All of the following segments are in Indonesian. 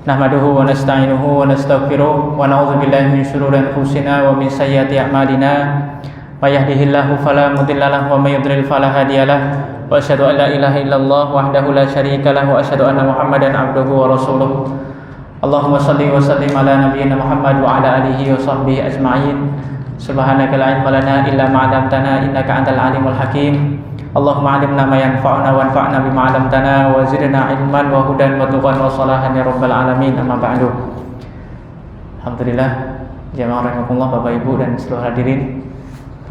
Nahmaduhu wa nasta'inuhu wa nastaghfiruh wa na'udzu billahi min shururi anfusina wa min sayyiati a'malina may yahdihillahu fala mudilla lahu wa may yudlil fala hadiyalah wa asyhadu an la ilaha illallah wahdahu la syarika lahu wa asyhadu anna Muhammadan abduhu wa rasuluh. Allahumma shalli wa sallim ala nabiyyina Muhammad wa ala alihi wa sahbihi ajma'in. Subhanaka la ilma lana illa ma 'allamtana innaka antal alimul hakim. Allahumma 'allimna ma yanfa'una wanfa'na bima 'allamtana wa zidna 'ilman wa hudan wa tuqan wa salahan ya rabbal alamin. Amma ba'du. Alhamdulillah, jamaah rahimakumullah, Bapak Ibu dan seluruh hadirin,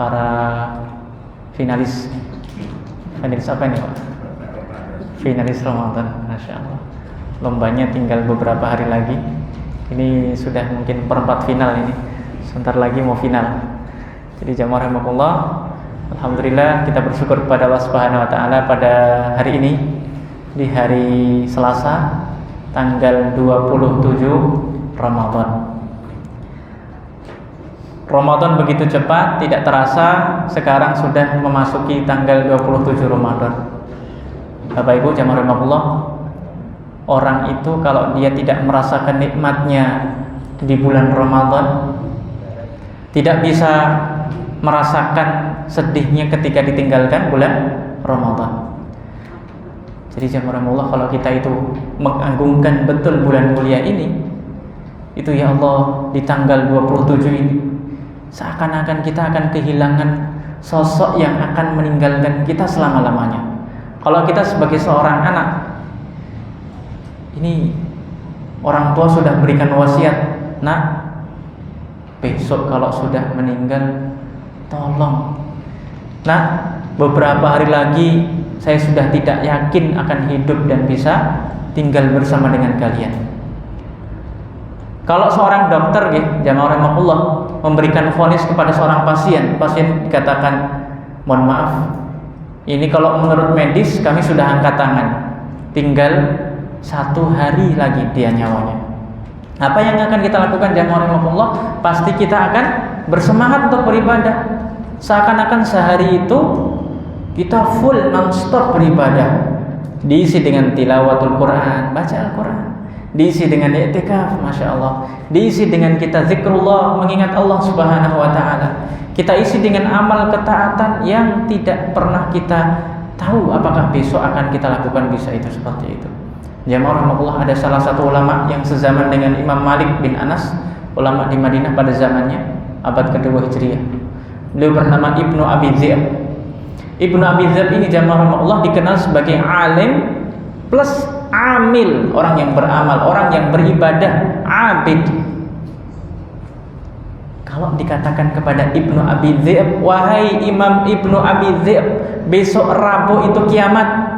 para finalis apa ini Pak? Finalis Ramadan, Masya Allah. Lombanya tinggal beberapa hari lagi. Ini sudah mungkin perempat final ini. Sebentar lagi mau final. Jadi jamaah rahimakumullah, alhamdulillah kita bersyukur kepada Allah Subhanahu wa taala pada hari ini, di hari Selasa tanggal 27 Ramadan. Ramadan begitu cepat, tidak terasa sekarang sudah memasuki tanggal 27 Ramadan. Bapak Ibu jamaah rahimakumullah, orang itu kalau dia tidak merasakan nikmatnya di bulan Ramadan, tidak bisa merasakan sedihnya ketika ditinggalkan bulan Ramadan. Jadi jamaah rahimakumullah, kalau kita itu mengagungkan betul bulan mulia ini, itu ya Allah, di tanggal 27 ini seakan-akan kita akan kehilangan sosok yang akan meninggalkan kita selama-lamanya. Kalau kita sebagai seorang anak, ini orang tua sudah berikan wasiat, nak, besok kalau sudah meninggal tolong, nah, beberapa hari lagi saya sudah tidak yakin akan hidup dan bisa tinggal bersama dengan kalian. Kalau seorang dokter, jamaah rahimakumullah, memberikan vonis kepada seorang pasien dikatakan, mohon maaf, ini kalau menurut medis kami sudah angkat tangan, tinggal 1 hari lagi dia nyawanya. Apa yang akan kita lakukan jamaah rahimakumullah? Pasti kita akan bersemangat untuk beribadah. Seakan-akan sehari itu kita full non-stop beribadah. Diisi dengan tilawatul Quran, baca Al-Quran, diisi dengan i'tikaf, Masya Allah, diisi dengan kita zikrullah, mengingat Allah Subhanahu wa ta'ala. Kita isi dengan amal ketaatan yang tidak pernah kita tahu apakah besok akan kita lakukan, bisa itu seperti itu. Jamaah rahimakumullah, ada salah satu ulama yang sezaman dengan Imam Malik bin Anas, ulama di Madinah pada zamannya, abad kedua Hijriah. Beliau bernama Ibnu Abi Dzib. Ibnu Abi Dzib ini jamaah rahimakumullah dikenal sebagai alim plus amil, orang yang beramal, orang yang beribadah, abid. Kalau dikatakan kepada Ibnu Abi Dzib, wahai Imam Ibnu Abi Dzib, besok Rabu itu kiamat.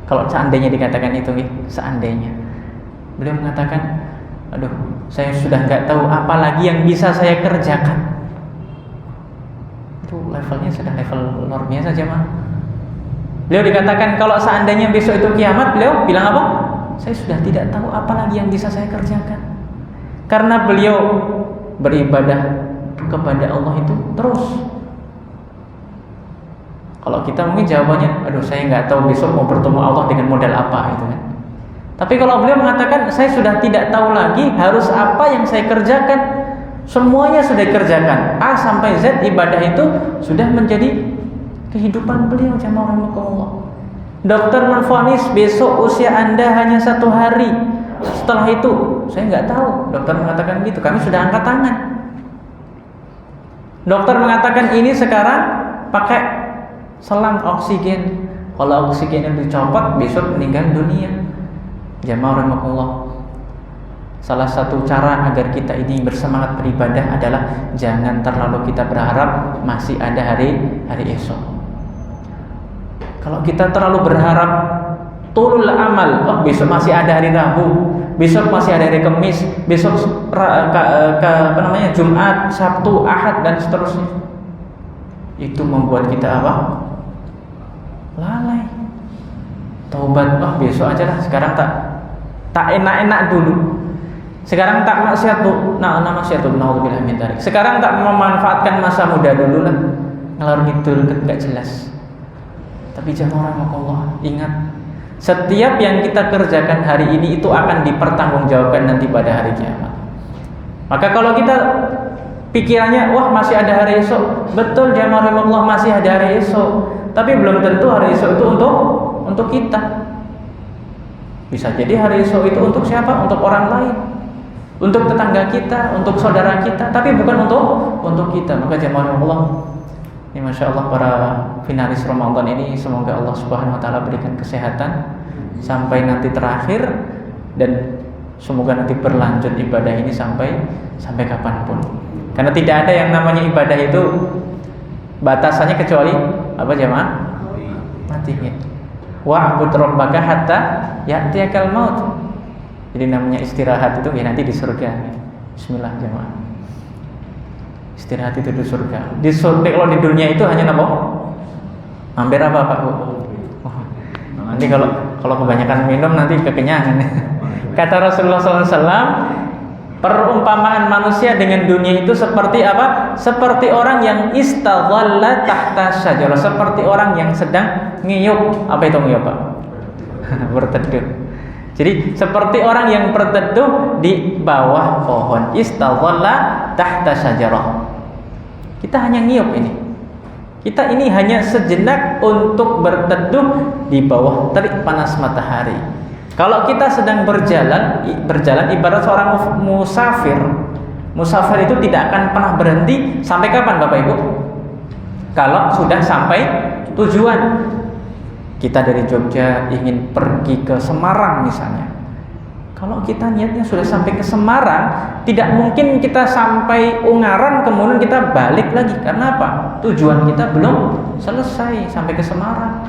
Kalau seandainya dikatakan itu, seandainya, beliau mengatakan, aduh, saya sudah nggak tahu apa lagi yang bisa saya kerjakan. Itu levelnya sudah level luar biasa jemaah. Beliau dikatakan kalau seandainya besok itu kiamat, beliau bilang apa? Saya sudah tidak tahu apa lagi yang bisa saya kerjakan. Karena beliau beribadah kepada Allah itu terus. Kalau kita mungkin jawabannya, aduh, saya nggak tahu besok mau bertemu Allah dengan modal apa itu kan. Tapi kalau beliau mengatakan, saya sudah tidak tahu lagi harus apa yang saya kerjakan. Semuanya sudah dikerjakan, A sampai Z, ibadah itu sudah menjadi kehidupan beliau jamaah rahimakumullah. Dokter menvonis besok usia Anda hanya 1 hari. Setelah itu saya nggak tahu. Dokter mengatakan gitu, kami sudah angkat tangan. Dokter mengatakan ini sekarang pakai selang oksigen. Kalau oksigennya dicopot besok meninggal dunia. Jamaah rahimakumullah, salah satu cara agar kita ini bersemangat beribadah adalah jangan terlalu kita berharap masih ada hari esok. Kalau kita terlalu berharap tulul amal, oh besok masih ada hari Rabu, besok masih ada hari Kamis, besok Jumat, Sabtu, Ahad dan seterusnya, itu membuat kita apa? Lalai. Taubat, oh besok aja lah, sekarang tak enak-enak dulu. Sekarang tak maksiat tuh, maksiat tuh, naudzubillah min dzalik. Sekarang tak memanfaatkan masa muda dulu lah, ngalor ngidul nggak jelas. Tapi jamaah rahimakumullah, ingat Setiap yang kita kerjakan hari ini itu akan dipertanggungjawabkan nanti pada hari kiamat. Maka kalau kita pikirannya, wah masih ada hari esok, betul jamaah Allah, masih ada hari esok, tapi belum tentu hari esok itu untuk kita. Bisa jadi hari esok itu untuk siapa? Untuk orang lain, untuk tetangga kita, untuk saudara kita, tapi bukan untuk kita. Maka jamaah Allah, ini masya Allah para finalis Ramadan ini, semoga Allah Subhanahu Wa Taala berikan kesehatan sampai nanti terakhir, dan semoga nanti berlanjut ibadah ini sampai kapanpun. Karena tidak ada yang namanya ibadah itu batasannya kecuali apa jemaah? Mati. Wa'bud rabbaka hatta ya'tiyakal maut. Jadi namanya istirahat itu ya nanti di surga. Bismillah jemaah. Istirahat itu di surga. Di surga kalau di dunia itu hanya apa? Hampir apa Pak Bu? Nanti kalau kebanyakan minum nanti kekenyangan. Kata Rasulullah SAW, perumpamaan manusia dengan dunia itu seperti apa? Seperti orang yang istadhalla tahta syajarah, seperti orang yang sedang ngiyup. Apa itu ngiyup Pak? Berteduh. Jadi seperti orang yang berteduh di bawah pohon. Istadhalla tahta syajarah. Kita hanya ngiyup ini. Kita ini hanya sejenak untuk berteduh di bawah terik panas matahari. Kalau kita sedang berjalan ibarat seorang musafir. Musafir itu tidak akan pernah berhenti sampai kapan Bapak Ibu? Kalau sudah sampai tujuan. Kita dari Jogja ingin pergi ke Semarang misalnya. Kalau kita niatnya sudah sampai ke Semarang, tidak mungkin kita sampai Ungaran kemudian kita balik lagi. Karena apa? Tujuan kita belum selesai sampai ke Semarang.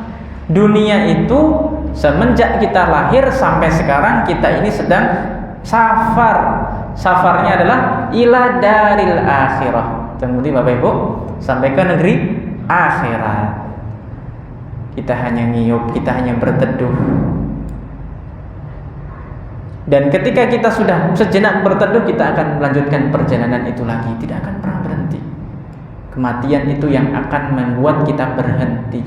Dunia itu semenjak kita lahir sampai sekarang kita ini sedang safar. Safarnya adalah ila daril akhirah. Kemudian Bapak Ibu sampai ke negeri akhirat. Kita hanya ngiyup, kita hanya berteduh. Dan ketika kita sudah sejenak berteduh, kita akan melanjutkan perjalanan itu lagi, tidak akan pernah berhenti. Kematian itu yang akan membuat kita berhenti.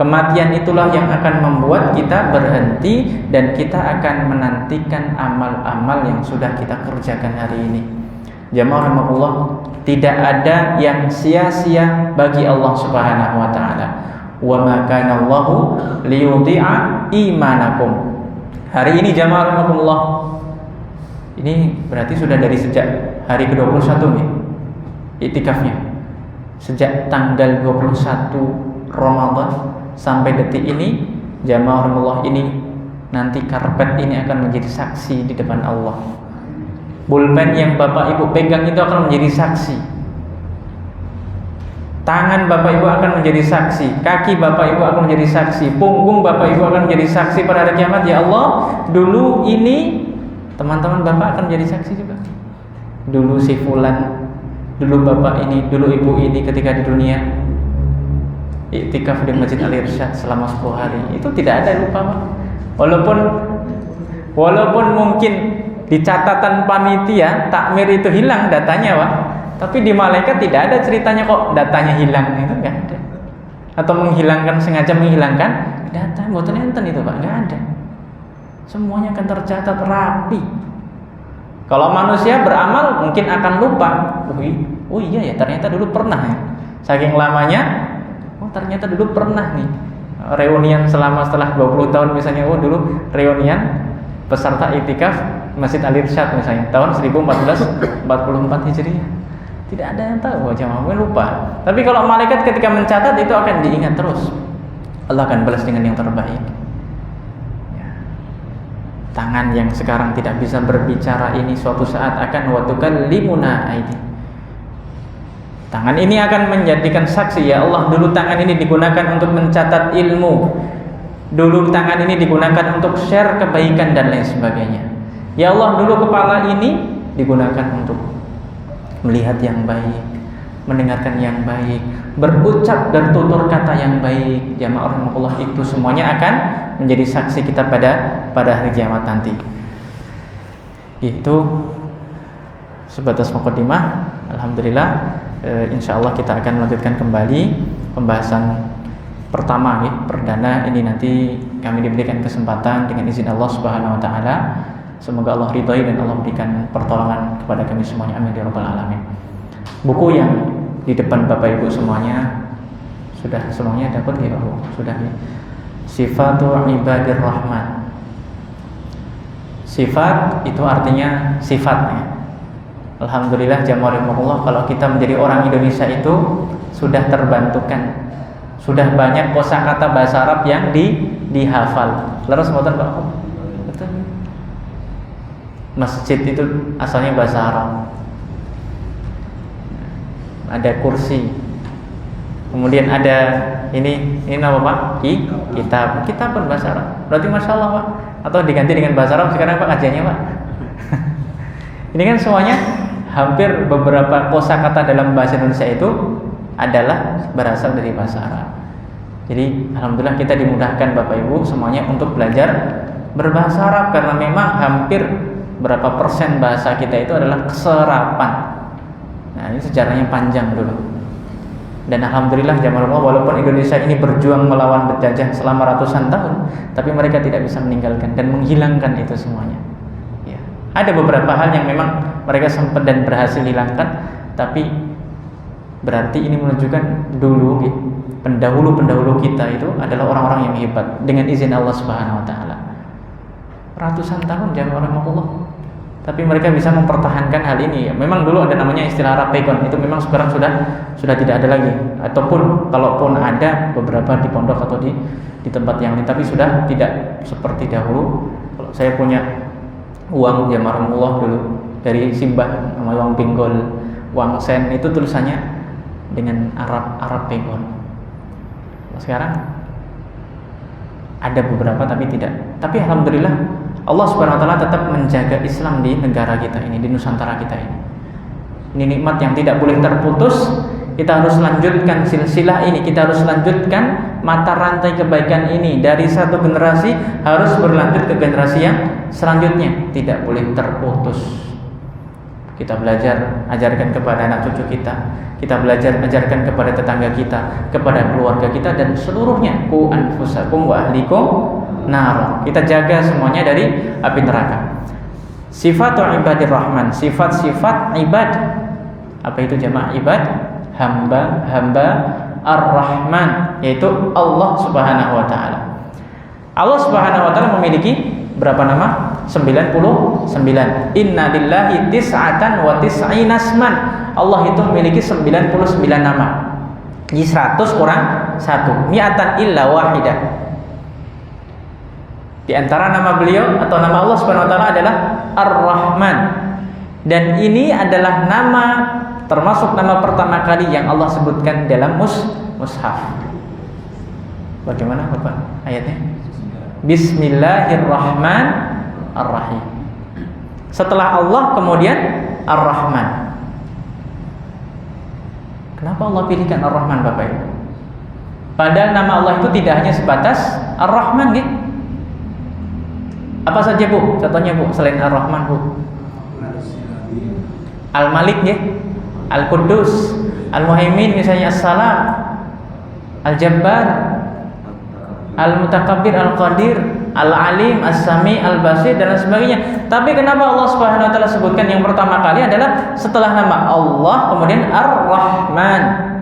Kematian itulah yang akan membuat kita berhenti, dan kita akan menantikan amal-amal yang sudah kita kerjakan hari ini. Jamaah rahmatullah, tidak ada yang sia-sia bagi Allah Subhanahu wa taala. Wa ma kana Allahu liyudhi'a imanakum. Hari ini jamaah rahmatullah, ini berarti sudah dari sejak hari ke-21 nih iktikafnya. Sejak tanggal 21 Ramadan sampai detik ini, jamaah rahmatullah, ini nanti karpet ini akan menjadi saksi di depan Allah. Pulpen yang Bapak Ibu pegang itu akan menjadi saksi. Tangan Bapak Ibu akan menjadi saksi, kaki Bapak Ibu akan menjadi saksi, punggung Bapak Ibu akan menjadi saksi pada hari kiamat. Ya Allah, dulu ini teman-teman Bapak akan menjadi saksi juga. Dulu si fulan, dulu Bapak ini, dulu Ibu ini ketika di dunia iktikaf di Masjid Al-Irsyad selama 10 hari. Itu tidak ada lupa Pak. Walaupun mungkin di catatan panitia takmir itu hilang datanya Pak, tapi di malaikat tidak ada ceritanya kok datanya hilang, itu nggak ada. Atau sengaja menghilangkan data, mboten enten itu Pak, nggak ada. Semuanya akan tercatat rapi. Kalau manusia beramal mungkin akan lupa. Oh iya ya, ternyata dulu pernah ya. Saking lamanya, ternyata dulu pernah nih reunian setelah 20 tahun misalnya. Dulu reunian peserta iktikaf Masjid Al-Irsyad misalnya tahun 1444 Hijriah. Tidak ada yang tahu, jamaah lupa. Tapi kalau malaikat ketika mencatat itu akan diingat terus. Allah akan balas dengan yang terbaik. Ya. Tangan yang sekarang tidak bisa berbicara ini suatu saat akan watukallimuna aidi. Tangan ini akan menjadikan saksi, ya Allah, dulu tangan ini digunakan untuk mencatat ilmu. Dulu tangan ini digunakan untuk share kebaikan dan lain sebagainya. Ya Allah, dulu kepala ini digunakan untuk melihat yang baik, mendengarkan yang baik, berucap dan tutur kata yang baik. Jamaah rahmatullah, itu semuanya akan menjadi saksi kita pada hari kiamat nanti. Itu sebatas mukadimah. Alhamdulillah, insyaallah kita akan melanjutkan kembali pembahasan pertama perdana ini nanti kami diberikan kesempatan dengan izin Allah Subhanahu wa taala. Semoga Allah ridhai dan Allah berikan pertolongan kepada kami semuanya. Amin ya rabbal alamin. Buku yang di depan Bapak Ibu semuanya sudah semuanya dapat ya Pak? Sudah ya. Sifatul Ibadir Rahman. Sifat itu artinya sifatnya. Alhamdulillah jamaah rahimakumullah, kalau kita menjadi orang Indonesia itu sudah terbantukan. Sudah banyak kosakata bahasa Arab yang dihafal. Leres mboten Pak? Betul. Masjid itu asalnya bahasa Arab. Ada kursi. Kemudian ada ini apa Pak? Kitab pun bahasa Arab. Berarti Masya Allah Pak. Atau diganti dengan bahasa Arab sekarang Pak kajiannya Pak. Ini kan semuanya hampir beberapa kosakata dalam bahasa Indonesia itu adalah berasal dari bahasa Arab. Jadi alhamdulillah kita dimudahkan Bapak Ibu semuanya untuk belajar berbahasa Arab, karena memang hampir berapa persen bahasa kita itu adalah keserapan. Nah, ini sejarahnya panjang dulu. Dan alhamdulillah jamaah Allah, walaupun Indonesia ini berjuang melawan penjajah selama ratusan tahun, tapi mereka tidak bisa meninggalkan dan menghilangkan itu semuanya. Ya. Ada beberapa hal yang memang mereka sempat dan berhasil hilangkan, tapi berarti ini menunjukkan dulu pendahulu-pendahulu kita itu adalah orang-orang yang hebat dengan izin Allah Subhanahu wa taala. Ratusan tahun jamaah Allah, tapi mereka bisa mempertahankan hal ini. Ya, memang dulu ada namanya istilah Arab Pegon, itu memang sekarang sudah tidak ada lagi, ataupun kalaupun ada beberapa di pondok atau di tempat yang lain, tapi sudah tidak seperti dahulu. Kalau saya punya uang jamaah Allah dulu dari Simbah, nama uang pinggol, uang sen, itu tulisannya dengan Arab Pegon. Sekarang ada beberapa tapi tidak. Tapi alhamdulillah Allah Subhanahu wa taala tetap menjaga Islam di negara kita ini, di Nusantara kita ini. Ini nikmat yang tidak boleh terputus. Kita harus lanjutkan silsilah ini, kita harus lanjutkan mata rantai kebaikan ini dari satu generasi harus berlanjut ke generasi yang selanjutnya, tidak boleh terputus. Kita belajar ajarkan kepada anak cucu kita belajar ajarkan kepada tetangga kita, kepada keluarga kita dan seluruhnya. Qu anfusakum wa ahlikum nar. Kita jaga semuanya dari api neraka. Sifatul Ibadir Rahman, sifat-sifat ibad. Apa itu jamaah ibad? Hamba Ar-Rahman, yaitu Allah Subhanahu wa taala. Allah Subhanahu wa taala memiliki berapa nama? 99. Inna lillahi tis'atan wa tis'ina asman. Allah itu memiliki 99 nama. Jadi 100 kurang 1. Mi'atan illa wahidah. Di antara nama beliau atau nama Allah Subhanahu wa taala adalah Ar-Rahman. Dan ini adalah nama, termasuk nama pertama kali yang Allah sebutkan dalam mushaf. Bagaimana Bapak ayatnya? Bismillahirrahmanirrahim. Setelah Allah kemudian Ar-Rahman. Kenapa Allah pilihkan Ar-Rahman Bapak Ibu? Padahal nama Allah itu tidak hanya sebatas Ar-Rahman gitu. Apa saja Bu? Contohnya Bu, selain Ar-Rahman Bu. Al-Malik ya, Al-Quddus, Al-Muhaimin misalnya, As-Salam, Al-Jabbar, Al-Mutakabbir, Al-Qadir, Al-Alim, As-Sami, Al-Basir dan lain sebagainya. Tapi kenapa Allah Subhanahu wa taala sebutkan yang pertama kali adalah setelah nama Allah kemudian Ar-Rahman.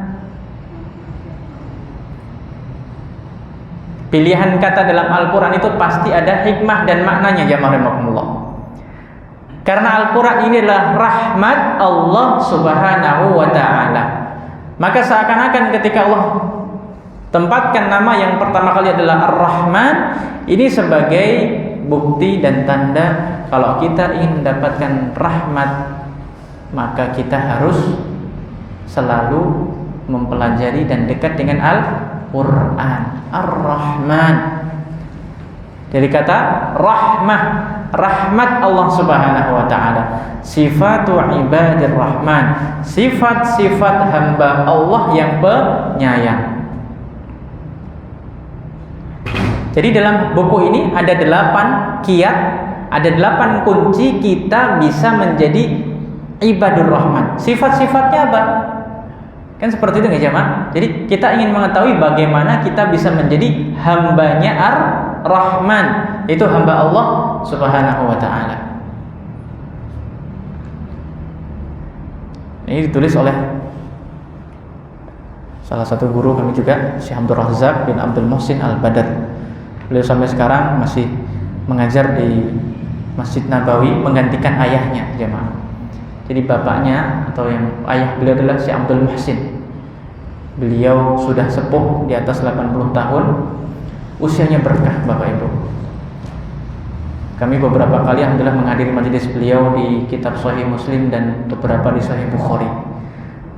Pilihan kata dalam Al-Qur'an itu pasti ada hikmah dan maknanya jamaah rahimakumullah. Karena Al-Qur'an ini adalah rahmat Allah Subhanahu wa taala. Maka seakan-akan ketika Allah tempatkan nama yang pertama kali adalah Ar-Rahman, ini sebagai bukti dan tanda kalau kita ingin mendapatkan rahmat, maka kita harus selalu mempelajari dan dekat dengan Al-Quran. Ar-Rahman dari kata rahmah, rahmat Allah Subhanahu wa taala. Sifatu ibadir rahman, sifat-sifat hamba Allah yang penyayang. Jadi dalam buku ini ada 8 kiat, ada 8 kunci kita bisa menjadi ibadur rahman. Sifat-sifatnya apa? Kan seperti itu nggak jemaah? Jadi kita ingin mengetahui bagaimana kita bisa menjadi hambanya Rahman, itu hamba Allah Subhanahu wa taala. Ini ditulis oleh salah satu guru kami juga, Syekh Abdul Razak bin Abdul Muhsin Al-Badr. Beliau sampai sekarang masih mengajar di Masjid Nabawi menggantikan ayahnya, jemaah. Jadi bapaknya atau yang ayah beliau adalah Syekh Abdul Muhsin. Beliau sudah sepuh di atas 80 tahun. Usianya berkah Bapak Ibu. Kami beberapa kali alhamdulillah menghadiri majelis beliau di kitab Sahih Muslim dan beberapa di Sahih Bukhari.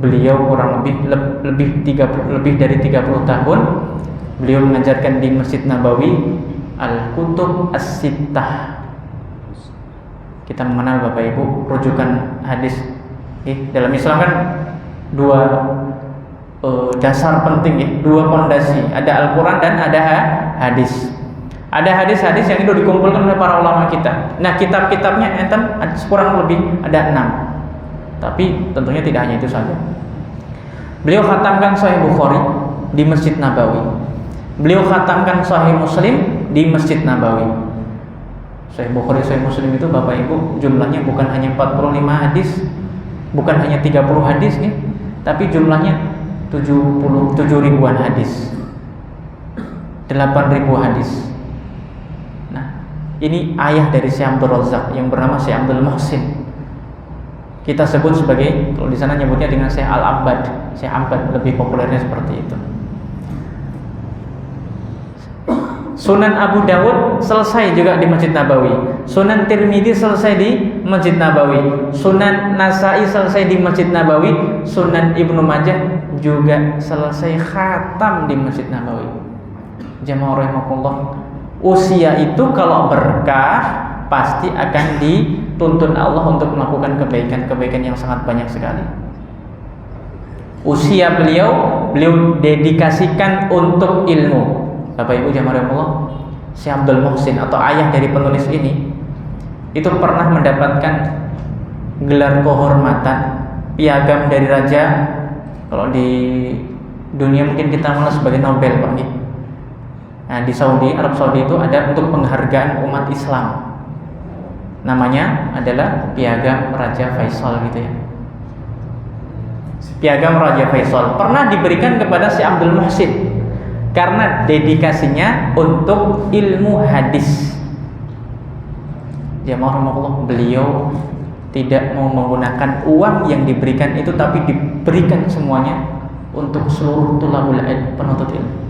Beliau kurang lebih dari 30 tahun beliau mengajarkan di Masjid Nabawi Al-Kutub As-Sittah. Kita mengenal Bapak Ibu rujukan hadis. Dalam Islam kan dua dasar penting, dua pondasi, ada Al-Quran dan ada hadis. Ada hadis-hadis yang itu dikumpulkan oleh para ulama kita. Nah, kitab-kitabnya enten kurang lebih ada 6. Tapi tentunya tidak hanya itu saja. Beliau khatamkan Sahih Bukhari di Masjid Nabawi. Beliau khatamkan Sahih Muslim di Masjid Nabawi. Sahih Bukhari, Sahih Muslim itu Bapak Ibu jumlahnya bukan hanya 45 hadis, bukan hanya 30 hadis nih, tapi jumlahnya 77 ribuan hadis. 8.000 hadis. Ini ayah dari Syekh Abdul Razak yang bernama Syekh Abdul Muhsin. Kita sebut sebagai, kalau di sana nyebutnya dengan Syekh Al-Abbad, Syekh Abbad, lebih populernya seperti itu. Sunan Abu Dawud selesai juga di Masjid Nabawi. Sunan Tirmidzi selesai di Masjid Nabawi. Sunan Nasai selesai di Masjid Nabawi. Sunan Ibnu Majah juga selesai khatam di Masjid Nabawi. Jamaah rahimakumullah. Usia itu kalau berkah pasti akan dituntun Allah untuk melakukan kebaikan-kebaikan yang sangat banyak sekali. Usia beliau dedikasikan untuk ilmu. Bapak Ibu jamaah rahimakumullah, Syekh Abdul Muhsin atau ayah dari penulis ini itu pernah mendapatkan gelar kehormatan, piagam dari raja. Kalau di dunia mungkin kita mengenal sebagai Nobel, Pak. Nah, di Saudi, Arab Saudi itu ada untuk penghargaan umat Islam. Namanya adalah Piagam Raja Faisal gitu ya. Piagam Raja Faisal pernah diberikan kepada Syekh Abdul Muhsin karena dedikasinya untuk ilmu hadis. Jamaah rahimakumullah, beliau tidak mau menggunakan uang yang diberikan itu, tapi diberikan semuanya untuk seluruh tulabul ilm, penuntut ilmu.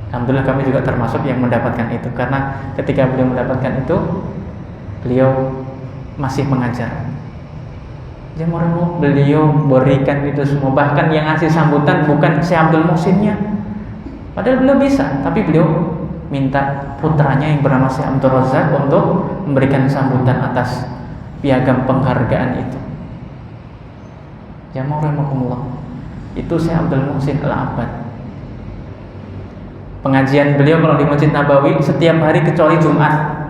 Alhamdulillah kami juga termasuk yang mendapatkan itu, karena ketika beliau mendapatkan itu, beliau masih mengajar. Jamaah, beliau berikan itu semua, bahkan yang ngasih sambutan bukan Syekh Abdul Muhsinnya, padahal beliau bisa, tapi beliau minta putranya yang bernama Syekh Abdul Razak untuk memberikan sambutan atas piagam penghargaan itu. Jamaah rahimakumullah, itu Syekh Abdul Muhsin Al-Abbad. Pengajian beliau kalau di Masjid Nabawi setiap hari kecuali Jumat.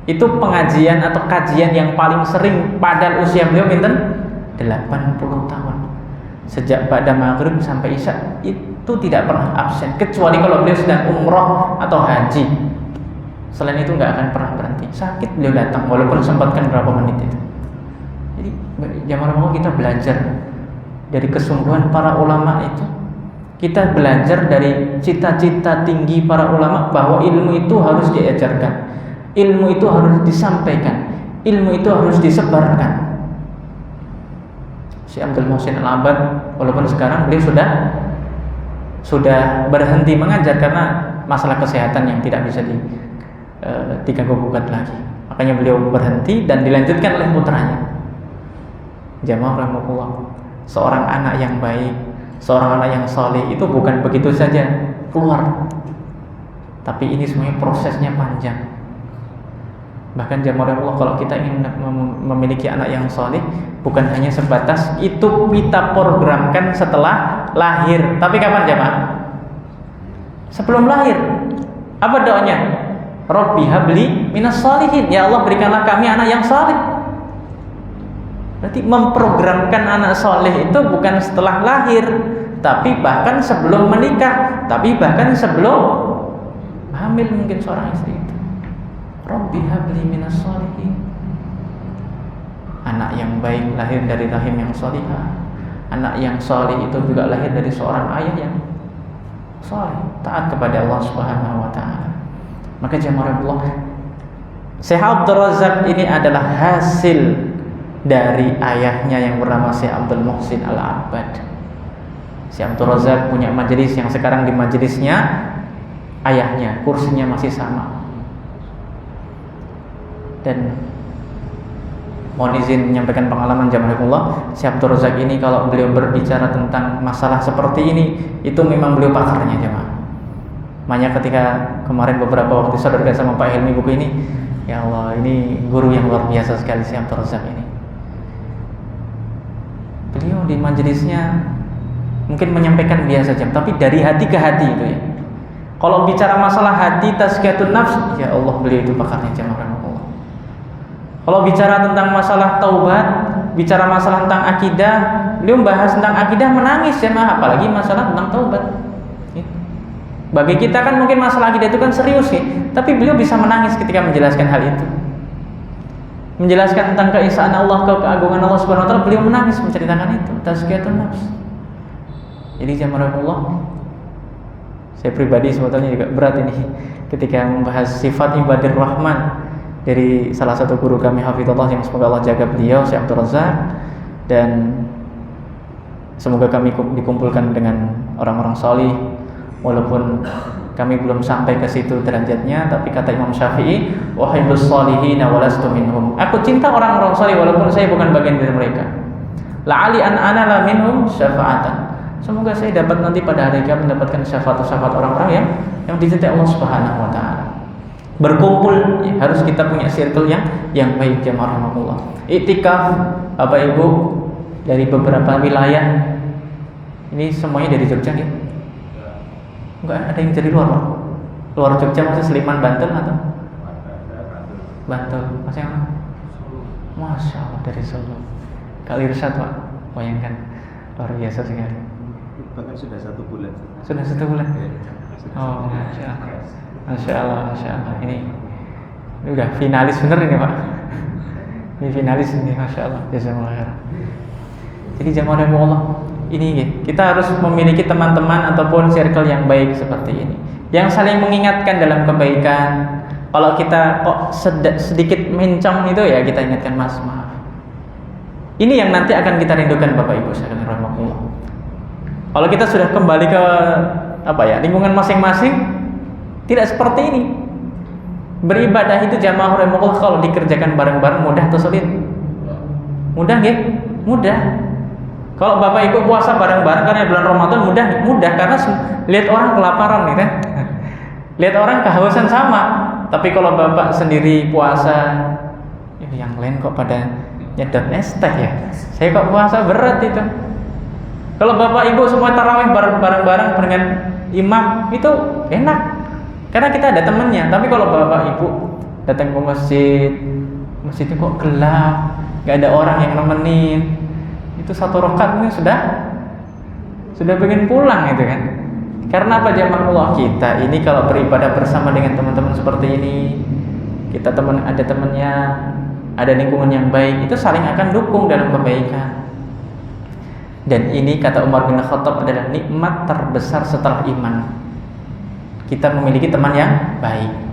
Itu pengajian atau kajian yang paling sering, padahal usia beliau minten 80 tahun. Sejak pada maghrib sampai isya itu tidak pernah absen, kecuali kalau beliau sedang umroh atau haji. Selain itu nggak akan pernah berhenti. Sakit beliau datang walaupun sempatkan berapa menit itu. Jadi jamaah kita belajar dari kesungguhan para ulama itu. Kita belajar dari cita-cita tinggi para ulama bahwa ilmu itu harus diajarkan, ilmu itu harus disampaikan, ilmu itu harus disebarkan. Syekh Abdul Muhsin Al-Abbad walaupun sekarang beliau sudah berhenti mengajar karena masalah kesehatan yang tidak bisa diganggu gugat lagi. Makanya beliau berhenti dan dilanjutkan oleh putranya. Jamaah rahimakumullah, seorang anak yang baik, seorang anak yang saleh itu bukan begitu saja keluar, tapi ini semuanya prosesnya panjang. Bahkan jamaah Allah, kalau kita ingin memiliki anak yang saleh, bukan hanya sebatas itu kita programkan setelah lahir, tapi kapan jamaah? Sebelum lahir. Apa doanya? Rabbi habli minas shalihin, ya Allah berikanlah kami anak yang saleh. Berarti memprogramkan anak soleh itu bukan setelah lahir, tapi bahkan sebelum menikah, tapi bahkan sebelum hamil mungkin seorang istri itu. Rabbi habli minas sholihin. Anak yang baik lahir dari rahim yang sholihah. Anak yang sholih itu juga lahir dari seorang ayah yang sholih, taat kepada Allah Subhanahu wa taala. Maka jemaah Allah, Syekh Abdul Razak ini adalah hasil dari ayahnya yang bernama Syekh Abdul Muhsin Al-Abbad. Syekh Abdul Razak punya majelis yang sekarang di majelisnya ayahnya, kursinya masih sama. Dan mohon izin menyampaikan pengalaman jamaahullah, Syekh Abdul Razak ini kalau beliau berbicara tentang masalah seperti ini, itu memang beliau pakarnya jemaah. Makanya ketika kemarin beberapa waktu saudara sama Pak Helmi buku ini, ya Allah, ini guru yang luar biasa sekali Syekh Abdul Razak ini. Beliau di majelisnya mungkin menyampaikan biasa saja, tapi dari hati ke hati itu ya. Kalau bicara masalah hati, tazkiyatun nafs, ya Allah, beliau itu pakarnya jemaah. Kalau bicara tentang masalah taubat, bicara masalah tentang akidah, beliau membahas tentang akidah menangis jemaah, apalagi masalah tentang taubat. Bagi kita kan mungkin masalah akidah itu kan serius ya, tapi beliau bisa menangis ketika menjelaskan hal itu. Menjelaskan tentang keesaan Allah, keagungan Allah Subhanahu wa taala, beliau menangis menceritakan itu, tazkiyatun nafs. Jadi jemaah Allah, saya pribadi sebetulnya juga berat ini ketika membahas sifat ibadir rahman dari salah satu guru kami hafizallah, yang semoga Allah jaga beliau, Syekh Abdul Razak, dan semoga kami dikumpulkan dengan orang-orang salih. Walaupun kami belum sampai ke situ derajatnya, tapi kata Imam Syafi'i, wahibbus salihina walastu minhum. Aku cinta orang-orang salih walaupun saya bukan bagian dari mereka. La'ali an ana la minhum syafa'atan. Semoga saya dapat nanti pada hari kiamat mendapatkan syafaat orang-orang yang dicintai Allah Subhanahu wa taala. Berkumpul ya, harus kita punya circle yang baik jemaah rahmatullah. Iktikaf Bapak Ibu dari beberapa wilayah. Ini semuanya dari Jogja ya? Enggak ada yang dari luar, Pak. Luar Jogja maksudnya Sleman, Banten atau? Banten. Masih yang mana? Masya Allah, dari Solo. Kali Irsad, Pak. Bayangkan, luar biasa sekali. Bahkan sudah 1 bulan. Sudah 1 bulan? Ya. Oh, Masya Allah. Masya Allah, Masya Allah. Ini udah finalis bener ini Pak. Ini finalis ini, Masya Allah. Jazakallahu khairan. Jadi jamaah Allah, ini kita harus memiliki teman-teman ataupun circle yang baik seperti ini, yang saling mengingatkan dalam kebaikan. Kalau kita kok sedikit mencong itu ya kita ingatkan, Mas, maaf. Ini yang nanti akan kita rindukan Bapak Ibu sekalian rahmatullah. Kalau kita sudah kembali ke lingkungan masing-masing, tidak seperti ini. Beribadah itu jamaah rahmatullah kalau dikerjakan bareng-bareng mudah atau sulit? Mudah nggih? Mudah. Kalau Bapak Ibu puasa bareng-bareng karena bulan Ramadan mudah karena lihat orang kelaparan nih kan. Lihat orang kehausan sama. Tapi kalau Bapak sendiri puasa, yang lain kok pada nyedot es teh ya. Saya kok puasa berat itu. Kalau Bapak Ibu semua tarawih bareng-bareng dengan imam itu enak. Karena kita ada temennya. Tapi kalau Bapak Ibu datang ke masjidnya kok gelap, gak ada orang yang nemenin, itu 1 rakaat mungkin sudah pengen pulang gitu kan. Karena apa jamaah Allah, kita ini kalau beribadah bersama dengan teman-teman seperti ini, kita ada temannya, ada lingkungan yang baik, itu saling akan dukung dalam kebaikan. Dan ini kata Umar bin Khattab adalah nikmat terbesar setelah iman. Kita memiliki teman yang baik.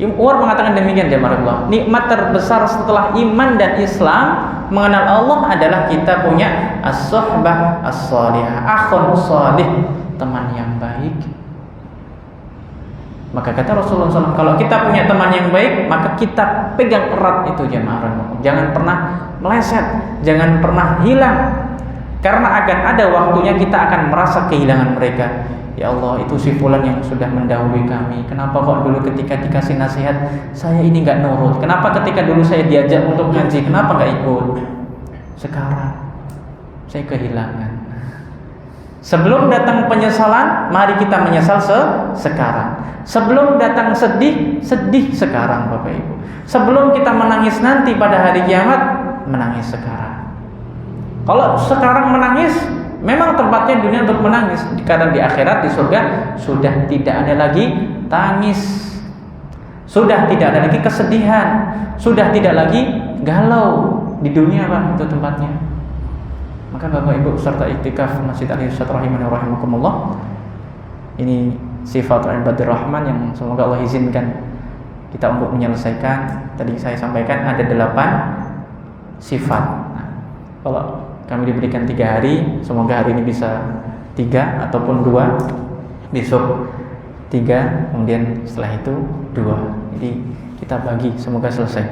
Umar mengatakan demikian jemaah Allah. Nikmat terbesar setelah iman dan Islam, mengenal Allah adalah kita punya as-suhbah as-salihah, akhun salih, teman yang baik. Maka kata Rasulullah SAW, kalau kita punya teman yang baik, maka kita pegang erat itu jemaah Allah. Jangan pernah meleset, jangan pernah hilang. Karena akan ada waktunya kita akan merasa kehilangan mereka. Ya Allah, itu si fulan yang sudah mendahului kami. Kenapa kok dulu ketika dikasih nasihat saya ini nggak nurut? Kenapa ketika dulu saya diajak untuk ngaji, kenapa nggak ikut? Sekarang saya kehilangan. Sebelum datang penyesalan, mari kita menyesal sekarang. Sebelum datang sedih sekarang Bapak Ibu. Sebelum kita menangis nanti pada hari kiamat, menangis sekarang. Kalau sekarang menangis, memang tempatnya dunia untuk menangis, karena di akhirat, di surga sudah tidak ada lagi tangis. Sudah tidak ada lagi kesedihan, sudah tidak lagi galau. Di dunia Pak itu tempatnya. Maka Bapak Ibu serta iktikaf Masjid Al-Irsyad rahimani rahimakumullah, ini sifat ibadur rahman yang semoga Allah izinkan kita untuk menyelesaikan. Tadi saya sampaikan ada 8 sifat. Nah, kalau kami diberikan 3 hari, semoga hari ini bisa 3 ataupun 2, besok 3, kemudian setelah itu 2. Jadi kita bagi, semoga selesai.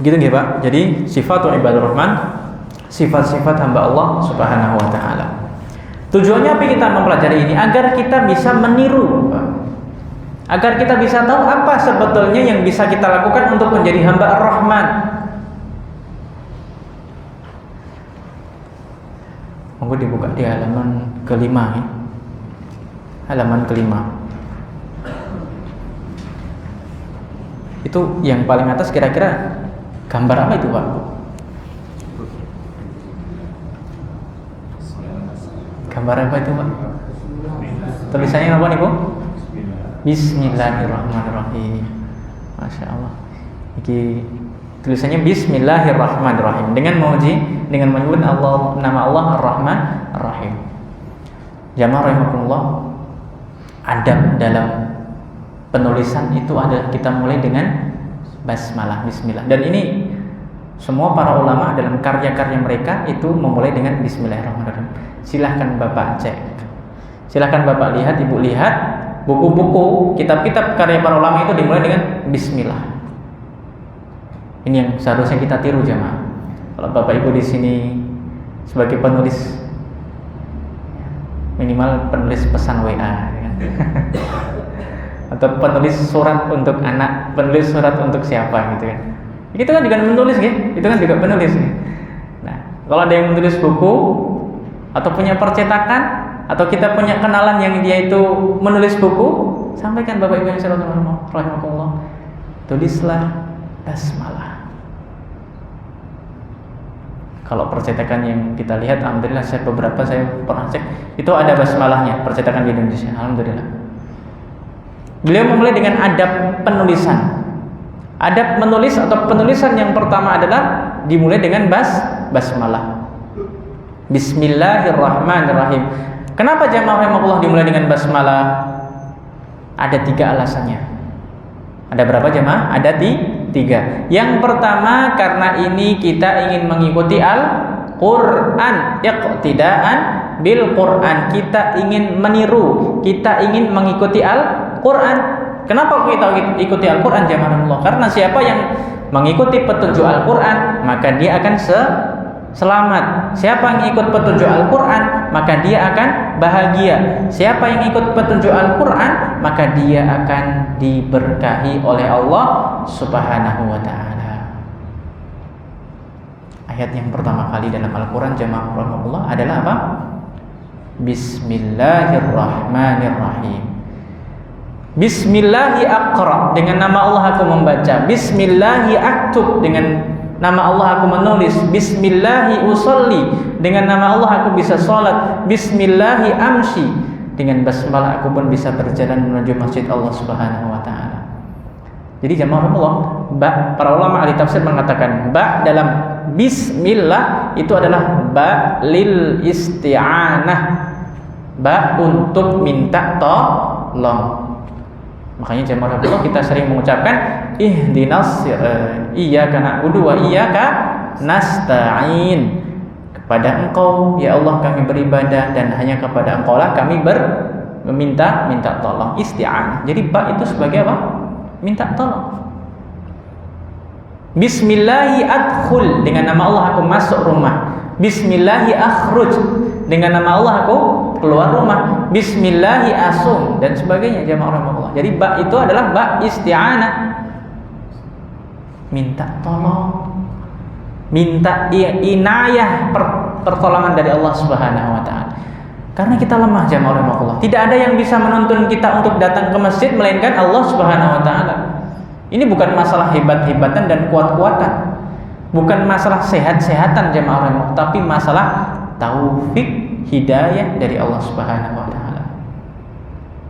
Gitu nggih Pak. Jadi sifat ibadur rahman, sifat-sifat hamba Allah Subhanahu wa taala. Tujuannya apa kita mempelajari ini? Agar kita bisa meniru, Pak. Agar kita bisa tahu apa sebetulnya yang bisa kita lakukan untuk menjadi hamba Ar-Rahman. Monggo dibuka di halaman ke-5 ya. Halaman ke-5. Itu yang paling atas kira-kira gambar apa itu, Pak? Gambar apa itu, Pak? Tulisannya apa nih, Bu? Bismillahirrahmanirrahim. Masya Allah. Ini tulisannya Bismillahirrahmanirrahim dengan menyebut Allah, nama Allah Ar-Rahman Ar-Rahim. Jamaah rahimakumullah, adab dalam penulisan itu adalah kita mulai dengan basmalah, bismillah. Dan ini semua para ulama dalam karya-karya mereka itu memulai dengan Bismillahirrahmanirrahim. Silahkan Bapak cek, silahkan Bapak lihat, Ibu lihat buku-buku, kitab-kitab karya para ulama itu dimulai dengan bismillah. Ini yang seharusnya kita tiru jemaah. Kalau Bapak Ibu di sini sebagai penulis, minimal penulis pesan WA kan? Atau penulis surat untuk anak, penulis surat untuk siapa gitu kan. Itu kan juga menulis gitu. Itu kan juga penulis gitu. Nah, kalau ada yang menulis buku atau punya percetakan atau kita punya kenalan yang dia itu menulis buku, sampaikan Bapak Ibu yang rahimahullah, tulislah basmalah. Kalau percetakan yang kita lihat, alhamdulillah saya pernah cek, itu ada basmalahnya, percetakan di Indonesia, alhamdulillah. Beliau memulai dengan adab penulisan. Adab menulis atau penulisan yang pertama adalah dimulai dengan basmalah. Bismillahirrahmanirrahim. Kenapa jamaah rahimahullah dimulai dengan basmalah? Ada 3 alasannya. Ada berapa jamaah? Ada 3. Yang pertama, karena ini kita ingin mengikuti Al-Quran, iqtidaan bil Quran. Kita ingin meniru, kita ingin mengikuti Al-Quran. Kenapa kita ikuti Al-Quran jamaah rahimahullah? Karena siapa yang mengikuti petunjuk Al-Quran, maka dia akan selamat. Siapa yang ikut petunjuk Al-Quran, maka dia akan bahagia. Siapa yang ikut petunjuk Al-Quran, maka dia akan diberkahi oleh Allah Subhanahu wa ta'ala. Ayat yang pertama kali dalam Al-Quran jamaah rahimahullah adalah apa? Bismillahirrahmanirrahim. Bismillahi aqra, dengan nama Allah aku membaca. Bismillahi aktub, dengan nama Allah aku menulis. Bismillahi usolli, dengan nama Allah aku bisa sholat. Bismillahi amshi, dengan basmalah aku pun bisa berjalan menuju masjid Allah Subhanahu wa ta'ala. Jadi jamaah Allah, para ulama ahli tafsir mengatakan ba dalam bismillah itu adalah ba lil isti'anah, ba untuk minta tolong. Makanya jamaah Allah kita sering mengucapkan ihdinas iyyaka na'budu wa iyyaka nasta'in. Kepada Engkau ya Allah kami beribadah dan hanya kepada Engkau lah kami minta tolong. Isti'anah. Jadi ba itu sebagai apa? Minta tolong. Bismillahi adkhul, dengan nama Allah aku masuk rumah. Bismillahi akhruj, dengan nama Allah aku keluar rumah. Bismillahi asum, dan sebagainya jamaah rahimahullah. Jadi ba itu adalah ba isti'anah, minta tolong, minta inayah, pertolongan dari Allah Subhanahu wa ta'ala. Karena kita lemah jamaah rahimahullah. Tidak ada yang bisa menuntun kita untuk datang ke masjid melainkan Allah Subhanahu wa ta'ala. Ini bukan masalah hebat-hebatan dan kuat-kuatan, bukan masalah sehat-sehatan jamaah rahimahullah, tapi masalah taufik hidayah dari Allah Subhanahu wa ta'ala.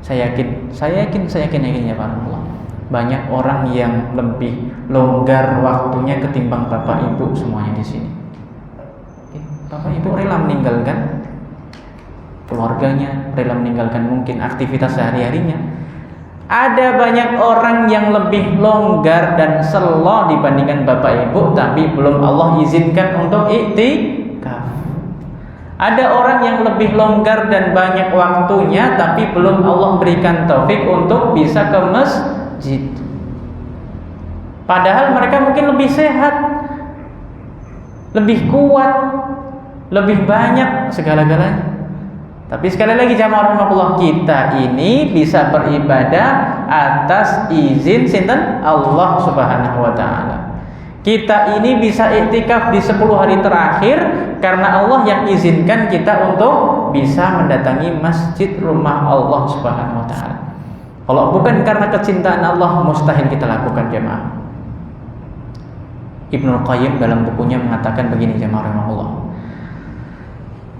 Saya yakin ya Pak Allah. Banyak orang yang lebih longgar waktunya ketimbang bapak ibu semuanya di sini. Bapak ibu rela meninggalkan keluarganya, rela meninggalkan mungkin aktivitas sehari-harinya. Ada banyak orang yang lebih longgar dan slow dibandingkan bapak ibu, tapi belum Allah izinkan untuk iktikaf. Ada orang yang lebih longgar dan banyak waktunya, tapi belum Allah berikan taufik untuk bisa ke masjid. Padahal mereka mungkin lebih sehat, lebih kuat, lebih banyak segala-galanya. Tapi sekali lagi jamaah rahmatullah, kita ini bisa beribadah atas izin sinten Allah Subhanahu wa taala. Kita ini bisa iktikaf di 10 hari terakhir karena Allah yang izinkan kita untuk bisa mendatangi masjid rumah Allah Subhanahu wa taala. Kalau bukan karena kecintaan Allah, mustahil kita lakukan jemaah. Ibnu Qayyim dalam bukunya mengatakan begini jemaah rahmatullah.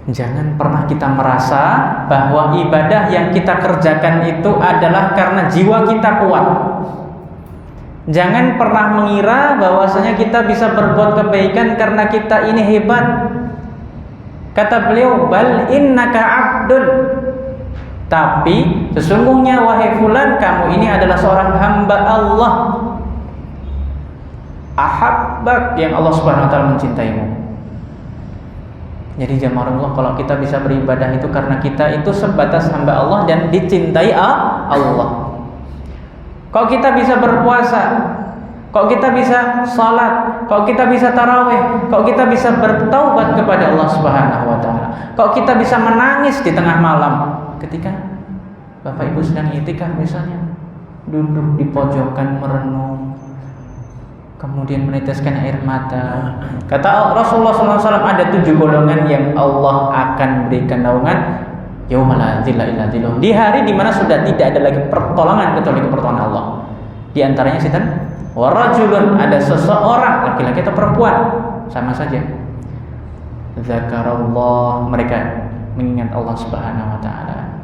Jangan pernah kita merasa bahwa ibadah yang kita kerjakan itu adalah karena jiwa kita kuat. Jangan pernah mengira bahwasanya kita bisa berbuat kebaikan karena kita ini hebat. Kata beliau, bal innaka abdun. Tapi sesungguhnya wahai fulan, kamu ini adalah seorang hamba Allah. Ahabbak, yang Allah Subhanahu wa taala mencintaimu. Jadi jamaah Allah, kalau kita bisa beribadah itu karena kita itu sebatas hamba Allah dan dicintai Allah. Kalau kita bisa berpuasa, kalau kita bisa salat, kalau kita bisa tarawih, kalau kita bisa bertaubat kepada Allah Subhanahu wa taala, kalau kita bisa menangis di tengah malam ketika Bapak Ibu sedang i'tikaf misalnya, duduk di pojokan merenung, kemudian meneteskan air mata. Kata Rasulullah SAW, ada 7 golongan yang Allah akan berikan naungan yauma la dzilla illa dzilluh, di hari di mana sudah tidak ada lagi pertolongan kecuali pertolongan Allah. Di antaranya sinten? Wa rajulun, ada seseorang laki-laki atau perempuan sama saja. Zakarallah, mereka mengingat Allah Subhanahu wa taala.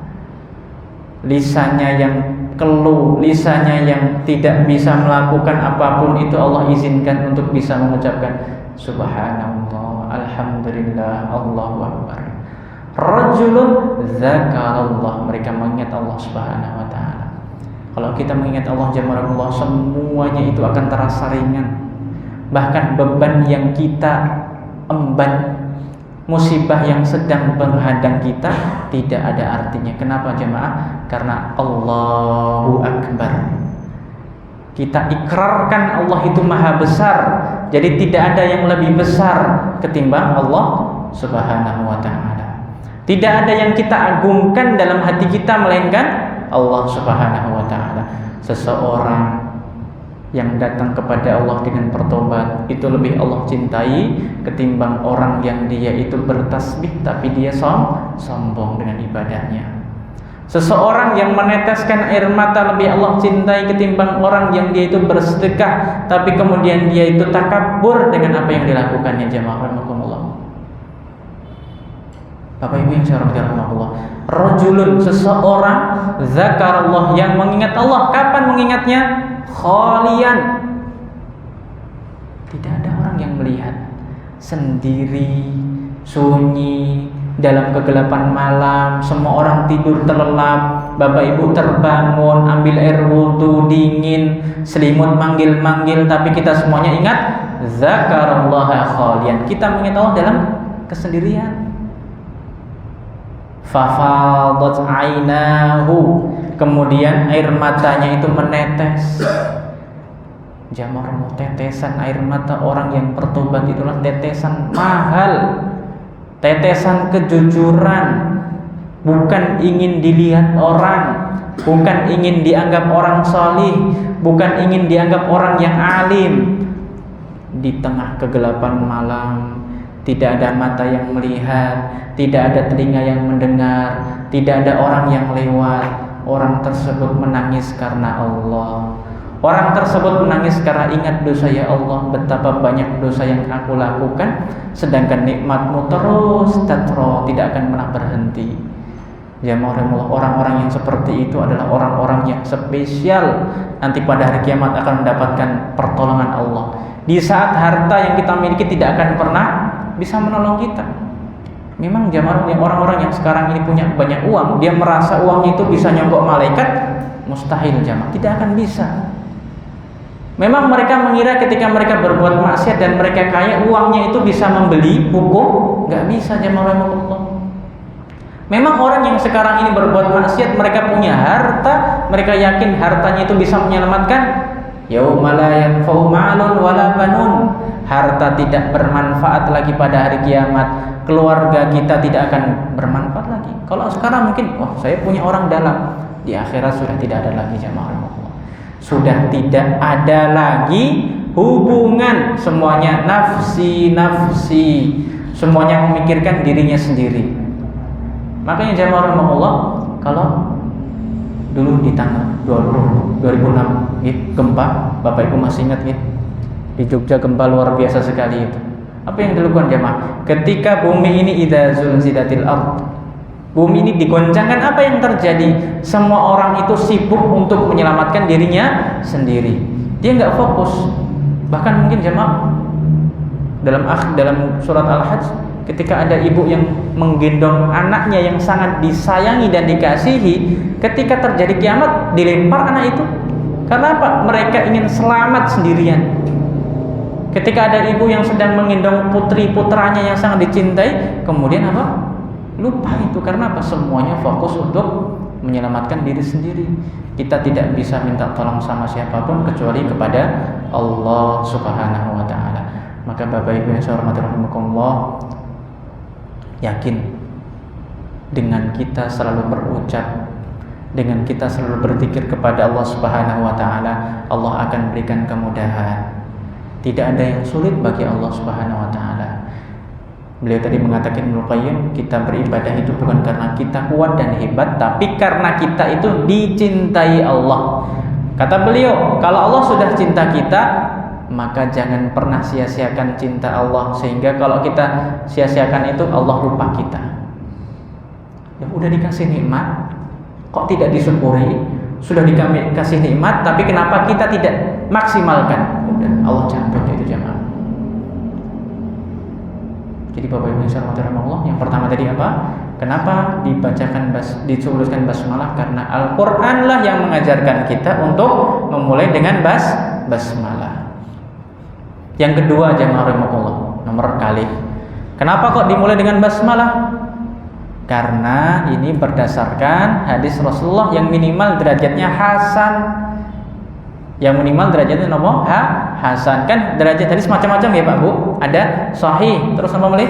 Lisannya yang keluh, lisannya yang tidak bisa melakukan apapun itu Allah izinkan untuk bisa mengucapkan subhanallah, alhamdulillah, Allahu akbar. Rajulun zakarallah, mereka mengingat Allah Subhanahu wa taala. Kalau kita mengingat Allah jamaah Allah, semuanya itu akan terasa ringan. Bahkan beban yang kita emban, musibah yang sedang menghadang kita tidak ada artinya. Kenapa jemaah? Karena Allahu Akbar. Kita ikrarkan Allah itu maha besar. Jadi tidak ada yang lebih besar ketimbang Allah Subhanahu wa ta'ala. Tidak ada yang kita agungkan dalam hati kita melainkan Allah Subhanahu wa ta'ala. Seseorang yang datang kepada Allah dengan bertobat itu lebih Allah cintai ketimbang orang yang dia itu bertasbih tapi dia sombong dengan ibadahnya. Seseorang yang meneteskan air mata lebih Allah cintai ketimbang orang yang dia itu bersedekah tapi kemudian dia itu takabur dengan apa yang dilakukannya. Jamaah rahimakumullah, Bapak Ibu yang saya hormati rahimakumullah, rajulun, seseorang zakarallah, yang mengingat Allah. Kapan mengingatnya? Khalian, tidak ada orang yang melihat, sendiri, sunyi, dalam kegelapan malam, semua orang tidur terlelap, Bapak Ibu terbangun, ambil air wudu, dingin, selimut manggil-manggil, tapi kita semuanya ingat zakarallaha khalian. Kita mengingat Allah dalam kesendirian. Fafadat ainahu, kemudian air matanya itu menetes. Jamaah, tetesan air mata orang yang bertobat itulah tetesan mahal, tetesan kejujuran, bukan ingin dilihat orang, bukan ingin dianggap orang salih, bukan ingin dianggap orang yang alim. Di tengah kegelapan malam, tidak ada mata yang melihat, tidak ada telinga yang mendengar, tidak ada orang yang lewat. Orang tersebut menangis karena Allah. Orang tersebut menangis karena ingat dosa, ya Allah, betapa banyak dosa yang aku lakukan, sedangkan nikmatmu terus tatro, tidak akan pernah berhenti. Jamaah orang-orang yang seperti itu adalah orang-orang yang spesial, nanti pada hari kiamat akan mendapatkan pertolongan Allah. Di saat harta yang kita miliki tidak akan pernah bisa menolong kita. Memang jamaah orang-orang yang sekarang ini punya banyak uang, dia merasa uangnya itu bisa nyogok malaikat, mustahil jamaah, tidak akan bisa. Memang mereka mengira ketika mereka berbuat maksiat dan mereka kaya, uangnya itu bisa membeli hukum, nggak bisa jamaah Allah. Memang orang yang sekarang ini berbuat maksiat, mereka punya harta, mereka yakin hartanya itu bisa menyelamatkan. Yauma la yanfa'u malun wala banun. Harta tidak bermanfaat lagi pada hari kiamat. Keluarga kita tidak akan bermanfaat lagi. Kalau sekarang mungkin, saya punya orang dalam. Di akhirat sudah tidak ada lagi jamaah Allah. Sudah tidak ada lagi hubungan, semuanya nafsi. Semuanya memikirkan dirinya sendiri. Makanya jamaah Allah, kalau dulu di tanggal 2006 gempa, Bapak Ibu masih ingat ya? Di Jogja gempa luar biasa sekali itu. Apa yang dilakukan jamaah? Ketika bumi ini idza zulzilatil ard, bumi ini digoncangkan, apa yang terjadi? Semua orang itu sibuk untuk menyelamatkan dirinya sendiri. Dia nggak fokus. Bahkan mungkin jamaah dalam surat Al-Hajj, ketika ada ibu yang menggendong anaknya yang sangat disayangi dan dikasihi, ketika terjadi kiamat dilempar anak itu. Karena apa? Mereka ingin selamat sendirian. Ketika ada ibu yang sedang menggendong putri-putranya yang sangat dicintai, kemudian apa? Lupa itu. Karena apa? Semuanya fokus untuk menyelamatkan diri sendiri. Kita tidak bisa minta tolong sama siapapun kecuali kepada Allah Subhanahu wa ta'ala. Maka Bapak Ibu yang saya hormati rahimakumullah, yakin dengan kita selalu berucap, dengan kita selalu berzikir kepada Allah Subhanahu wa ta'ala, Allah akan berikan kemudahan. Tidak ada yang sulit bagi Allah Subhanahu wa ta'ala. Beliau tadi mengatakan, Ibnu Qayyim, kita beribadah itu bukan karena kita kuat dan hebat, tapi karena kita itu dicintai Allah. Kata beliau, kalau Allah sudah cinta kita, maka jangan pernah sia-siakan cinta Allah, sehingga kalau kita sia-siakan itu, Allah lupa kita. Ya, udah dikasih nikmat kok tidak disyukuri? Sudah dikasih nikmat, tapi kenapa kita tidak maksimalkan? Udah, Allah capek itu jamaah. Jadi Bapak Ibu yang Allah, yang pertama tadi apa? Kenapa dituliskan basmalah? Karena Al-Quran lah yang mengajarkan kita untuk memulai dengan basmalah. Yang kedua jamaah rahimakumullah, nomor kali. Kenapa kok dimulai dengan basmalah? Karena ini berdasarkan hadis Rasulullah yang minimal derajatnya hasan. Yang minimal derajatnya nomor hasan. Kan derajat hadis macam-macam ya Pak Bu. Ada sahih, terus apa boleh?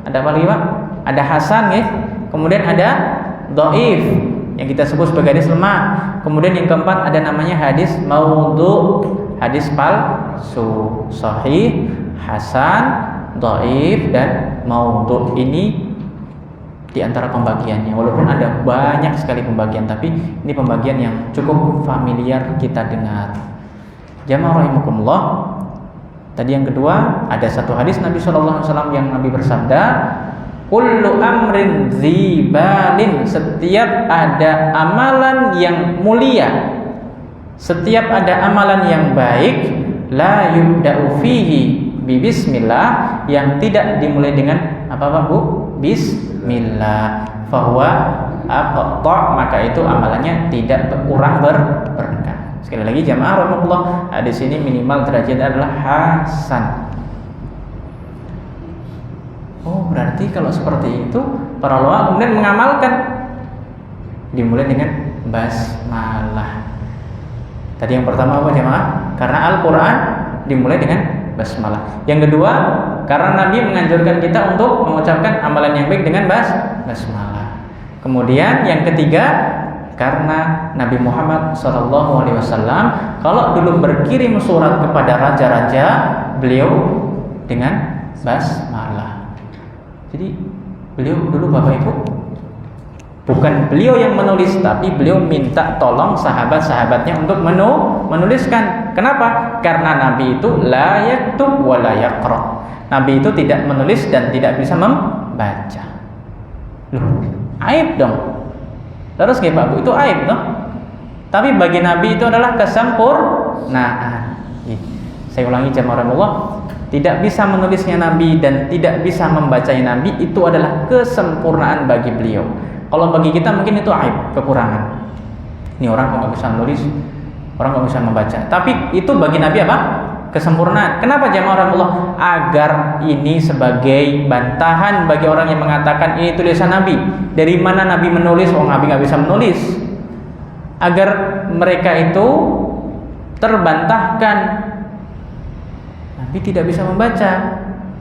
Ada apa lagi Pak? Ada hasan ya. Kemudian ada dhaif yang kita sebut sebagai hadis lemah. Kemudian yang keempat ada namanya hadis maudhu, hadis palsu. Sahih, hasan, dhaif dan maudhu. Ini di antara pembagiannya, walaupun ada banyak sekali pembagian, tapi ini pembagian yang cukup familiar kita dengar. Jamaah rahimakumullah. Tadi yang kedua, ada satu hadis Nabi SAW yang Nabi bersabda, kullu amrin zibalin, setiap ada amalan yang mulia, setiap ada amalan yang baik, la yubda'u fihi bi bismillah, yang tidak dimulai dengan apa Pak Bu? Bismillah, fahuwa aqta, maka itu amalannya tidak kurang berkah. Sekali lagi jamaah rahmatullah, di sini minimal derajat adalah hasan. Oh, berarti kalau seperti itu para ulama kemudian mengamalkan, dimulai dengan basmalah. Tadi yang pertama apa jamaah? Karena Al-Quran dimulai dengan basmalah. Yang kedua, karena Nabi menganjurkan kita untuk mengucapkan amalan yang baik dengan basmalah. Kemudian yang ketiga, karena Nabi Muhammad SAW kalau dulu berkirim surat kepada raja-raja, beliau dengan basmalah. Jadi beliau dulu Bapak Ibu, bukan beliau yang menulis, tapi beliau minta tolong sahabat-sahabatnya untuk menuliskan. Kenapa? Karena Nabi itu la yaktub wa la yaqra. Nabi itu tidak menulis dan tidak bisa membaca. Loh, aib dong. Terus nggih Pak Bu, itu aib toh. Tapi bagi Nabi itu adalah kesempurnaan. Saya ulangi jamaah Allah, tidak bisa menulisnya Nabi dan tidak bisa membacanya Nabi itu adalah kesempurnaan bagi beliau. Kalau bagi kita mungkin itu aib, kekurangan. Ini orang kok nggak bisa menulis, orang nggak bisa membaca. Tapi itu bagi Nabi apa? Kesempurnaan. Kenapa jamaah Allah? Agar ini sebagai bantahan bagi orang yang mengatakan ini tulisan Nabi. Dari mana Nabi menulis? Oh, Nabi nggak bisa menulis. Agar mereka itu terbantahkan. Nabi tidak bisa membaca.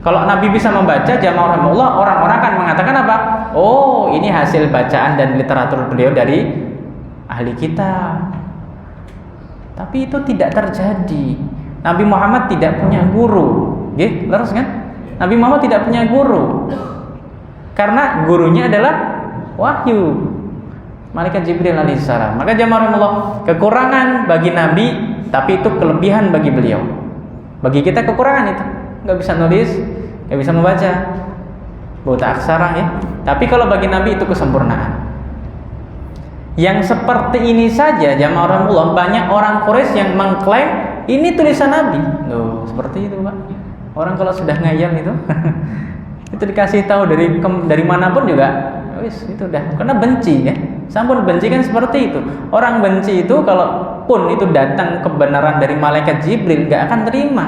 Kalau Nabi bisa membaca, jamaah Allah, orang-orang akan mengatakan apa? Oh, ini hasil bacaan dan literatur beliau dari ahli kitab. Tapi itu tidak terjadi. Nabi Muhammad tidak punya guru. Nggih, leres kan? Nabi Muhammad tidak punya guru. Karena gurunya adalah wahyu. Malaikat Jibril alaihissalam. Maka jamaah Allah, kekurangan bagi Nabi, tapi itu kelebihan bagi beliau. Bagi kita kekurangan itu, nggak bisa nulis, nggak bisa membaca, buta aksara ya. Tapi kalau bagi Nabi itu kesempurnaan. Yang seperti ini saja jamaah Allah, banyak orang Quraisy yang mengklaim ini tulisan Nabi. Loh, seperti itu Pak. Orang kalau sudah ngayal itu, itu dikasih tahu dari manapun juga. Wis itu udah, karena benci ya. Sampun benci kan seperti itu. Orang benci itu kalau pun itu datang kebenaran dari malaikat Jibril gak akan terima.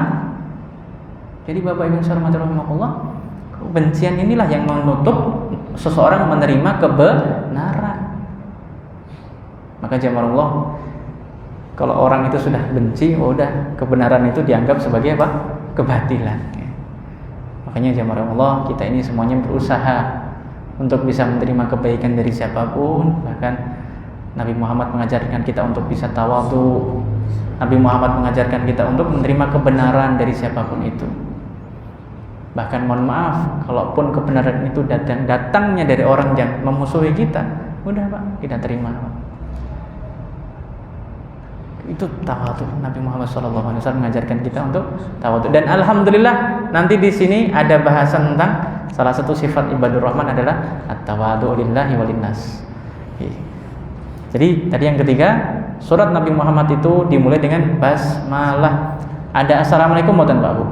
Jadi Bapak Ibu hormati rahimakumullah, kebencian inilah yang menutup seseorang menerima kebenaran. Maka jamaah Allah, kalau orang itu sudah benci, udah kebenaran itu dianggap sebagai apa? Kebatilan. Makanya jamaah Allah, kita ini semuanya berusaha untuk bisa menerima kebaikan dari siapapun. Bahkan Nabi Muhammad mengajarkan kita untuk bisa tawadhu. Nabi Muhammad mengajarkan kita untuk menerima kebenaran dari siapapun itu. Bahkan mohon maaf, kalaupun kebenaran itu datangnya dari orang yang memusuhi kita, udah Pak, kita terima Pak. Itu tawadhu. Nabi Muhammad SAW mengajarkan kita untuk tawadhu. Dan alhamdulillah nanti di sini ada bahasan tentang salah satu sifat ibadur rahman adalah at-tawadhu lillahi walinnas. Jadi tadi yang ketiga, surat Nabi Muhammad itu dimulai dengan basmalah. Ada assalamualaikum mboten Pak Bu?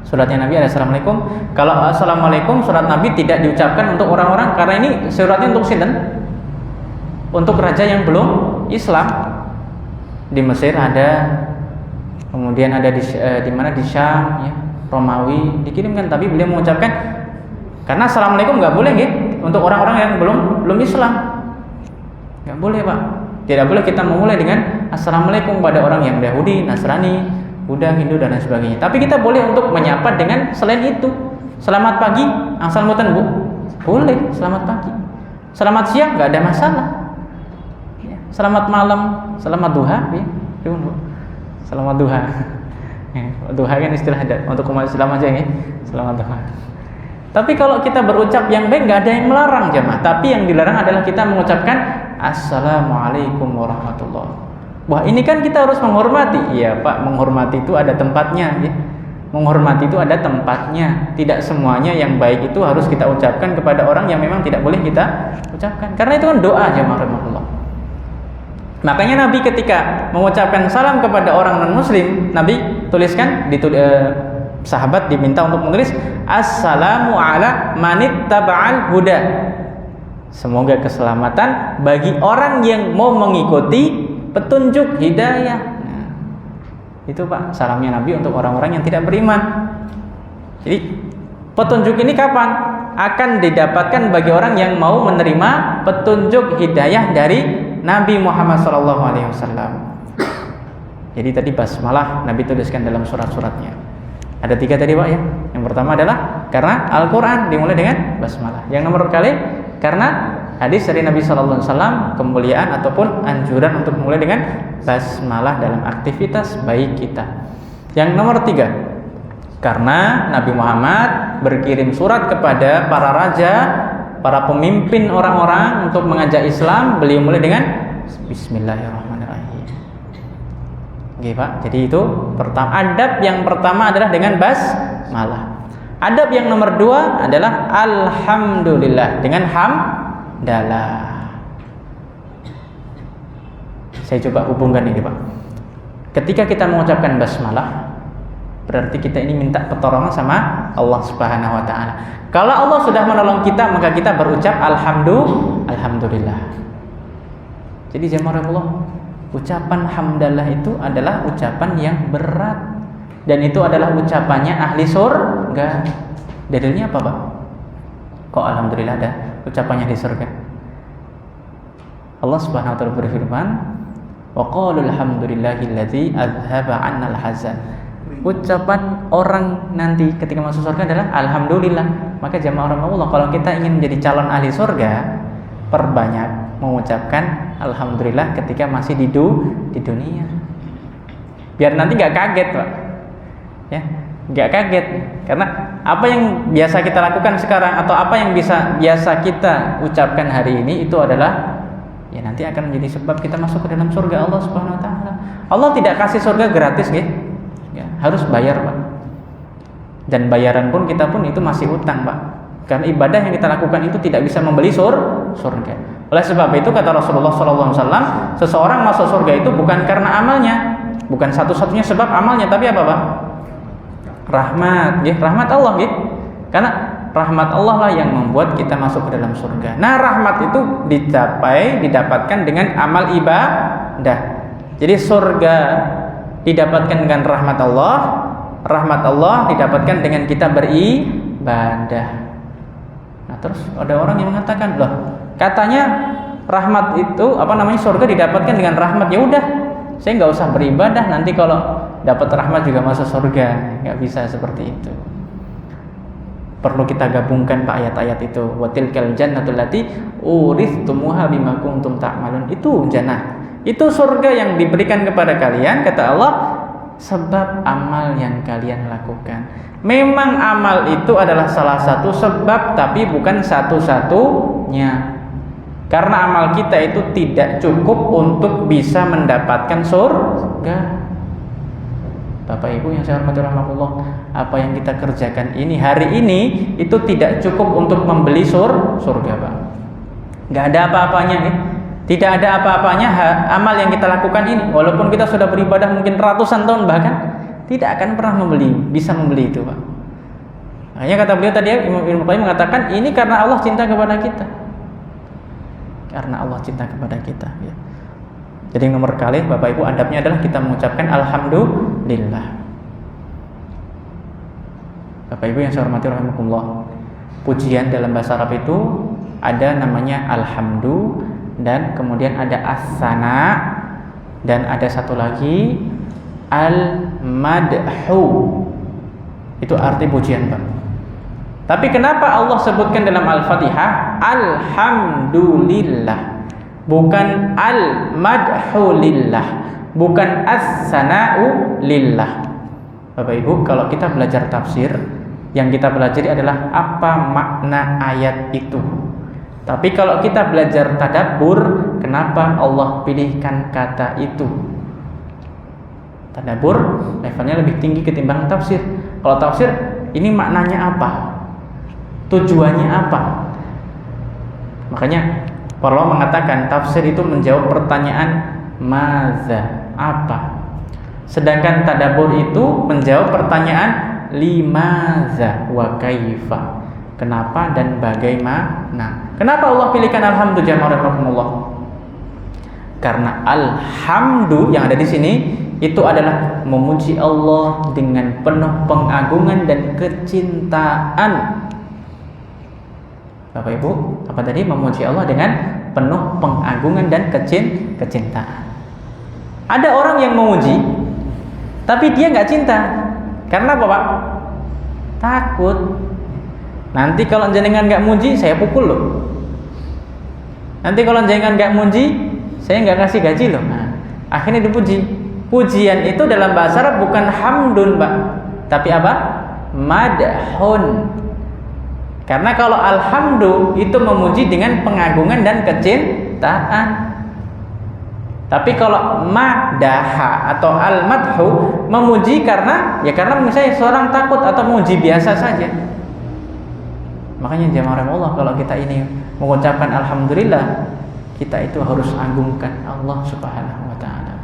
Suratnya Nabi ada assalamualaikum. Kalau assalamualaikum surat Nabi tidak diucapkan untuk orang-orang, karena ini suratnya untuk sinten? Untuk raja yang belum Islam. Di Mesir ada, kemudian ada di mana di Syam ya, Romawi dikirimkan, tapi beliau mengucapkan karena assalamualaikum nggak boleh gitu untuk orang-orang yang belum Islam, nggak boleh Pak. Tidak boleh kita memulai dengan assalamualaikum pada orang yang Yahudi, Nasrani, Buddha, Hindu dan lain sebagainya. Tapi kita boleh untuk menyapa dengan selain itu. Selamat pagi, assalamualaikum Bu, boleh. Selamat pagi, selamat siang, nggak ada masalah. Selamat malam, selamat duha, ya. Selamat duha. Duha kan istilah untuk umat Islam aja ya. Selamat duha. Tapi kalau kita berucap yang baik nggak ada yang melarang jemaah. Tapi yang dilarang adalah kita mengucapkan assalamualaikum warahmatullahi. Wah ini kan kita harus menghormati. Iya Pak, menghormati itu ada tempatnya. Ya. Menghormati itu ada tempatnya. Tidak semuanya yang baik itu harus kita ucapkan kepada orang yang memang tidak boleh kita ucapkan. Karena itu kan doa jemaah rahmatullah. Makanya Nabi ketika mengucapkan salam kepada orang non-muslim, Nabi tuliskan, sahabat diminta untuk menulis assalamu ala manittaba'al huda. Semoga keselamatan bagi orang yang mau mengikuti petunjuk hidayah. Nah, itu Pak, salamnya Nabi untuk orang-orang yang tidak beriman. Jadi petunjuk ini kapan? Akan didapatkan bagi orang yang mau menerima petunjuk hidayah dari Nabi Muhammad SAW. Jadi tadi basmalah Nabi tuliskan dalam surat-suratnya. Ada 3 tadi Pak ya. Yang pertama adalah karena Al-Quran dimulai dengan basmalah. Yang nomor kali karena hadis dari Nabi SAW, kemuliaan ataupun anjuran untuk mulai dengan basmalah dalam aktivitas baik kita. Yang nomor 3, karena Nabi Muhammad berkirim surat kepada para raja, para pemimpin orang-orang untuk mengajak Islam, beliau mulai dengan Bismillahirrahmanirrahim. Oke Pak, jadi itu pertama. Adab yang pertama adalah dengan basmalah. Adab yang nomor 2 adalah alhamdulillah dengan hamdalah. Saya coba hubungkan ini Pak. Ketika kita mengucapkan basmalah, berarti kita ini minta pertolongan sama Allah Subhanahu wa taala. Kalau Allah sudah menolong kita, maka kita berucap alhamdulillah. Jadi jemaah Allah, ucapan hamdalah itu adalah ucapan yang berat, dan itu adalah ucapannya ahli surga. Dalilnya apa Pak? Kok alhamdulillah ada ucapannya di surga? Allah Subhanahu wa taala berfirman, wa qalu alhamdulillahilladzi azhaba 'annal hazan. Ucapan orang nanti ketika masuk surga adalah alhamdulillah. Maka jamaah Allah, kalau kita ingin menjadi calon ahli surga, perbanyak mengucapkan alhamdulillah ketika masih di dunia. Biar nanti nggak kaget Pak. Ya, nggak kaget. Karena apa yang biasa kita lakukan sekarang atau apa yang biasa kita ucapkan hari ini itu adalah ya nanti akan menjadi sebab kita masuk ke dalam surga Allah Subhanahu wa taala. Allah tidak kasih surga gratis, gitu. Ya, harus bayar, Pak. Dan bayaran pun kita pun itu masih utang, Pak. Karena ibadah yang kita lakukan itu tidak bisa membeli surga. Oleh sebab itu kata Rasulullah SAW, seseorang masuk surga itu bukan karena amalnya, bukan satu-satunya sebab amalnya, tapi apa, Pak? Rahmat, ya, rahmat Allah, gitu. Karena rahmat Allah lah yang membuat kita masuk ke dalam surga. Nah, rahmat itu didapatkan dengan amal ibadah. Jadi surga didapatkan dengan rahmat Allah didapatkan dengan kita beribadah. Nah, terus ada orang yang mengatakan, loh, katanya rahmat itu surga didapatkan dengan rahmat. Ya udah, saya nggak usah beribadah, nanti kalau dapat rahmat juga masuk surga. Nggak bisa seperti itu. Perlu kita gabungkan Pak ayat-ayat itu. Wa tilkal jannatul lati uristumuha bima kuntum ta'malun. Itu jannah. Itu surga yang diberikan kepada kalian, kata Allah, sebab amal yang kalian lakukan. Memang amal itu adalah salah satu sebab, tapi bukan satu-satunya. Karena amal kita itu tidak cukup untuk bisa mendapatkan surga. Bapak Ibu yang saya hormati rahmatullah, apa yang kita kerjakan ini hari ini itu tidak cukup untuk membeli surga, Pak. Nggak ada apa-apanya nih. Tidak ada apa-apanya amal yang kita lakukan ini, walaupun kita sudah beribadah mungkin ratusan tahun bahkan, tidak akan pernah bisa membeli itu, Pak. Makanya kata beliau tadi, Imam Ibnu Qayyim mengatakan ini karena Allah cinta kepada kita. Karena Allah cinta kepada kita, ya. Jadi nomor kali Bapak Ibu adabnya adalah kita mengucapkan alhamdulillah. Bapak Ibu yang saya hormati rahimakumullah, pujian dalam bahasa Arab itu ada namanya alhamdu, dan kemudian ada as-sana, dan ada satu lagi al-madhu. Itu arti pujian, Pak. Tapi kenapa Allah sebutkan dalam Al-Fatihah alhamdulillah, bukan al-madhu lillah, bukan as-sana'u lillah? Bapak Ibu, kalau kita belajar tafsir, yang kita pelajari adalah apa makna ayat itu. Tapi kalau kita belajar tadabbur, kenapa Allah pilihkan kata itu? Tadabbur levelnya lebih tinggi ketimbang tafsir. Kalau tafsir, ini maknanya apa? Tujuannya apa? Makanya para ulama mengatakan tafsir itu menjawab pertanyaan maza, apa? Sedangkan tadabbur itu menjawab pertanyaan limaza wa kaifa, kenapa dan bagaimana. Kenapa Allah pilihkan alhamdulillah? Karena alhamdu yang ada di sini itu adalah memuji Allah dengan penuh pengagungan dan kecintaan. Bapak Ibu, apa tadi? Memuji Allah dengan penuh pengagungan dan kecintaan. Ada orang yang memuji, tapi dia nggak cinta. Karena apa, Pak? Takut. Nanti kalau jenengan nggak muji, saya pukul loh. Nanti kalau jenengan nggak muji, saya nggak kasih gaji loh. Nah, akhirnya dipuji. Pujian itu dalam bahasa Arab bukan hamdun, Pak, tapi apa? Madhun. Karena kalau alhamdu itu memuji dengan pengagungan dan kecintaan. Tapi kalau madaha atau al-madhu memuji karena misalnya seorang takut atau memuji biasa saja. Makanya jamaah Allah, kalau kita ini mengucapkan alhamdulillah, kita itu harus agungkan Allah Subhanahu wa taala.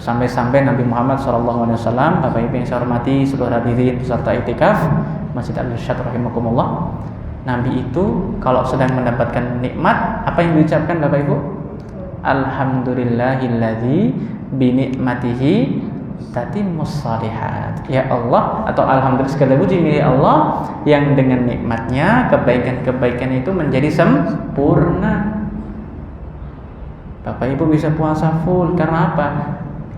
Sampai-sampai Nabi Muhammad SAW, Bapak Ibu yang saya hormati, seluruh hadirin peserta iktikaf Masjid Al-Irsyad rahimakumullah, Nabi itu kalau sedang mendapatkan nikmat, apa yang diucapkan Bapak Ibu? Alhamdulillahilladzi binikmatihi tatimmus shalihat. Ya Allah, atau alhamdulillah segala puji milik Allah yang dengan nikmatnya kebaikan-kebaikan itu menjadi sempurna. Bapak Ibu bisa puasa full karena apa?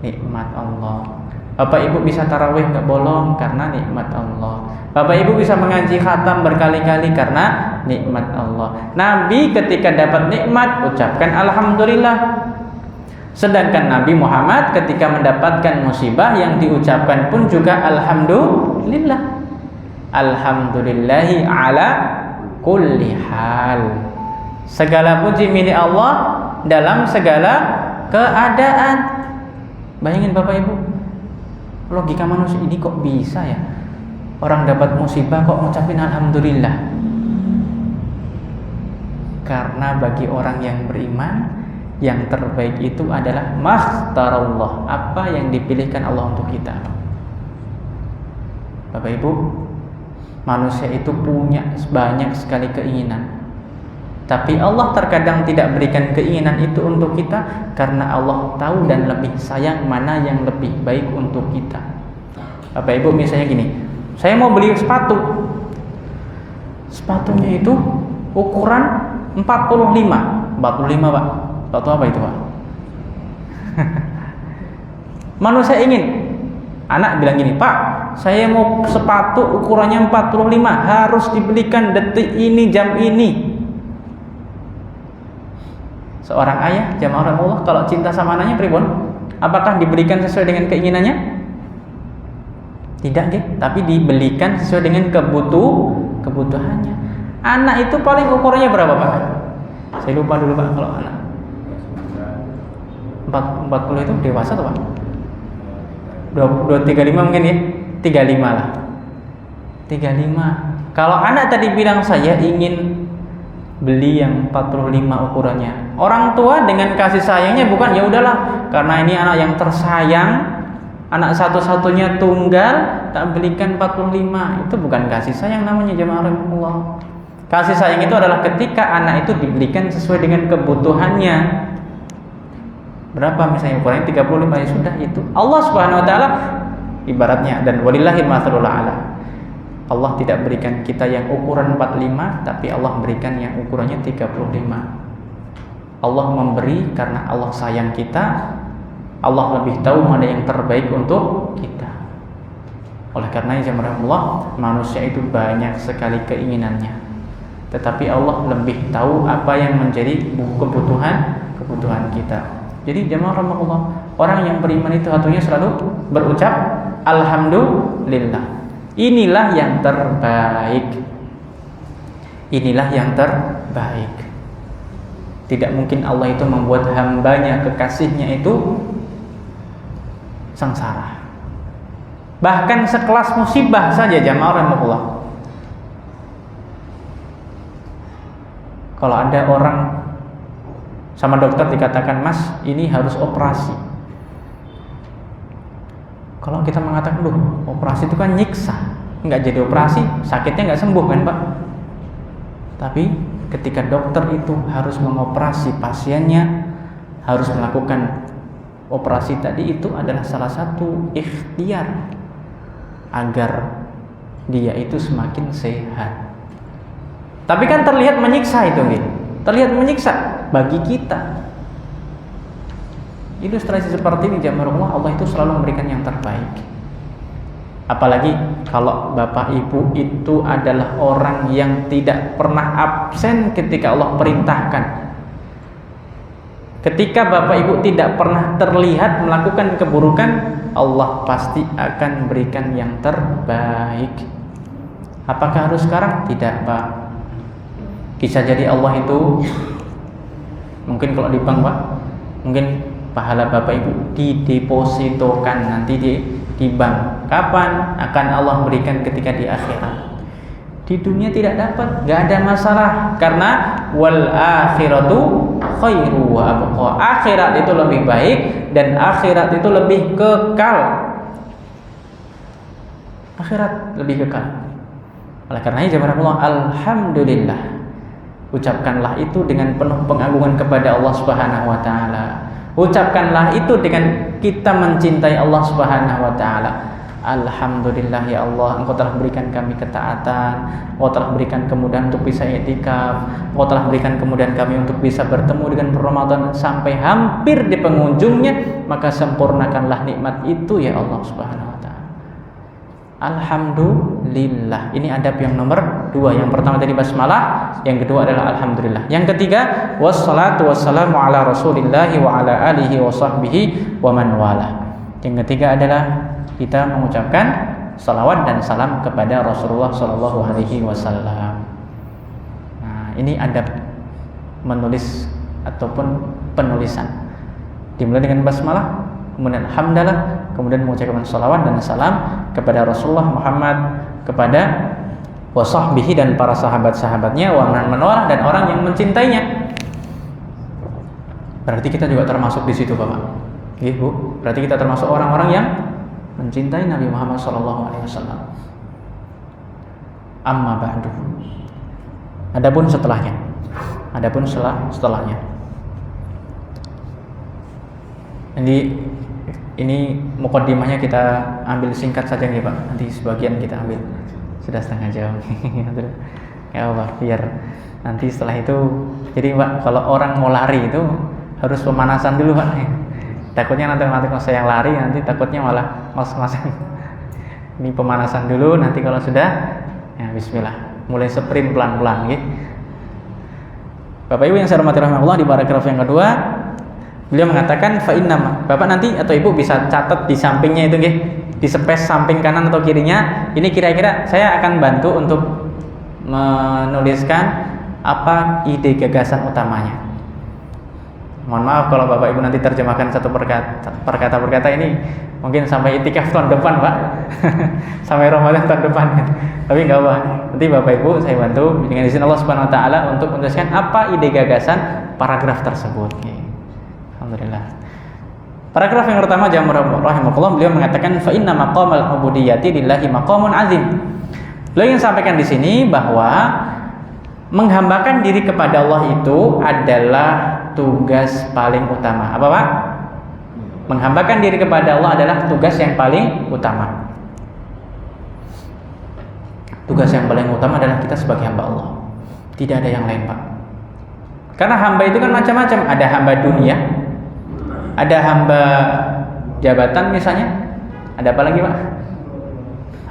Nikmat Allah. Bapak Ibu bisa tarawih nggak bolong karena nikmat Allah. Bapak Ibu bisa mengaji khatam berkali-kali karena nikmat Allah. Nabi ketika dapat nikmat ucapkan alhamdulillah. Sedangkan Nabi Muhammad ketika mendapatkan musibah yang diucapkan pun juga alhamdulillah. Alhamdulillahi ala kulli hal. Segala puji milik Allah dalam segala keadaan. Bayangin Bapak Ibu, logika manusia ini kok bisa ya? Orang dapat musibah kok ngucapin alhamdulillah. Karena bagi orang yang beriman, yang terbaik itu adalah makhtarallah, apa yang dipilihkan Allah untuk kita. Bapak Ibu, manusia itu punya banyak sekali keinginan, tapi Allah terkadang tidak berikan keinginan itu untuk kita karena Allah tahu dan lebih sayang mana yang lebih baik untuk kita. Bapak Ibu misalnya gini, saya mau beli sepatu. Sepatunya itu ukuran 45 Pak. Sepatu apa itu Pak? Manusia ingin. Anak bilang gini, Pak, saya mau sepatu ukurannya 45, harus dibelikan detik ini, jam ini. Seorang ayah, jamaah Allah, kalau cinta sama anaknya pripun? Apakah diberikan sesuai dengan keinginannya? Tidak, tapi dibelikan sesuai dengan kebutuhannya. Anak itu paling ukurannya berapa Pak? Saya lupa dulu Pak kalau anak. 40 itu dewasa tuh Pak? 35 mungkin ya? 35 lah. 35. Kalau anak tadi bilang saya ingin beli yang 45 ukurannya. Orang tua dengan kasih sayangnya bukan ya udahlah karena ini anak yang tersayang, anak satu-satunya tunggal, tak belikan 45. Itu bukan kasih sayang namanya jemaah rahimahullah. Kasih sayang itu adalah ketika anak itu dibelikan sesuai dengan kebutuhannya. Berapa misalnya ukurannya 35 ya sudah itu. Allah Subhanahu wa taala ibaratnya dan walillahil mathalul a'la. Allah tidak berikan kita yang ukuran 45, tapi Allah berikan yang ukurannya 35. Allah memberi karena Allah sayang kita. Allah lebih tahu mana yang terbaik untuk kita. Oleh karena itu Allah, manusia itu banyak sekali keinginannya, tetapi Allah lebih tahu apa yang menjadi kebutuhan kita. Jadi jemaah rahmatullah, orang yang beriman itu hatinya selalu berucap alhamdulillah. Inilah yang terbaik. Inilah yang terbaik. Tidak mungkin Allah itu membuat hambanya, kekasihnya itu sengsara. Bahkan sekelas musibah saja jamaah rahmatullah. Kalau ada orang sama dokter dikatakan, Mas, ini harus operasi. Kalau kita mengatakan, operasi itu kan nyiksa, nggak jadi operasi, sakitnya nggak sembuh kan Pak? Tapi ketika dokter itu harus mengoperasi pasiennya, harus melakukan operasi tadi, itu adalah salah satu ikhtiar agar dia itu semakin sehat. Tapi kan terlihat menyiksa itu, gitu. Terlihat menyiksa bagi kita. Ilustrasi seperti ini jamaah Allah itu selalu memberikan yang terbaik. Apalagi kalau Bapak Ibu itu adalah orang yang tidak pernah absen ketika Allah perintahkan. Ketika Bapak Ibu tidak pernah terlihat melakukan keburukan, Allah pasti akan berikan yang terbaik. Apakah harus sekarang? Tidak Pak. Bisa jadi Allah itu mungkin kalau di bank Pak, mungkin pahala Bapak Ibu didepositokan nanti di bank. Kapan akan Allah berikan? Ketika di akhirat. Di dunia tidak dapat, nggak ada masalah, karena wal akhiratu khairu wa abqa. Akhirat itu lebih baik dan akhirat itu lebih kekal. Akhirat lebih kekal. Oleh karena itu, alhamdulillah. Ucapkanlah itu dengan penuh pengagungan kepada Allah Subhanahu wa taala. Ucapkanlah itu dengan kita mencintai Allah Subhanahu wa taala. Alhamdulillah ya Allah, Engkau telah berikan kami ketaatan, Engkau telah berikan kemudahan untuk bisa i'tikaf, Engkau telah berikan kemudahan kami untuk bisa bertemu dengan Ramadan sampai hampir di penghujungnya, maka sempurnakanlah nikmat itu ya Allah Subhanahu wa taala. Alhamdulillah. Ini adab yang nomor 2. Yang pertama tadi basmalah, yang kedua adalah alhamdulillah. Yang ketiga, wassalatu wassalamu ala Rasulillahi wa ala alihi wa sahbihi wa man wala. Yang ketiga adalah kita mengucapkan salawat dan salam kepada Rasulullah sallallahu alaihi wasallam. Nah, ini adab menulis ataupun penulisan. Dimulai dengan basmalah, kemudian hamdalah, kemudian mengucapkan salawat dan salam kepada Rasulullah Muhammad, kepada wasahbihi dan para sahabat-sahabatnya, wa man walah dan orang yang mencintainya. Berarti kita juga termasuk di situ, Bapak. Ibu, berarti kita termasuk orang-orang yang mencintai Nabi Muhammad SAW. Amma ba'du. Adapun setelahnya. Ini mukaddimahnya kita ambil singkat saja nih Pak. Nanti sebagian kita ambil. Sudah setengah jam. Ya Pak, biar nanti setelah itu. Jadi Pak, kalau orang mau lari itu harus pemanasan dulu Pak. Takutnya nanti kalau saya yang lari, nanti takutnya malah mas-masan. Ini pemanasan dulu, nanti kalau sudah, ya bismillah. Mulai sprint pelan-pelan, gitu. Bapak Ibu yang saya hormati rahmatullah, di paragraf yang kedua, beliau mengatakan fa'innama. Bapak nanti atau Ibu bisa catat di sampingnya itu, gitu. Di space samping kanan atau kirinya. Ini kira-kira saya akan bantu untuk menuliskan apa ide gagasan utamanya. Mohon maaf kalau Bapak Ibu nanti terjemahkan satu perkata ini mungkin sampai i'tikaf tahun depan Pak. Sampai Ramadan tahun depan. Tapi enggak apa. Nanti Bapak Ibu saya bantu dengan izin Allah Subhanahu wa taala untuk menuliskan apa ide gagasan paragraf tersebut. Alhamdulillah. Paragraf yang pertama jamaah rahimakumullah, beliau mengatakan fa inna maqamal ubudiyyati lillahi maqamun azim. Beliau ingin sampaikan di sini bahwa menghambakan diri kepada Allah itu adalah tugas paling utama. Apa Pak? Menghambakan diri kepada Allah adalah tugas yang paling utama. Tugas yang paling utama adalah kita sebagai hamba Allah. Tidak ada yang lain Pak. Karena hamba itu kan macam-macam. Ada hamba dunia, ada hamba jabatan misalnya. Ada apa lagi Pak?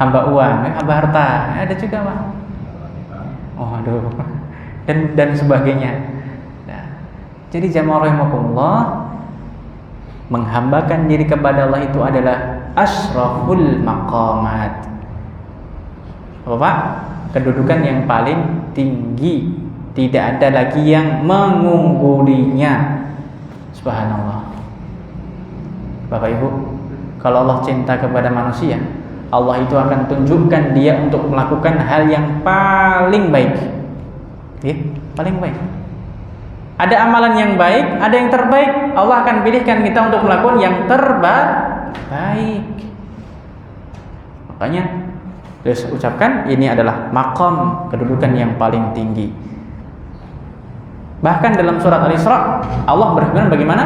Hamba uang, hamba harta. Ada juga Pak. Oh aduh. Dan sebagainya. Nah, jadi jamaah rahimakumullah, menghambakan diri kepada Allah itu adalah asyraful maqamat. Apa Pak? Kedudukan yang paling tinggi. Tidak ada lagi yang mengunggulinya. Subhanallah. Bapak Ibu, kalau Allah cinta kepada manusia, Allah itu akan tunjukkan dia untuk melakukan hal yang paling baik. Paling baik. Ada amalan yang baik, ada yang terbaik. Allah akan pilihkan kita untuk melakukan yang terbaik. Makanya saya ucapkan ini adalah maqam, kedudukan yang paling tinggi. Bahkan dalam surat Al-Isra Allah berfirman bagaimana?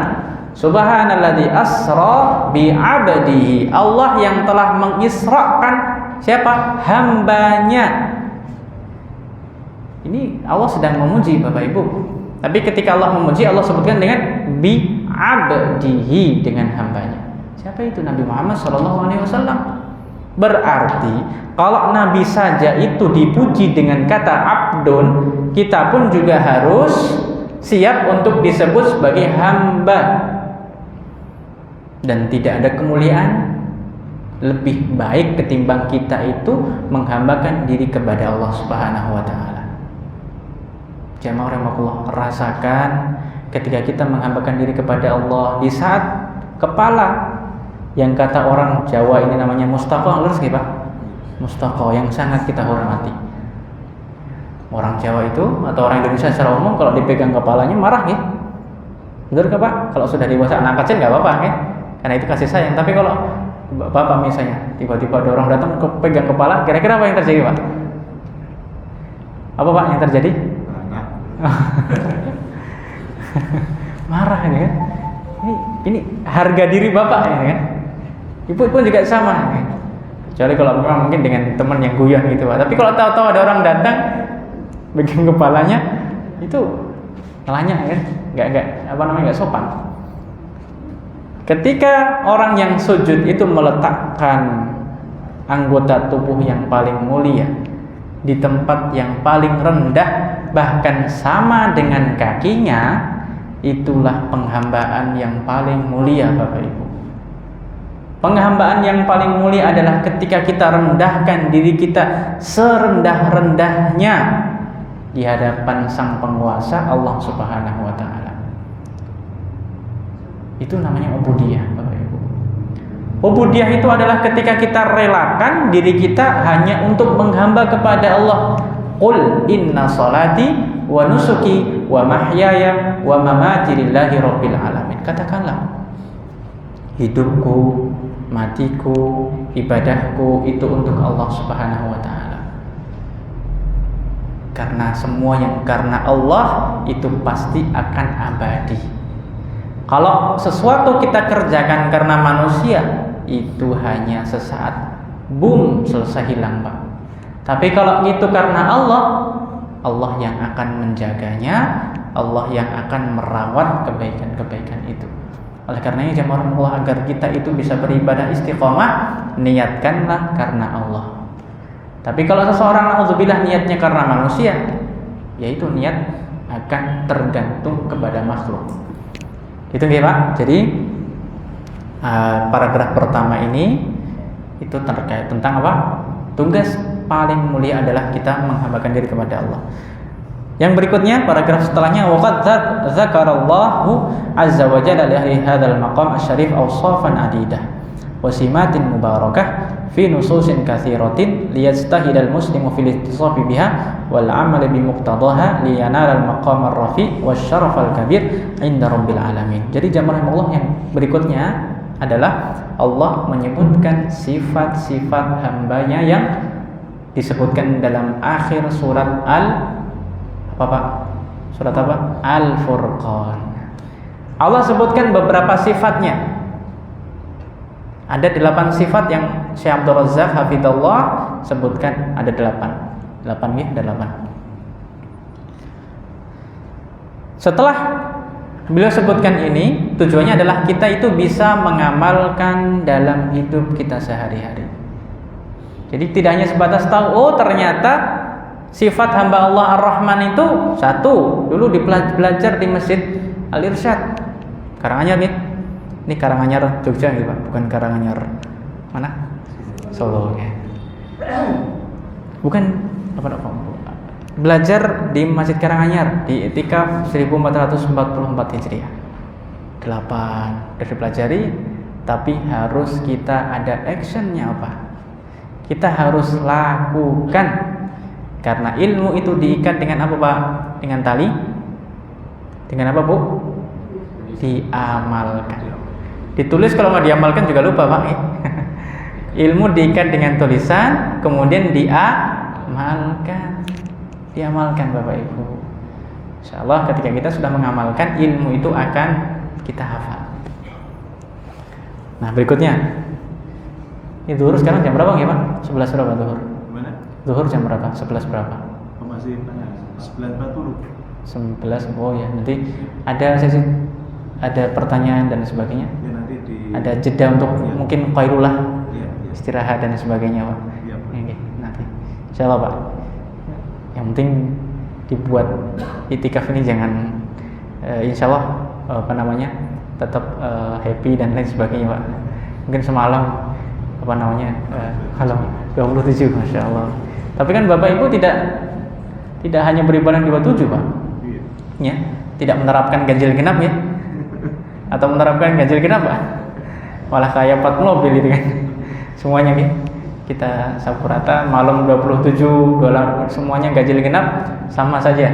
Subhanalladzi asra bi 'abdihi. Allah yang telah mengisrakan siapa? Hambanya. Ini Allah sedang memuji Bapak Ibu. Tapi ketika Allah memuji, Allah sebutkan dengan bi 'abdihi, dengan hambanya. Siapa itu? Nabi Muhammad SAW. Berarti kalau Nabi saja itu dipuji dengan kata abdun, kita pun juga harus siap untuk disebut sebagai hamba. Dan tidak ada kemuliaan lebih baik ketimbang kita itu menghambakan diri kepada Allah Subhanahu wa taala. Jamaah rahimakumullah, rasakan ketika kita menghambakan diri kepada Allah di saat kepala yang kata orang Jawa ini namanya mustaqo, harus nggih Pak? Mustaqo yang sangat kita hormati. Orang Jawa itu atau orang Indonesia secara umum kalau dipegang kepalanya marah ya. Betul nggak Pak? Kalau sudah dewasa anak kecil nggak apa-apa ya, karena itu kasih sayang. Tapi kalau Bapak misalnya tiba-tiba ada orang datang pegang kepala, kira-kira apa yang terjadi Pak? Apa Pak yang terjadi? Marah ini kan? Ini harga diri Bapak ini kan? Ibu pun juga sama. Kan? Kecuali kalau memang mungkin dengan teman yang guyon gitu Pak. Tapi kalau tahu-tahu ada orang datang pegang kepalanya, itu ngelanya kan? Nggak sopan. Ketika orang yang sujud itu meletakkan anggota tubuh yang paling mulia di tempat yang paling rendah, bahkan sama dengan kakinya, itulah penghambaan yang paling mulia Bapak Ibu. Penghambaan yang paling mulia adalah ketika kita rendahkan diri kita serendah-rendahnya di hadapan Sang Penguasa Allah Subhanahu wa taala. Itu namanya ubudiyah, Bapak Ibu. Ubudiyah itu adalah ketika kita relakan diri kita hanya untuk menghamba kepada Allah. Qul inna salati wa nusuki wa mahyaya wa mamati lillahi rabbil alamin. Katakanlah, hidupku, matiku, ibadahku itu untuk Allah Subhanahu wa taala. Karena semua yang karena Allah itu pasti akan abadi. Kalau sesuatu kita kerjakan karena manusia, itu hanya sesaat, boom, selesai hilang Pak. Tapi kalau itu karena Allah, Allah yang akan menjaganya, Allah yang akan merawat kebaikan-kebaikan itu. Oleh karenanya jemaah Allah, agar kita itu bisa beribadah istiqomah, niatkanlah karena Allah. Tapi kalau seseorang na'udzubillah niatnya karena manusia, yaitu niat akan tergantung kepada makhluk. Itu nggih Pak. Jadi paragraf pertama ini itu terkait tentang apa? Tugas paling mulia adalah kita menghambakan diri kepada Allah. Yang berikutnya paragraf setelahnya, waqad dzakarallahu azza wa jalla li ahli hadzal maqam asy-syarif awsafan adidah wa simatin mubarakah fi nususin katsiratin liyajtahidal muslimu fil ittisafi biha wal amal bi muqtadaha liyanal maqam ar-rafi wasyaraf al-kabir inda rabbil alamin. Jadi jamaah Allah yang berikutnya adalah Allah menyebutkan sifat-sifat hambanya yang disebutkan dalam akhir surat Surat apa? Al-Furqan. Allah sebutkan beberapa sifatnya. Ada 8 sifat yang Syekh Abdul Razzaq hafizallah sebutkan, ada 8 ya, ada 8. Setelah beliau sebutkan ini, tujuannya adalah kita itu bisa mengamalkan dalam hidup kita sehari-hari. Jadi tidak hanya sebatas tahu, oh ternyata sifat hamba Allah Ar-Rahman itu satu. Dulu belajar di Masjid Al-Irsyad Karanganyar nih. Ini Karanganyar Jogja gitu Pak, bukan Karanganyar mana? Solo ya. Bukan apa. Belajar di Masjid Karanganyar di I'tikaf 1444 Hijriah. 8 dari pelajari, tapi harus kita ada actionnya apa? Kita harus lakukan. Karena ilmu itu diikat dengan apa Pak? Dengan tali? Dengan apa Bu? Diamalkan. Ditulis kalau nggak diamalkan juga lupa Pak. Ilmu diikat dengan tulisan, kemudian diamalkan. Diamalkan Bapak Ibu. Insyaallah ketika kita sudah mengamalkan, ilmu itu akan kita hafal. Nah berikutnya, ini zuhur sekarang jam berapa ya Pak? 11 berapa zuhur? Zuhur jam berapa? 11 berapa? Masih 11.40. 11. Oh ya, nanti ada sesi, ada pertanyaan dan sebagainya. Ya, nanti ada jeda untuk ya, mungkin qailulah, ya. Istirahat dan sebagainya, Pak. Ya. Oke, nanti. Insyaallah, Pak. Yang penting dibuat itikaf ini jangan insyaallah tetap happy dan lain sebagainya, Pak. Mungkin semalam malam 27, Masya Allah. Tapi kan Bapak Ibu tidak hanya beribadah di 27 Pak, ya, tidak menerapkan ganjil genap ya, atau menerapkan ganjil genap Pak, malah kayak 4 mobil itu kan, semuanya gitu. kita sapu rata, malam 27, 28 semuanya ganjil genap sama saja.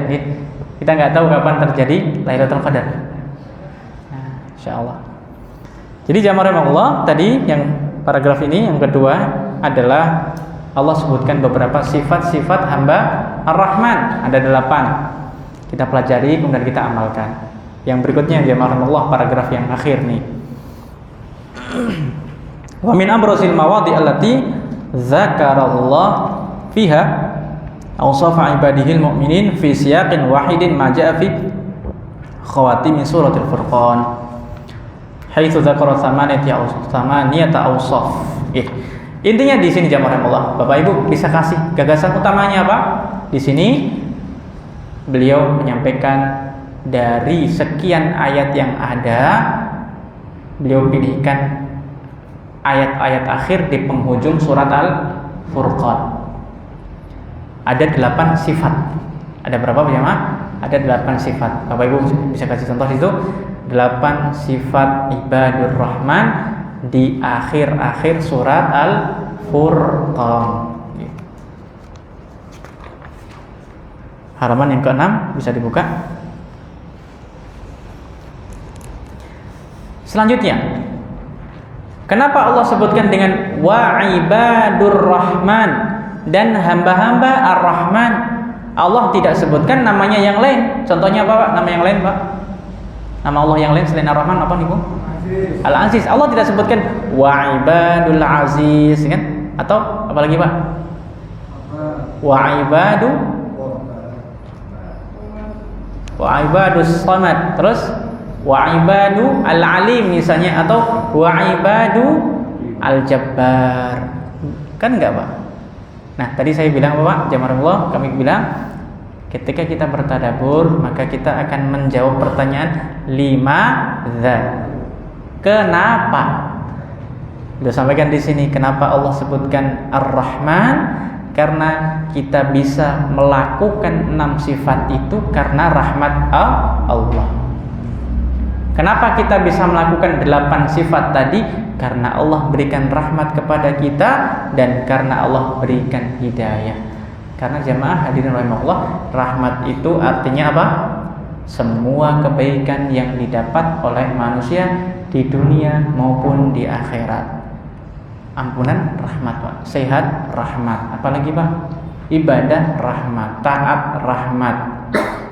Kita nggak tahu kapan terjadi Lailatul Qadar. Nah, insyaallah. Jadi jamaah rahimahullah, tadi yang paragraf ini yang kedua adalah Allah sebutkan beberapa sifat-sifat hamba Ar-Rahman, ada 8. Kita pelajari kemudian kita amalkan. Yang berikutnya jamaah rahimahullah, paragraf yang akhir nih. Wa min abrasil mawadi' allati dzakarallah fiha awsafa ibadihil mu'minin fi siyaqin wahidin ma ja'a fi khawatim suratul Furqan haitsu dzakara thamaniyata awsaf. Intinya di sini jamaah rahimahullah, Bapak Ibu bisa kasih gagasan utamanya apa? Di sini beliau menyampaikan dari sekian ayat yang ada, beliau pilihkan ayat-ayat akhir di penghujung surat Al-Furqan. Ada 8 sifat. Ada berapa jemaah? Ada 8 sifat. Bapak Ibu bisa kasih contoh itu 8 sifat ibadur Rahman di akhir-akhir surat Al-Furqan. Halaman yang ke-6 bisa dibuka. Selanjutnya, kenapa Allah sebutkan dengan wa ibadur Rahman dan hamba-hamba Ar-Rahman? Allah tidak sebutkan namanya yang lain. Contohnya apa Pak? Nama yang lain Pak? Nama Allah yang lain selain Ar-Rahman apa nih Bu? Al-Aziz. Allah tidak sebutkan wa ibadul aziz kan? Atau apa lagi Pak? Wa ibadus samad. Terus wa ibadu al-alim misalnya, atau wa ibadu al-jabbar. Kan enggak Pak? Nah, tadi saya bilang apa Pak? Jamarullah, kami bilang ketika kita bertadabbur maka kita akan menjawab pertanyaan limadza. Kenapa? Sudah sampaikan di sini kenapa Allah sebutkan Ar-Rahman? Karena kita bisa melakukan 6 sifat itu karena rahmat Allah. Kenapa kita bisa melakukan 8 sifat tadi? Karena Allah berikan rahmat kepada kita dan karena Allah berikan hidayah. Karena jamaah hadirin rahimahullah, rahmat itu artinya apa? Semua kebaikan yang didapat oleh manusia di dunia maupun di akhirat. Ampunan rahmat Pak, sehat rahmat, apalagi Pak? Ibadah rahmat, taat rahmat,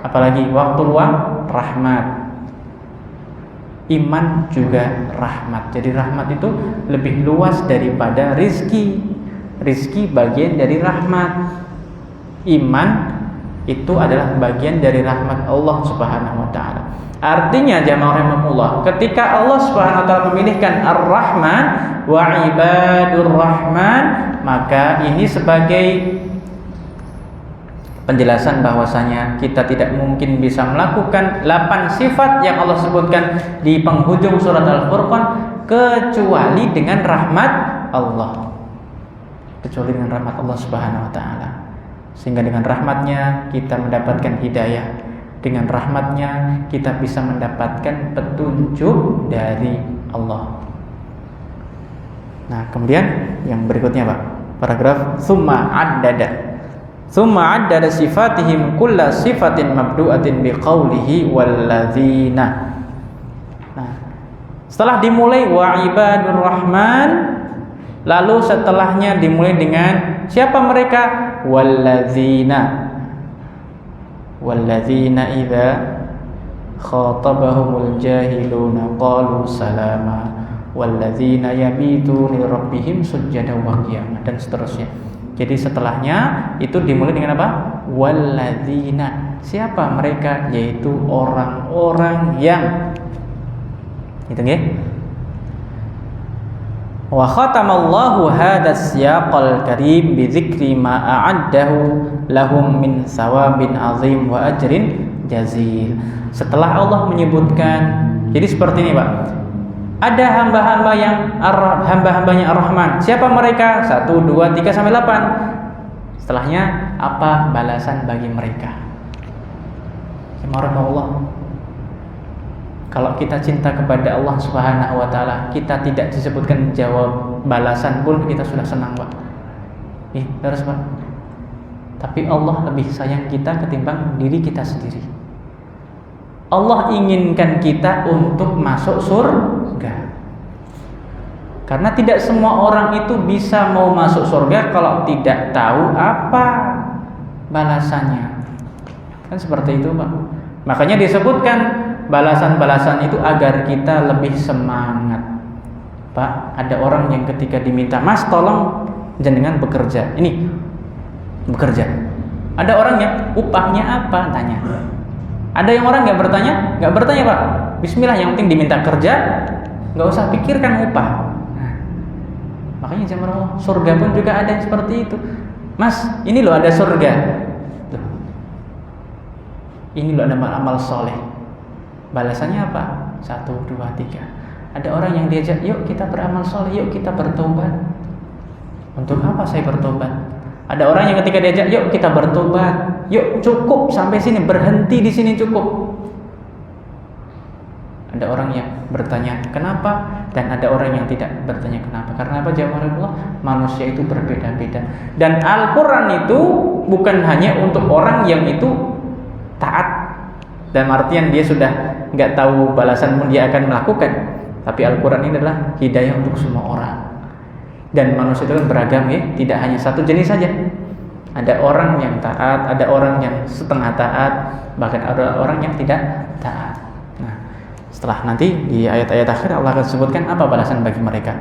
apalagi waktu luang rahmat. Iman juga rahmat. Jadi rahmat itu lebih luas daripada rizki. Rizki bagian dari rahmat. Iman itu adalah bagian dari rahmat Allah Subhanahu wa taala. Artinya jamaah rahimahullah, ketika Allah Subhanahu wa taala memilihkan Ar-Rahman wa ibadur Rahman, maka ini sebagai penjelasan bahwasanya kita tidak mungkin bisa melakukan 8 sifat yang Allah sebutkan di penghujung surat Al-Furqan kecuali dengan rahmat Allah. Kecuali dengan rahmat Allah Subhanahu wa taala. Sehingga dengan rahmatnya kita mendapatkan hidayah. Dengan rahmatnya kita bisa mendapatkan petunjuk dari Allah. Nah, kemudian yang berikutnya Pak, paragraf summa addada sifatihim kulla sifatin mabdu'atin biqaulihi walladzina. Nah, setelah dimulai wa ibadur Rahman, lalu setelahnya dimulai dengan siapa mereka? Walladzina idza khatabahumul jahiluna qalu salama walladzina yabituna li rabbihim sujjadan wa qiyamah, dan seterusnya. Jadi setelahnya itu dimulai dengan apa? Walladzina. Siapa mereka? Yaitu orang-orang yang itu nggih. Wa khatamallahu hadas siyaqal karim bi dzikri ma a'addahu lahum min sawabin azim wa ajrin jazil. Setelah Allah menyebutkan, jadi seperti ini Pak, ada hamba-hamba yang hamba-hambanya Ar-Rahman. Siapa mereka? 1, 2, 3 sampai 8. Setelahnya apa balasan bagi mereka? Subhanallah. Kalau kita cinta kepada Allah Subhanahu wa taala, kita tidak disebutkan jawab balasan pun kita sudah senang, Pak. Terus Pak. Tapi Allah lebih sayang kita ketimbang diri kita sendiri. Allah inginkan kita untuk masuk surga. Karena tidak semua orang itu bisa mau masuk surga kalau tidak tahu apa balasannya. Kan seperti itu Pak. Makanya disebutkan balasan-balasan itu agar kita lebih semangat. Pak, ada orang yang ketika diminta, Mas tolong jenengan bekerja. Ini bekerja. Ada orang yang upahnya apa? Tanya. Ada yang orang nggak bertanya Pak. Bismillah, yang penting diminta kerja, nggak usah pikirkan upah. Nah, makanya jamaah Allah, surga pun juga ada yang seperti itu. Mas, ini loh ada surga. Loh. Ini loh ada amal soleh. Balasannya apa? 1, 2, 3. Ada orang yang diajak, yuk kita beramal soleh, yuk kita bertobat. Untuk apa saya bertobat? Ada orang yang ketika diajak, yuk kita bertobat, yuk cukup sampai sini, berhenti di sini cukup. Ada orang yang bertanya kenapa, dan ada orang yang tidak bertanya kenapa. Karena apa? Jawaban Allah, manusia itu berbeda-beda. Dan Al-Quran itu bukan hanya untuk orang yang itu taat, dan artian dia sudah nggak tahu balasan pun dia akan melakukan. Tapi Al-Quran ini adalah hidayah untuk semua orang. Dan manusia itu kan beragam ya, tidak hanya satu jenis saja. Ada orang yang taat, ada orang yang setengah taat, bahkan ada orang yang tidak taat. Nah, setelah nanti di ayat-ayat akhir Allah akan sebutkan apa balasan bagi mereka.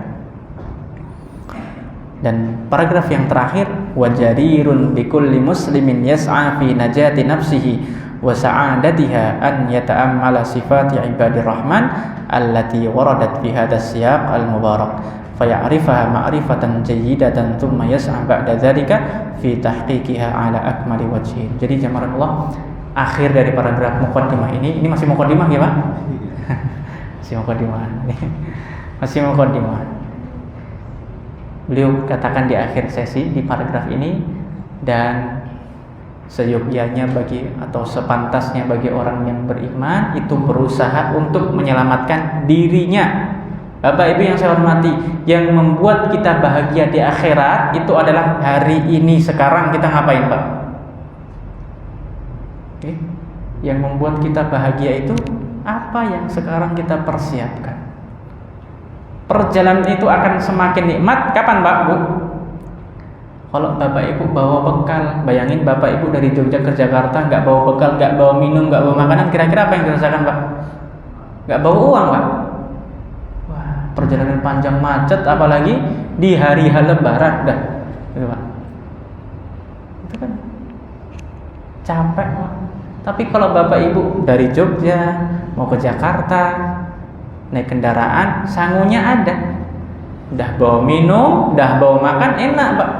Dan paragraf yang terakhir, wajarirun bikulli muslimin yas'a fi najati nafsihi wa sa'adatiha an yata'ammala sifati ibadir rahman allati waradat fi hadas siyaq al-mubarak faya'rifaha ma'rifatan jayyidatan thumma yas'a ba'da dzalika fi tahqiqiha ala akmali wajhin. Jadi jamaah Allah, akhir dari paragraf muqaddimah ini masih muqaddimah ya Pak? Masih muqaddimah. Beliau katakan di akhir sesi di paragraf ini, dan seyogyanya bagi atau sepantasnya bagi orang yang beriman itu berusaha untuk menyelamatkan dirinya. Bapak Ibu yang saya hormati, yang membuat kita bahagia di akhirat itu adalah hari ini sekarang kita ngapain Pak? Yang membuat kita bahagia itu apa yang sekarang kita persiapkan. Perjalanan itu akan semakin nikmat kapan Pak Bu? Kalau Bapak Ibu bawa bekal, bayangin Bapak Ibu dari Jogja ke Jakarta nggak bawa bekal, nggak bawa minum, nggak bawa makanan, kira-kira apa yang dirasakan Pak? Nggak bawa uang Pak? Wah, perjalanan panjang macet, apalagi di hari Lebaran, dah, gitu Pak. Itu kan capek Pak. Tapi kalau Bapak Ibu dari Jogja mau ke Jakarta naik kendaraan, sangunya ada, udah bawa minum, udah bawa makan, enak Pak.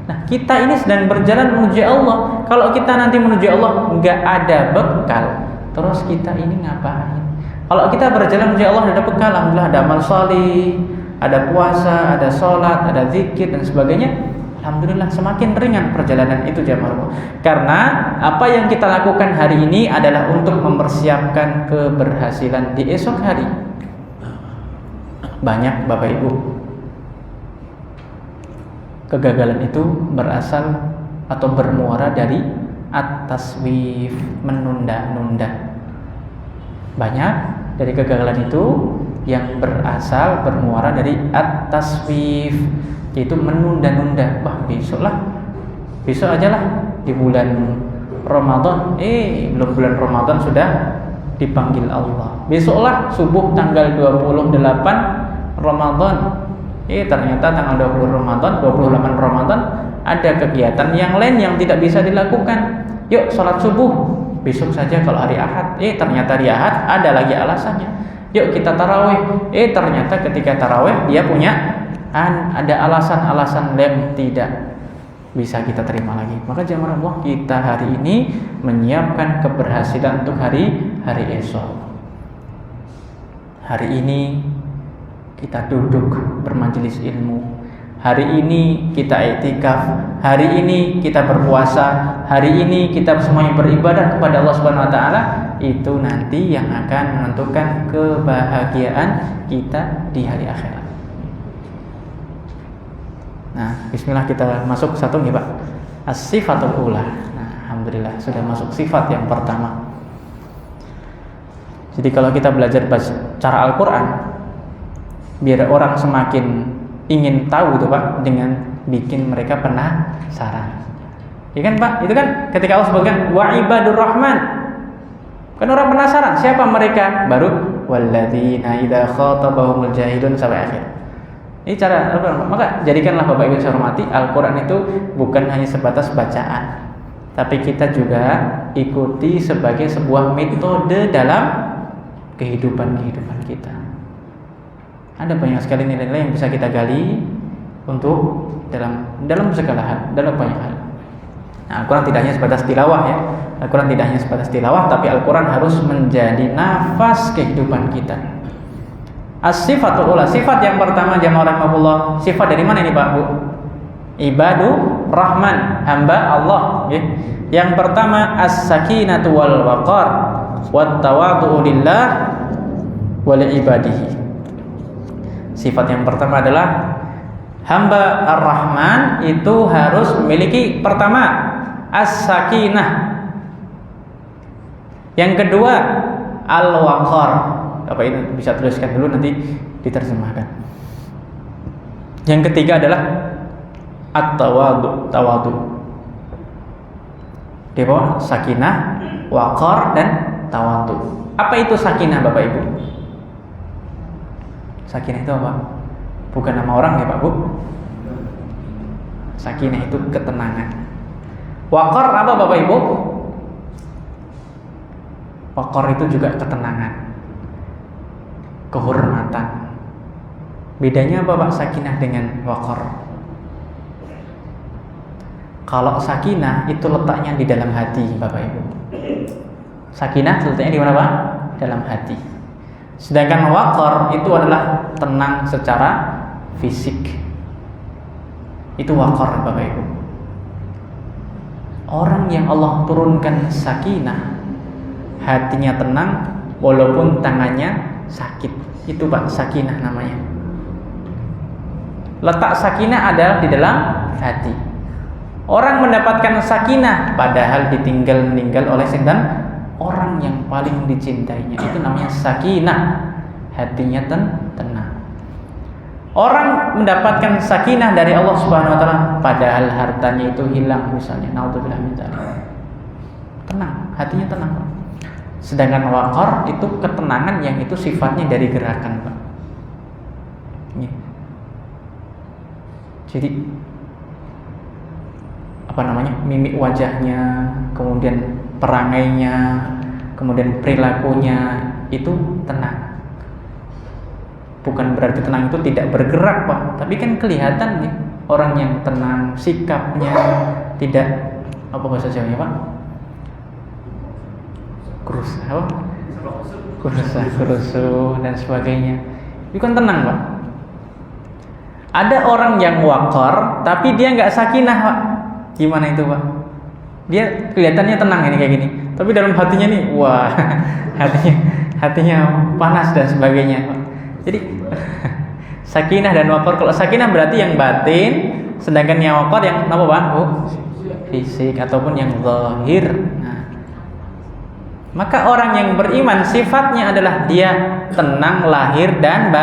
Nah, kita ini sedang berjalan menuju Allah. Kalau kita nanti menuju Allah nggak ada bekal, terus kita ini ngapain? Kalau kita berjalan menuju Allah ada bekal, alhamdulillah ada amal salih, ada puasa, ada sholat, ada zikir dan sebagainya. Alhamdulillah semakin ringan perjalanan itu jamaah. Karena apa yang kita lakukan hari ini adalah untuk mempersiapkan keberhasilan di esok hari. Banyak Bapak Ibu, kegagalan itu berasal atau bermuara dari at-taswif, menunda-nunda. Banyak dari kegagalan itu yang berasal bermuara dari at-taswif, yaitu menunda-nunda. Wah, besok aja lah di bulan Ramadan. Belum bulan Ramadan sudah dipanggil Allah. Besoklah subuh tanggal 28 Ramadan. Ternyata tanggal 20 Ramadan, 28 Ramadan ada kegiatan yang lain yang tidak bisa dilakukan. Yuk sholat subuh besok saja kalau hari Ahad. Ternyata hari Ahad ada lagi alasannya. Yuk kita tarawih. Ternyata ketika tarawih dia punya ada alasan-alasan yang tidak bisa kita terima lagi. Maka jamaah Allah, kita hari ini menyiapkan keberhasilan untuk hari esok. Hari ini kita duduk bermajelis ilmu. Hari ini kita i'tikaf. Hari ini kita berpuasa. Hari ini kita semuanya beribadah kepada Allah Subhanahu wa taala. Itu nanti yang akan menentukan kebahagiaan kita di hari akhirat. Nah, bismillah kita masuk satu nih Pak. As-sifatul ula. Nah, alhamdulillah sudah masuk sifat yang pertama. Jadi kalau kita belajar cara Al-Quran, biar orang semakin ingin tahu tuh Pak, dengan bikin mereka penasaran. Ya kan Pak? Itu kan ketika Allah sebutkan wa ibadur rahman. Kan orang penasaran, siapa mereka? Baru walladzina idza khatabahumul jahilun sampai akhir. Ini cara Al-Quran. Maka jadikanlah Bapak Ibu saya hormati, Al-Quran itu bukan hanya sebatas bacaan, tapi kita juga ikuti sebagai sebuah metode dalam kehidupan kita. Ada banyak sekali nilai-nilai yang bisa kita gali untuk dalam segala hal, dalam banyak hal. Nah, Al-Quran tidak hanya sebatas tilawah ya. Al-Quran tidak hanya sebatas tilawah, tapi Al-Quran harus menjadi nafas kehidupan kita. As-sifatul ula, sifat yang pertama jamaah rahimahullah. Sifat dari mana ini Pak Bu? Ibadur Rahman, hamba Allah. Okay. Yang pertama as-sakinatu wal waqar wat tawadhu lillah wa li ibadihi. Sifat yang pertama adalah hamba Ar-Rahman itu harus memiliki pertama as-sakinah. Yang kedua al-waqar. Bapak ini bisa tuliskan dulu nanti diterjemahkan. Yang ketiga adalah at-tawadhu, tawadu. Di bawah sakinah, waqar dan tawadu. Apa itu sakinah Bapak Ibu? Sakinah itu apa? Bukan nama orang ya Pak Bu. Sakinah itu ketenangan. Waqar apa Bapak Ibu? Waqar itu juga ketenangan, kehormatan. Bedanya apa Pak sakinah dengan waqar? Kalau sakinah itu letaknya di dalam hati Bapak Ibu. Sakinah letaknya di mana Pak? Dalam hati. Sedangkan waqar itu adalah tenang secara fisik. Itu waqar Bapak Ibu. Orang yang Allah turunkan sakinah, hatinya tenang walaupun tangannya sakit. Itu Pak sakinah namanya. Letak sakinah adalah di dalam hati. Orang mendapatkan sakinah padahal meninggal oleh setan, orang yang paling dicintainya. Itu namanya sakinah. Hatinya tenang. Orang mendapatkan sakinah dari Allah Subhanahu wa taala padahal hartanya itu hilang misalnya. Naudzubillah min dzalik. Tenang, hatinya tenang, Pak. Sedangkan waqar itu ketenangan yang itu sifatnya dari gerakan, Pak. Ya. Jadi mimik wajahnya, kemudian perangainya, kemudian perilakunya itu tenang. Bukan berarti tenang itu tidak bergerak Pak, tapi kan kelihatan nih orang yang tenang, sikapnya tidak apa bahasa Jawanya Pak? Kurusuh dan sebagainya. Itu kan tenang Pak. Ada orang yang waqar tapi dia nggak sakinah Pak. Gimana itu Pak? Dia kelihatannya tenang ini kayak gini, tapi dalam hatinya nih, wah, hatinya panas dan sebagainya Pak. Jadi sakinah dan waqar. Kalau sakinah berarti yang batin, sedangkan yang waqar yang apa Pak? Fisik ataupun yang zahir. Nah, maka orang yang beriman sifatnya adalah dia tenang lahir dan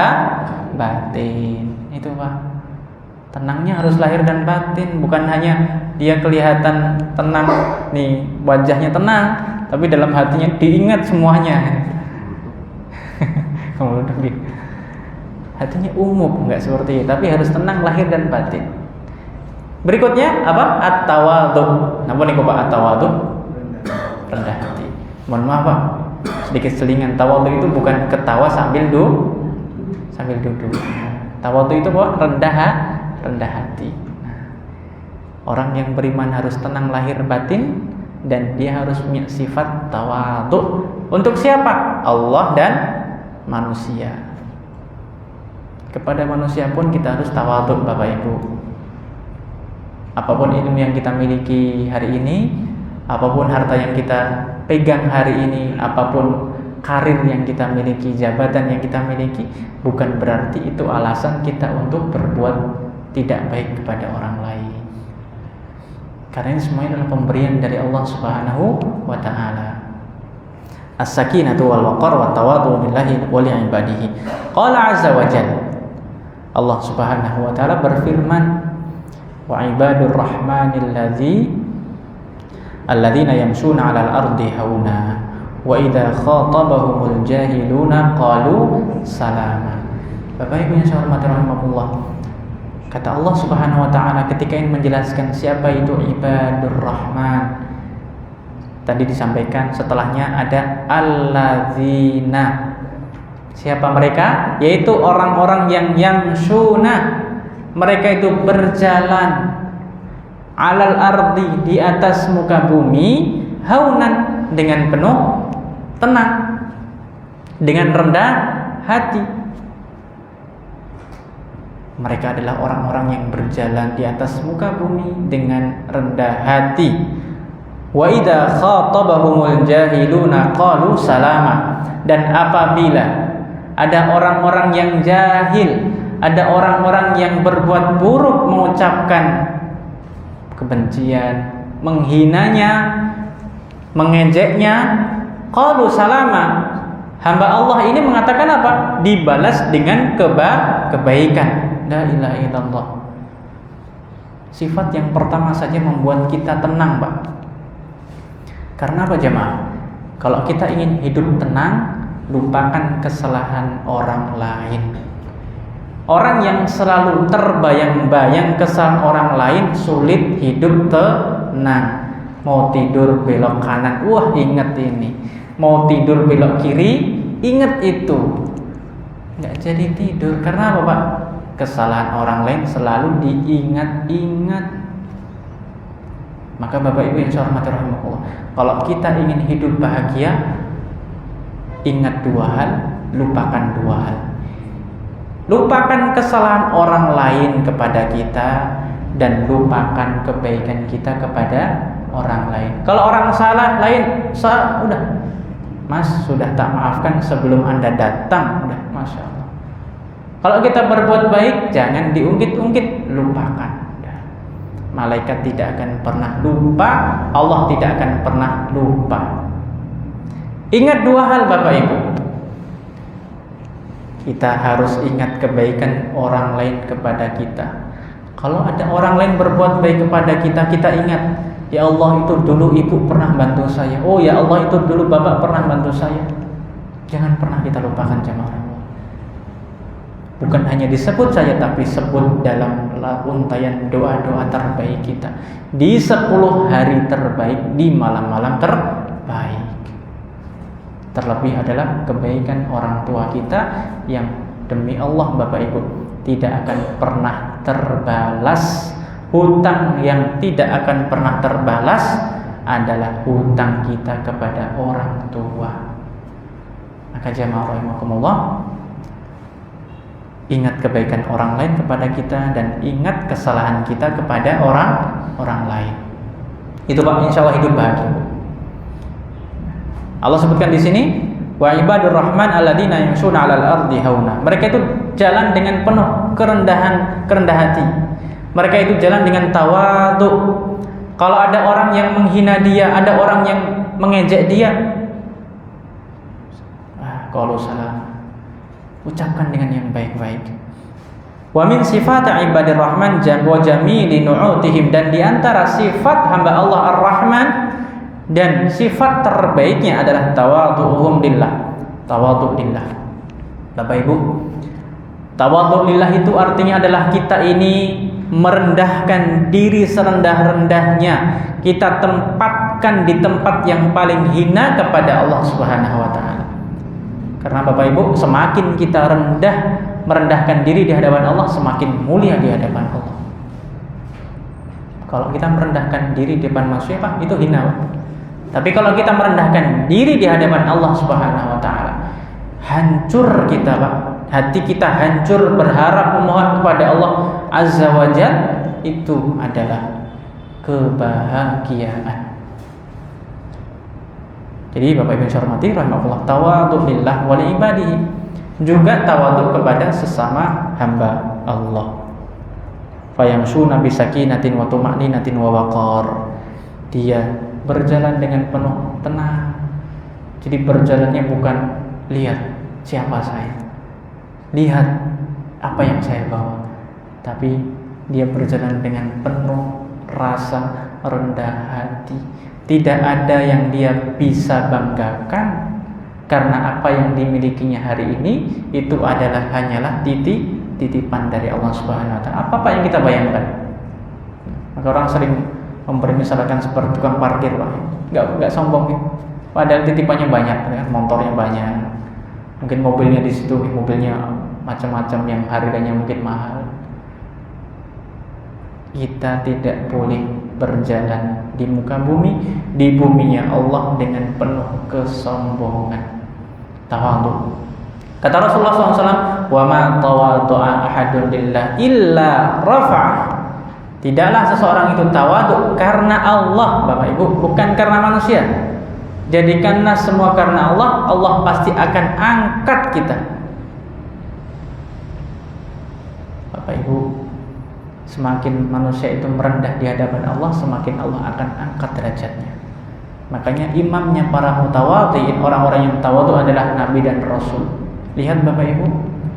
batin. Itu Pak. Tenangnya harus lahir dan batin, bukan hanya dia kelihatan tenang nih, wajahnya tenang, tapi dalam hatinya diingat semuanya. Kemudian hatinya umum, enggak seperti itu, tapi harus tenang lahir dan batin. Berikutnya apa? At-tawadhu. Napa niku Pak at-tawadhu? Rendah hati. Mohon maaf Pak, sedikit selingan. Tawadhu itu bukan ketawa sambil duduk. Tawadhu itu Pak rendah hati. Nah, orang yang beriman harus tenang lahir batin dan dia harus punya sifat tawadhu. Untuk siapa? Allah dan manusia. Kepada manusia pun kita harus tawadhu Bapak Ibu. Apapun ilmu yang kita miliki hari ini, apapun harta yang kita pegang hari ini, apapun karir yang kita miliki, jabatan yang kita miliki, bukan berarti itu alasan kita untuk berbuat tidak baik kepada orang lain. Karena ini semuanya adalah pemberian dari Allah Subhanahu wa taala. As-sakinatu wal waqar wa tawadhu billahi wa li ibadihi. Qala azza wa jalla, Allah Subhanahu wa taala berfirman, wa ibadur rahmanil alladzina yamshuna 'alal ardi hauna wa idza khatabahumul jahiluna qalu salama. Bapak Ibu yang saya hormati rahimakumullah, kata Allah Subhanahu wa taala ketika ingin menjelaskan siapa itu ibadur rahman, tadi disampaikan setelahnya ada alladzina. Siapa mereka? Yaitu orang-orang yang yamshuna, mereka itu berjalan, alal ardi, di atas muka bumi, haunan, dengan penuh tenang, dengan rendah hati. Mereka adalah orang-orang yang berjalan di atas muka bumi dengan rendah hati. Wa idza khatabahumul jahiluna qalu salama. Dan apabila ada orang-orang yang jahil, ada orang-orang yang berbuat buruk, mengucapkan kebencian, menghinanya, mengejeknya, qalu salama. Hamba Allah ini mengatakan apa? Dibalas dengan kebaikan. La ilaha illallah. Sifat yang pertama saja membuat kita tenang, Pak. Karena apa jemaah? Kalau kita ingin hidup tenang, lupakan kesalahan orang lain. Orang yang selalu terbayang-bayang kesalahan orang lain sulit hidup tenang. Mau tidur belok kanan, wah ingat ini. Mau tidur belok kiri, ingat itu. Nggak jadi tidur. Karena apa, Pak? Kesalahan orang lain selalu diingat-ingat. Maka Bapak Ibu yang saya hormati rahimakumullah, kalau kita ingin hidup bahagia, ingat dua hal, lupakan dua hal. Lupakan kesalahan orang lain kepada kita, dan lupakan kebaikan kita kepada orang lain. Kalau orang salah lain, udah Mas, sudah tak maafkan sebelum Anda datang, udah, Masya Allah. Kalau kita berbuat baik, jangan diungkit-ungkit, lupakan. Malaikat tidak akan pernah lupa, Allah tidak akan pernah lupa. Ingat dua hal Bapak Ibu. Kita harus ingat kebaikan orang lain kepada kita. Kalau ada orang lain berbuat baik kepada kita, kita ingat, ya Allah, itu dulu Ibu pernah bantu saya. Oh ya Allah, itu dulu Bapak pernah bantu saya. Jangan pernah kita lupakan jemaah. Bukan hanya disebut saja, tapi sebut dalam untayan doa-doa terbaik kita di 10 hari terbaik, di malam-malam terbaik. Terlebih adalah kebaikan orang tua kita yang demi Allah Bapak Ibu tidak akan pernah terbalas. Hutang yang tidak akan pernah terbalas adalah hutang kita kepada orang tua. Maka jemaah rahimakumullah, ingat kebaikan orang lain kepada kita dan ingat kesalahan kita kepada orang lain. Itu Pak, insya Allah hidup bahagia. Allah sebutkan di sini, wa ibadur rahman alladzina yamshuna 'alal ardi hauna. Mereka itu jalan dengan penuh kerendahan hati. Mereka itu jalan dengan tawadhu. Kalau ada orang yang menghina dia, ada orang yang mengejek dia, qalu salam. Ucapkan dengan yang baik-baik. Wa min sifat ibadir rahman wa jamili nu'utihim. Dan diantara sifat hamba Allah Ar-Rahman dan sifat terbaiknya adalah tawadhu'uhum lillah. Tawadhu' lillah. Bapak Ibu, tawadhu' lillah itu artinya adalah kita ini merendahkan diri serendah-rendahnya. Kita tempatkan di tempat yang paling hina kepada Allah Subhanahu wa taala. Karena Bapak Ibu, semakin kita merendahkan diri di hadapan Allah, semakin mulia di hadapan Allah. Kalau kita merendahkan diri di depan manusia, Pak, itu hina. Tapi kalau kita merendahkan diri di hadapan Allah Subhanahu wa taala, hancur kita, Pak. Hati kita hancur berharap memohon kepada Allah Azza wa Jalla, itu adalah kebahagiaan. Jadi Bapak Ibu yang saya hormati rahimakumullah, tawadhu lillah wa li ibadihi, juga tawadhu kepada sesama hamba Allah. fayamshuna bisakinatin wa tuma'ninatin wa waqar. Dia berjalan dengan penuh tenang. Jadi berjalannya bukan lihat siapa saya, lihat apa yang saya bawa, tapi dia berjalan dengan penuh rasa rendah hati. Tidak ada yang dia bisa banggakan, karena apa yang dimilikinya hari ini itu adalah hanyalah titipan dari Allah Subhanahu wa taala. Apa yang kita bayangkan? Maka orang sering mempermisalkan seperti tukang parkir, Pak. Enggak sombong ya. Padahal titipannya banyak, kan? Motornya banyak. Mungkin mobilnya di situ, mobilnya macam-macam yang harganya mungkin mahal. Kita tidak boleh berjalan di muka bumi, di buminya Allah dengan penuh kesombongan. Tawadhu. Kata Rasulullah SAW, wa ma tawadhu'a ahadun lillah illa rafa'ah. Tidaklah seseorang itu tawadhu karena Allah, Bapak Ibu, bukan karena manusia. Jadikanlah semua karena Allah, Allah pasti akan angkat kita. Bapak Ibu, semakin manusia itu merendah di hadapan Allah, semakin Allah akan angkat derajatnya. Makanya imamnya para mutawadhi'in, orang-orang yang tawadhu adalah Nabi dan Rasul. Lihat Bapak Ibu,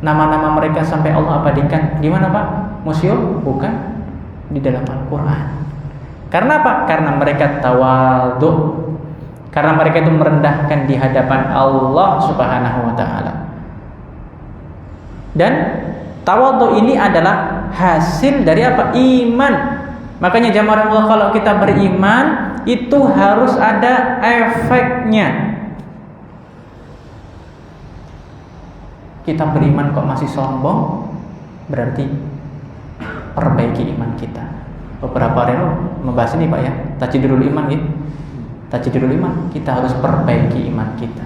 nama-nama mereka sampai Allah abadikan. Di mana Pak? Museum? Bukan, di dalam Al-Quran. Karena apa? Karena mereka tawadhu. Karena mereka itu merendahkan di hadapan Allah Subhanahu wa ta'ala. Dan tawadhu ini adalah hasil dari apa? Iman. Makanya jamaah Allah, kalau kita beriman itu harus ada efeknya. Kita beriman kok masih sombong, berarti perbaiki iman kita. Beberapa hari lalu membahas ini Pak ya, tajdidul iman gitu. Tajdidul iman, kita harus perbaiki iman kita.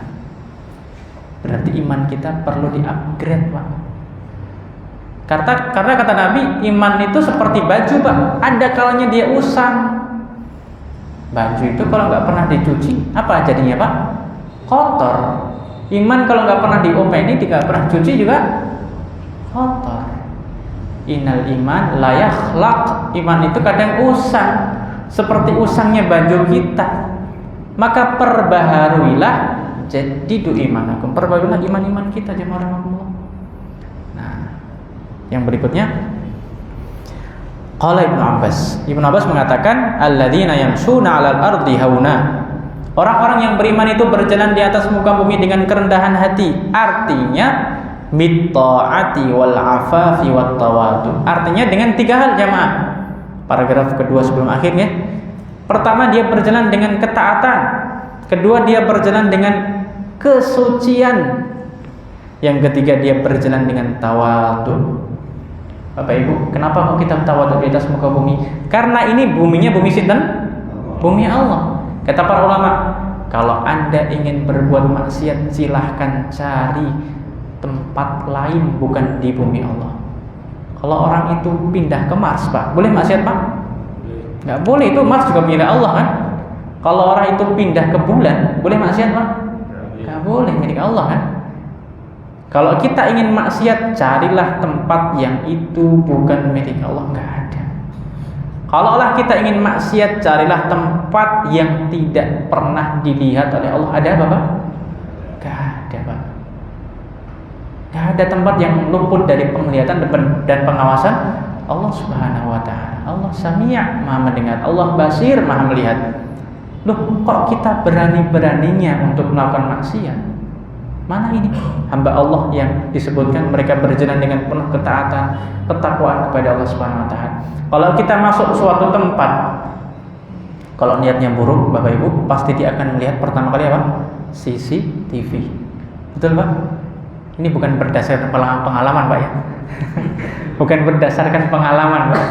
Berarti iman kita perlu di-upgrade Pak. Karena kata Nabi, iman itu seperti baju Pak, ada kalanya dia usang. Baju itu kalau nggak pernah dicuci, apa jadinya Pak? Kotor. Iman kalau nggak pernah diopeni, tidak pernah cuci juga kotor. Innal iman la yakhlaq. Iman itu kadang usang, seperti usangnya baju kita. Maka perbaharuilah jadidu imanakum. Perbaharuilah iman-iman kita jemaah Allah. Nah, yang berikutnya qala Ibnu Abbas. Ibnu Abbas mengatakan alladzina yamshuna 'alal ardi hauna. Orang-orang yang beriman itu berjalan di atas muka bumi dengan kerendahan hati. Artinya bitta'ati wal afafi wat tawadu. Artinya dengan 3 hal jamaah. Paragraf kedua sebelum akhir ya. Pertama, dia berjalan dengan ketaatan. Kedua, dia berjalan dengan kesucian. Yang ketiga, dia berjalan dengan tawadu. Bapak Ibu, kenapa kok kita tawadhu di atas muka bumi? Karena ini buminya bumi sinten? Bumi Allah. Kata para ulama, kalau Anda ingin berbuat maksiat, silahkan cari tempat lain bukan di bumi Allah. Kalau orang itu pindah ke Mars, Pak, boleh maksiat Pak? Nggak boleh, itu Mars juga milik Allah kan? Kalau orang itu pindah ke bulan, boleh maksiat Pak? Nggak boleh, milik Allah kan? Kalau kita ingin maksiat, carilah tempat yang itu bukan milik Allah. Nggak ada. Kalaulah kita ingin maksiat, carilah tempat yang tidak pernah dilihat oleh Allah. Ada apa Pak? Nggak ada Pak. Nggak ada tempat yang luput dari penglihatan dan pengawasan Allah Subhanahu wa ta'ala. Allah Sami', Maha mendengar. Allah Basir, Maha melihat. Loh, kok kita berani-beraninya untuk melakukan maksiat? Mana ini hamba Allah yang disebutkan mereka berjalan dengan penuh ketaatan, ketakwaan kepada Allah Subhanahu wa ta'ala. Kalau kita masuk suatu tempat, kalau niatnya buruk, Bapak Ibu, pasti dia akan melihat pertama kali apa? CCTV. Betul Pak? Ini bukan berdasarkan pengalaman Pak ya. Bukan berdasarkan pengalaman Pak.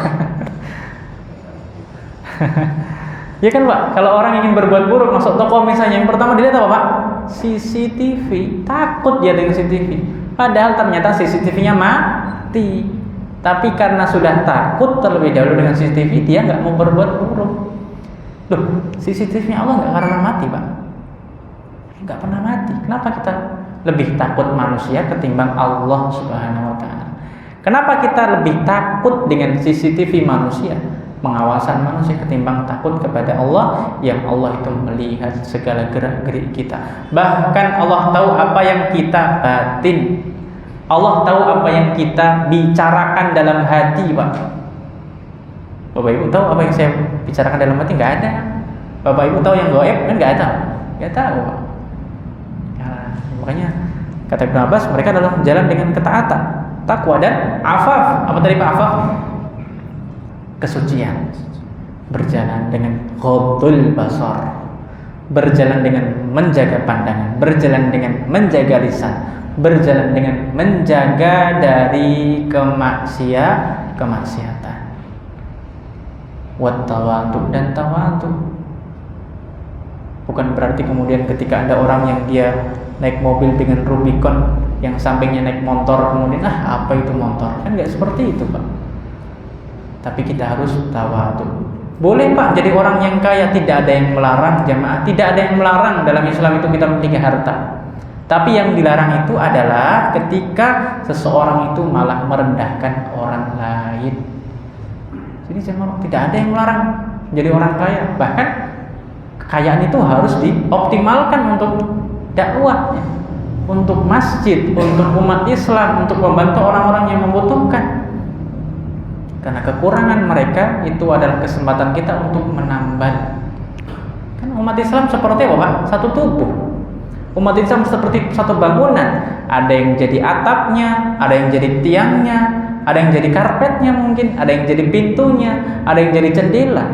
Ya kan Pak, kalau orang ingin berbuat buruk masuk toko misalnya, yang pertama dilihat apa Pak? CCTV. Takut dia dengan CCTV. Padahal ternyata CCTV-nya mati. Tapi karena sudah takut terlebih dahulu dengan CCTV, dia nggak mau berbuat buruk. Loh, CCTV-nya Allah nggak karena mati Pak. Nggak pernah mati. Kenapa kita lebih takut manusia ketimbang Allah Subhanahu wa ta'ala? Kenapa kita lebih takut dengan CCTV manusia, pengawasan manusia, ketimbang takut kepada Allah yang Allah itu melihat segala gerak-gerik kita. Bahkan Allah tahu apa yang kita batin. Allah tahu apa yang kita bicarakan dalam hati, Pak. Bapak Ibu tahu apa yang saya bicarakan dalam hati? Nggak ada. Bapak Ibu tahu yang gaib kan? Nggak tahu. Nggak tahu, Pak. Ya, makanya kata Ibnu Abbas, mereka adalah jalan dengan ketaatan, takwa dan afaf. Apa tadi Pak afaf? Kesucian. Berjalan dengan ghaddul basar, berjalan dengan menjaga pandangan, berjalan dengan menjaga lisan, berjalan dengan menjaga dari kemaksiatan. Wat tawadu dan tawadu. Bukan berarti kemudian ketika ada orang yang dia naik mobil dengan Rubicon, yang sampingnya naik motor, kemudian apa itu motor? Kan nggak seperti itu, Pak. Tapi kita harus tawadu. Boleh Pak jadi orang yang kaya, tidak ada yang melarang jamaah, tidak ada yang melarang dalam Islam itu kita memiliki harta. Tapi yang dilarang itu adalah ketika seseorang itu malah merendahkan orang lain. Jadi jamaah, tidak ada yang melarang jadi orang kaya. Bahkan kekayaan itu harus dioptimalkan untuk dakwah, untuk masjid, untuk umat Islam, untuk membantu orang-orang yang membutuhkan. Karena kekurangan mereka itu adalah kesempatan kita untuk menambah. Kan umat Islam seperti apa, Pak? Satu tubuh. Umat Islam seperti satu bangunan. Ada yang jadi atapnya, ada yang jadi tiangnya, ada yang jadi karpetnya mungkin, ada yang jadi pintunya, ada yang jadi jendela.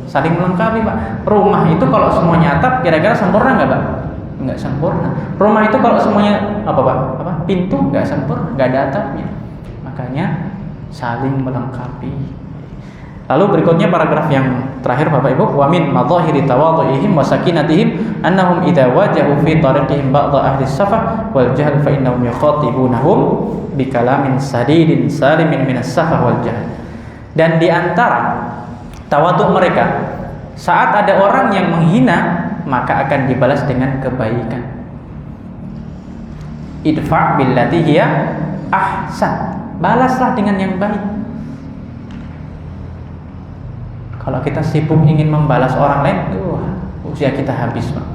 Saling melengkapi, Pak. Rumah itu kalau semuanya atap, kira-kira sempurna nggak, Pak? Nggak sempurna. Rumah itu kalau semuanya apa, Pak? Pintu nggak sempurna, nggak ada atapnya. Makanya saling melengkapi. Lalu berikutnya paragraf yang terakhir Bapak Ibu, wa min madhahiri tawadhu'ihim wa sakinatihim annahum idza wajahu fi tariqihim ba'dha ahli safah wal jahl fa innahum yukhatibunahum bi kalamin sadidin salimin minas safah wal jahl. Dan di antara tawadhu mereka, saat ada orang yang menghina, maka akan dibalas dengan kebaikan. Idfa' billati hiya ahsan. Balaslah dengan yang baik. Kalau kita sibuk ingin membalas orang lain, usia kita habis, Pak.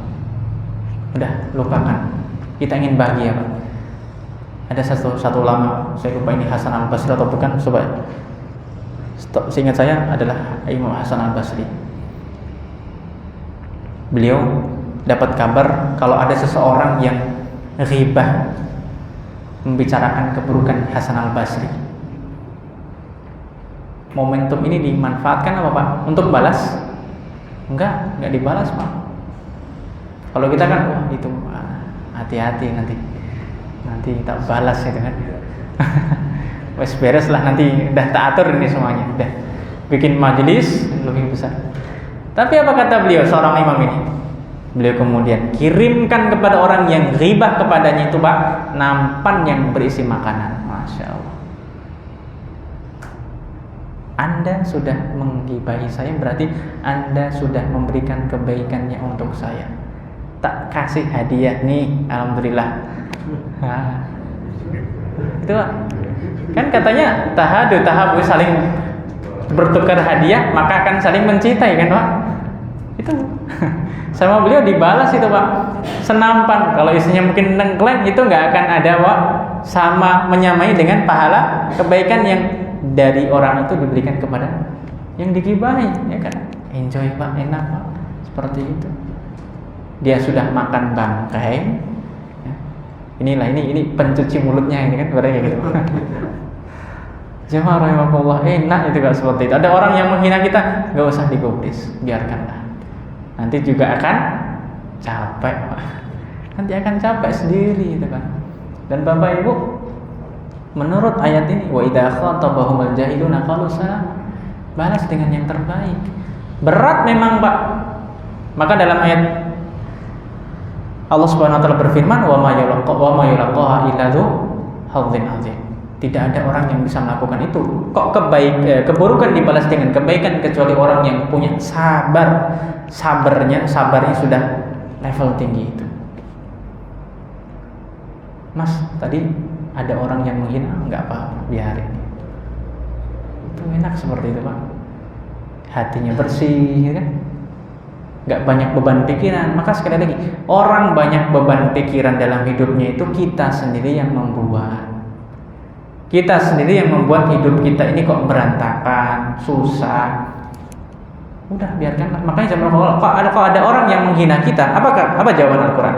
Udah, lupakan. Kita ingin bahagia, Pak. Ada satu ulama, saya lupa ini Hasan Al-Basri atau bukan, coba. Seingat saya adalah Imam Hasan Al-Basri. Beliau dapat kabar kalau ada seseorang yang ghibah, membicarakan keburukan Hasan Al-Basri. Momentum ini dimanfaatkan apa, Pak? Untuk balas? Enggak dibalas, Pak. Kalau kita kan, itu hati-hati nanti tak balas itu kan. Wes beres lah, nanti udah tak atur ini semuanya, udah bikin majelis lebih besar. Tapi apa kata beliau, seorang imam ini? Beliau kemudian kirimkan kepada orang yang ghibah kepadanya itu, Pak, nampan yang berisi makanan. Masya Allah. Anda sudah menggibahi saya, berarti Anda sudah memberikan kebaikannya untuk saya. Tak kasih hadiah nih, alhamdulillah. Itu, Pak. Kan katanya tahabu saling bertukar hadiah, maka akan saling mencintai, kan, Pak? Itu sama beliau dibalas itu, Pak, senampan. Kalau isinya mungkin nengkleng, itu nggak akan ada, Pak, sama menyamai dengan pahala kebaikan yang dari orang itu diberikan kepada yang digibahi, ya kan? Enjoy, Pak, enak, Pak, seperti itu. Dia sudah makan bangkai, ya. Ini pencuci mulutnya ini kan, berarti kayak gitu. Jemaah rahimahullah, enak itu kalau seperti itu. Ada orang yang menghina kita, nggak usah digubris, biarkanlah. Nanti juga akan capek, Pak. Nanti akan capek sendiri itu kan. Dan Bapak Ibu, menurut ayat ini, wa idza khatabahumul jahiluna qalu salam, balas dengan yang terbaik. Berat memang, Pak. Maka dalam ayat Allah Subhanahu wa taala berfirman, wa ma yulaqaha illa dzu hadzin azim. Tidak ada orang yang bisa melakukan itu. Kok keburukan dibalas dengan kebaikan kecuali orang yang punya sabar. Sabarnya sudah level tinggi itu. Mas, tadi ada orang yang menghina, enggak apa-apa, biarin. itu enak seperti itu Pak. Hatinya bersih, ya kan? Nggak banyak beban pikiran. Maka sekali lagi, orang banyak beban pikiran dalam hidupnya itu kita sendiri yang membuat. Kita sendiri yang membuat hidup kita ini kok berantakan, susah. Udah biarkanlah. Makanya kalau ada orang yang menghina kita, apa jawaban Al-Quran?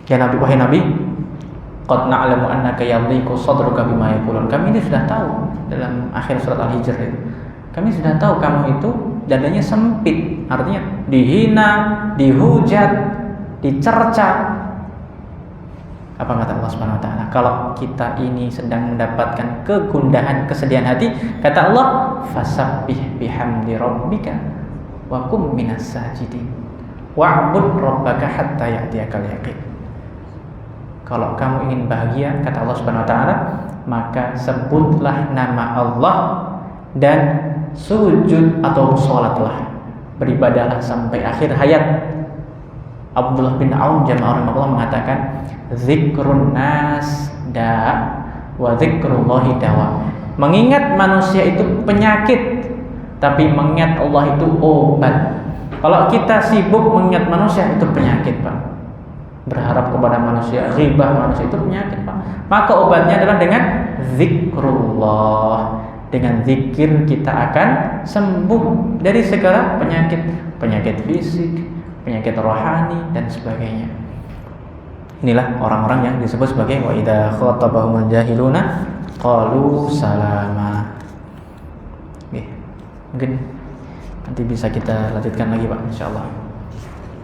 Ya Nabi, wahai Nabi, qad na'lamu annaka yadhiqu sadruka bima yaqulun. Kami ini sudah tahu dalam akhir surat Al-Hijr itu. Kami sudah tahu kamu itu dadanya sempit, artinya dihina, dihujat, dicerca. Apa kata Allah Subhanahu wa taala? Kalau kita ini sedang mendapatkan kegundahan, kesedihan hati, kata Allah, fasabbih bihamdi rabbika wa kum minas sajidin. Wa'bud rabbaka hatta ya'tiyakal yaqin. Kalau kamu ingin bahagia, kata Allah Subhanahu wa taala, maka sebutlah nama Allah dan sujud atau sholatlah, beribadahlah sampai akhir hayat. Abdullah bin Aun jamaah rahimahullah mengatakan, zikrun nas da wa zikrullahi dawa. Mengingat manusia itu penyakit, tapi mengingat Allah itu obat. Kalau kita sibuk mengingat manusia, itu penyakit Pak. Berharap kepada manusia, ghibah manusia, itu penyakit Pak. Maka obatnya adalah dengan zikrullah. Dengan zikir kita akan sembuh dari segala penyakit, penyakit fisik, penyakit rohani dan sebagainya. Inilah orang-orang yang disebut sebagai wa idza khatabahumul jahiluna qalu salama. Oke. Mungkin nanti bisa kita lanjutkan lagi Pak, insyaallah.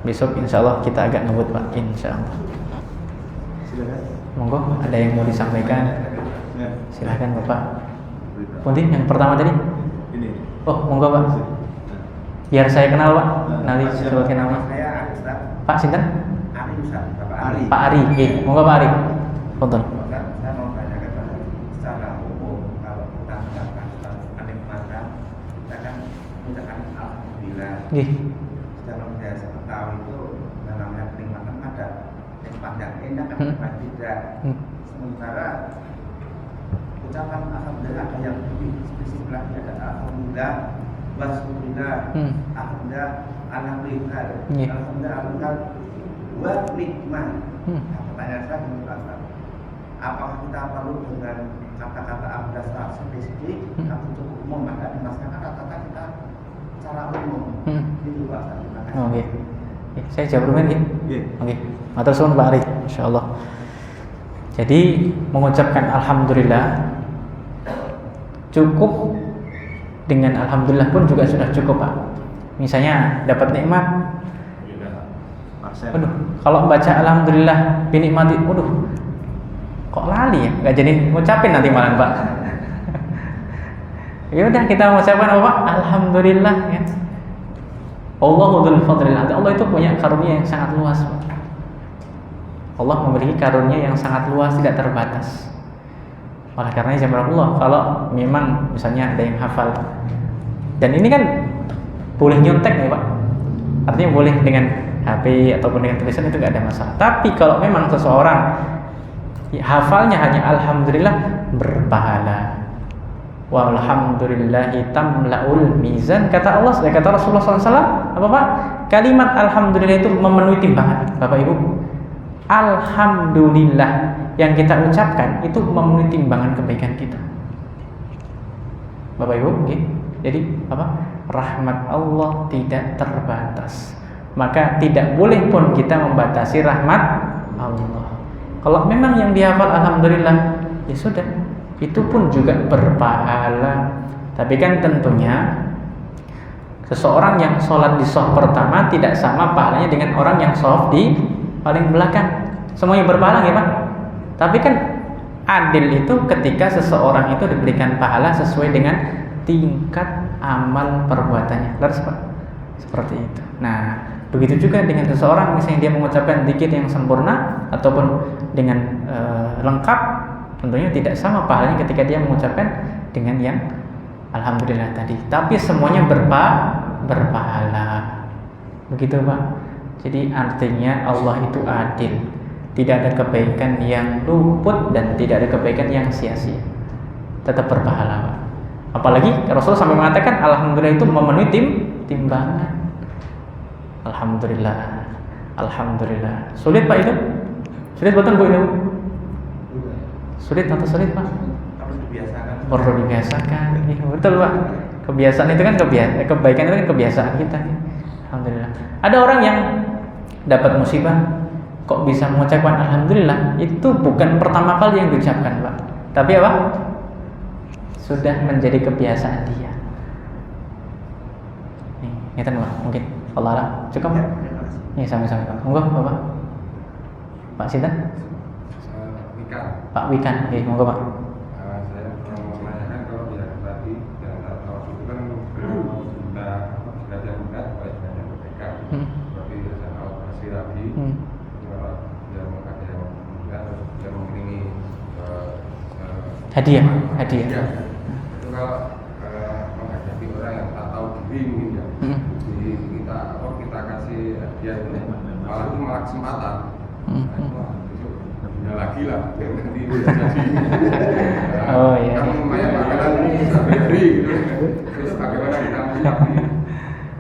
Besok insyaallah kita agak ngebut Pak, insyaallah. Silakan. Monggo, ada yang mau disampaikan? Ya. Silakan Bapak. Punten yang pertama tadi? Ini. Oh, monggo Pak. Biar saya kenal Pak. Nanti sebutkan nama. Saya Ari Ustaz. Pak sinten? Ari Ustaz, Bapak Ari. Pak Ari. Oke, monggo Pak Ari. Punten. Ustaz, saya mau tanyakan secara umum, kalau kita mendapatkan kenikmatan, kita kan mengucapkan alhamdulillah. Nggih. Dalam biasa tahu itu namanya kenikmatan ada nikmat yang enak, kan nikmat tidak. Sementara ucapan alhamdulillah ada yang lebih spesifik lagi, ada alhamdulillah, wasyukurillah, alhamdulillah, alhamdulillah, Yeah. alhamdulillah, wa nikmat. Nah, pertanyaan saya begini Pak Ustaz, apakah kita perlu dengan kata-kata alhamdulillah secara spesifik atau cukup umum? Maka dimasukkan kata-kata kita secara umum. Itu Pak Ustaz. Terima kasih. Oh, nggih. Saya jawab dulu nggih. Nggih. Oke. Matur suwun Pak Ari, insyaallah. Jadi mengucapkan alhamdulillah cukup, dengan alhamdulillah pun juga sudah cukup Pak. Misalnya dapat nikmat, kalau baca alhamdulillah binikmati, kok lali ya, nggak jadi ngucapin nanti malam Pak. Ya udah kita mengucapkan apa? Alhamdulillah ya. Allahu dzul fadlil azim. Allah itu punya karunia yang sangat luas Pak. Allah memiliki karunia yang sangat luas, tidak terbatas. Oleh karena Allah, kalau memang misalnya ada yang hafal, dan ini kan boleh nyontek nih Pak, artinya boleh dengan HP ataupun dengan tulisan, itu nggak ada masalah. Tapi kalau memang seseorang hafalnya hanya alhamdulillah, berpahala. Walhamdulillahi tamlaul mizan, kata Allah, kata Rasulullah SAW, apa Pak? Kalimat alhamdulillah itu memenuhi timbangan Bapak Ibu. Alhamdulillah yang kita ucapkan itu memenuhi timbangan kebaikan kita Bapak Ibu. Okay? Jadi apa? Rahmat Allah tidak terbatas, maka tidak boleh pun kita membatasi rahmat Allah. Kalau memang yang dihafal alhamdulillah, ya sudah, itu pun juga berpahala. Tapi kan tentunya seseorang yang sholat di shaf pertama tidak sama pahalanya dengan orang yang shaf di paling belakang. Semuanya berpahala ya Pak. Tapi kan adil itu ketika seseorang itu diberikan pahala sesuai dengan tingkat amal perbuatannya. Terus Pak, seperti itu. Nah, begitu juga dengan seseorang misalnya dia mengucapkan zikir yang sempurna ataupun dengan lengkap, tentunya tidak sama pahalanya ketika dia mengucapkan dengan yang alhamdulillah tadi. Tapi semuanya berpahala. Begitu Pak. Jadi artinya Allah itu adil. Tidak ada kebaikan yang luput dan tidak ada kebaikan yang sia-sia. Tetap berpahala Pak. Apalagi Rasul sampai mengatakan alhamdulillah itu memenuhi timbangan. Alhamdulillah. Alhamdulillah. Sulit Pak itu? Sulit betul Bu itu? Sulit atau sulit Pak? Harus dibiasakan. Perlu dibiasakan. Iya, betul Pak. Kebiasaan itu kan kebaikan itu kan kebiasaan kita. Alhamdulillah. Ada orang yang dapat musibah kok bisa mengucapkan alhamdulillah, itu bukan pertama kali yang diucapkan Pak, tapi apa? Sudah menjadi kebiasaan dia. Nih, ngeten Pak, mungkin Allah lah. Cukup? Nih sama-sama Pak. Monggo Bapak. Pak Sinten? Wikan. Pak Wikan. Oke, monggo Pak. Saya mau menanyakan kalau yang tadi yang tahu itu kan sudah yang berat, baik yang merdeka. Berarti saya tahu kasih lagi. Kalau dia mau kasih yang berat, dia mengiringi Hadiah. Itu kalau menghadapi orang yang tak tahu diri mungkin ya. Jadi kita kasih hadiah itu malah kesempatan. Ya lagi lah, yang nanti itu jadi. Oh iya. Kan lumayan makanan sehari-hari gitu. Terus bagaimana kita menyikapi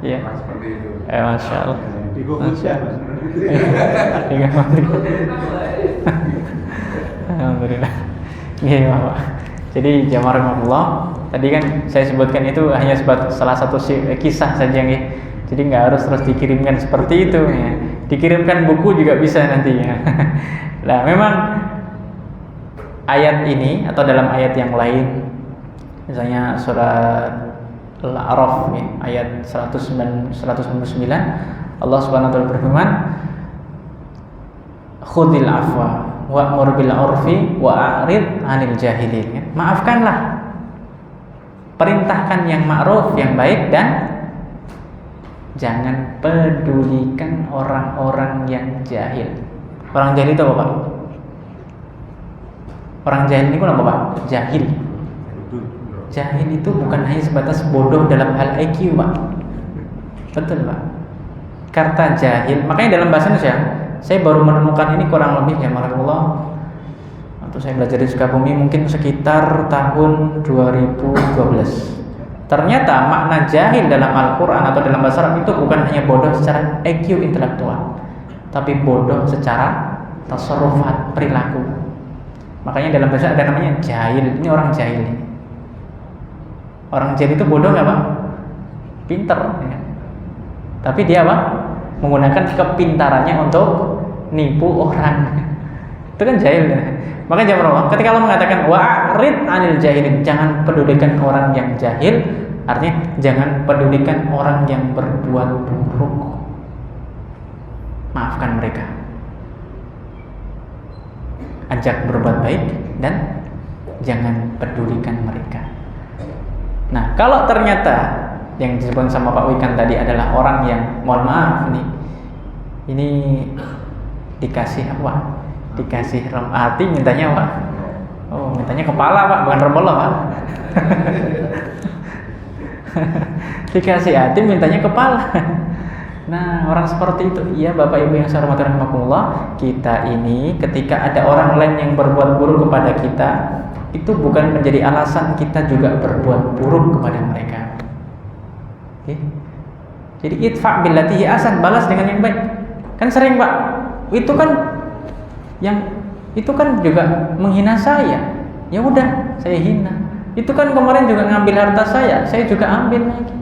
Iya. seperti itu? Masya Allah. Di GoFood ya. Alhamdulillah. Iya Pak. Jadi jamaah rahmatullah, tadi kan saya sebutkan itu hanya salah satu kisah saja ya. Jadi nggak harus terus dikirimkan seperti itu ya. Dikirimkan buku juga bisa nantinya. Nah, memang ayat ini atau dalam ayat yang lain, misalnya surat Al-A'raf ya, ayat 199, Allah Subhanahu wa taala berfirman, "Khudhil afwa wa'mur bil 'urfi wa'rid 'anil jahilin." Ya. Maafkanlah. Perintahkan yang ma'ruf, yang baik, dan jangan pedulikan orang-orang yang jahil. Orang jahil itu apa Pak? Orang jahil ini apa Pak? Jahil. Jahil itu bukan hanya sebatas bodoh dalam hal IQ Pak. Betul Pak. Kata jahil, makanya dalam bahasa Indonesia saya baru menemukan ini kurang lebih ya Allah. Waktu saya belajar di Sukabumi mungkin sekitar tahun 2012. Ternyata makna jahil dalam Al-Quran atau dalam bahasa Arab itu bukan hanya bodoh secara IQ intelektual, tapi bodoh secara tasarrufat, perilaku. Makanya dalam bahasa ada namanya jahil. Ini orang jahil ini. Orang jahil itu bodoh nggak Pak? Pinter ya. Tapi dia apa? Menggunakan kepintarannya untuk nipu orang. Itu kan jahil ya. Makanya jangan Allah ketika Allah mengatakan wa'rid 'anil jahilin, jangan pedulikan orang yang jahil, artinya jangan pedulikan orang yang berbuat buruk. Maafkan mereka. Ajak berbuat baik dan jangan pedulikan mereka. Nah, kalau ternyata yang disebut sama Pak Wikan tadi adalah orang yang mohon maaf ini dikasih apa? Dikasih rem hati, mintanya apa? Oh, mintanya kepala Pak, bukan rembola Pak. Dikasih hati, mintanya kepala. Nah, orang seperti itu, iya Bapak Ibu yang saya hormati rahimakumullah, kita ini ketika ada orang lain yang berbuat buruk kepada kita, itu bukan menjadi alasan kita juga berbuat buruk kepada mereka. Oke. Jadi idfa billati hi ahsan, balas dengan yang baik. Kan sering Pak, itu kan juga menghina saya. Ya udah, saya hina. Itu kan kemarin juga ngambil harta saya juga ambil lagi.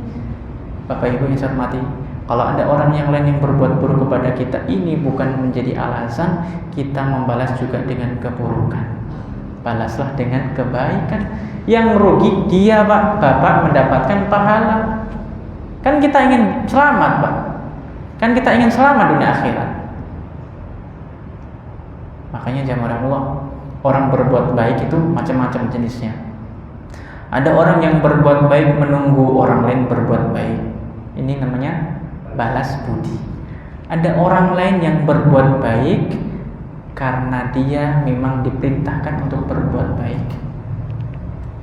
Bapak Ibu yang saya hormati, kalau ada orang yang lain yang berbuat buruk kepada kita, ini bukan menjadi alasan kita membalas juga dengan keburukan. Balaslah dengan kebaikan. Yang rugi dia Pak, Bapak mendapatkan pahala. Kan kita ingin selamat Pak. Kan kita ingin selamat dunia akhirat. Makanya jamaah Allah, orang berbuat baik itu macam-macam jenisnya. Ada orang yang berbuat baik menunggu orang lain berbuat baik. Ini namanya balas budi. Ada orang lain yang berbuat baik karena dia memang diperintahkan untuk berbuat baik.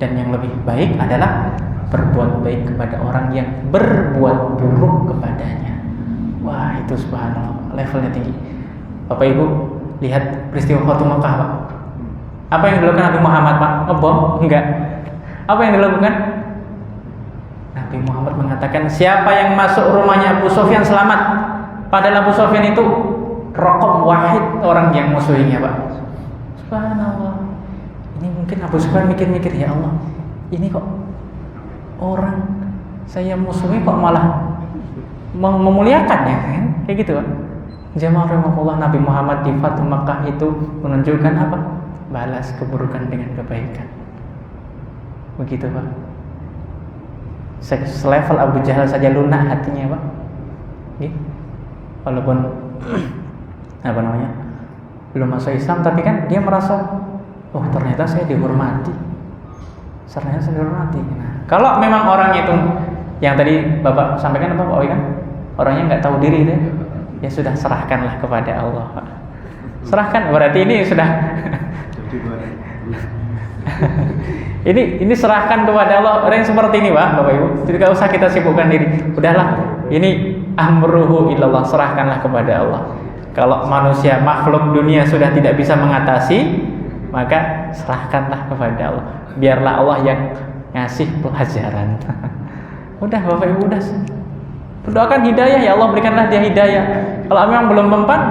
Dan yang lebih baik adalah berbuat baik kepada orang yang berbuat buruk kepadanya. Wah, itu subhanallah, levelnya tinggi. Bapak Ibu, lihat peristiwa Fatu Makkah Pak. Apa yang dilakukan Nabi Muhammad Pak? Ngebom? Enggak. Apa yang dilakukan? Nabi Muhammad mengatakan, siapa yang masuk rumahnya Abu Sufyan selamat. Padahal Abu Sufyan itu raqam wahid orang yang musuhinya, Pak. Subhanallah. Ini mungkin Abu Sufyan mikir-mikir, ya Allah, ini kok orang saya musuhi kok malah memuliakannya, kan? Kayak gitu, Pak. Jamaah rahimahullah, Nabi Muhammad di Fathu Makkah itu menunjukkan apa? Balas keburukan dengan kebaikan. Begitu, Pak. Selevel Abu Jahal saja lunak hatinya, Pak. Walaupun apa namanya, belum masuk Islam, tapi kan dia merasa, oh ternyata saya dihormati. Ternyata saya dihormati. Nah, kalau memang orang itu yang tadi Bapak sampaikan apa, Pak Owi, kan orangnya nggak tahu diri itu, ya sudah, serahkanlah kepada Allah, Pak. Serahkan, berarti ini sudah ini serahkan kepada Allah. Orang yang seperti ini, Pak, Bapak Ibu, tidak usah kita sibukkan diri. Udahlah, ini amruhu ilallah, serahkanlah kepada Allah. Kalau manusia, makhluk dunia sudah tidak bisa mengatasi, maka serahkanlah kepada Allah. Biarlah Allah yang ngasih pelajaran. Udah, Bapak Ibu, udah. Berdoakan hidayah, ya Allah berikanlah dia hidayah. Kalau memang belum mempan,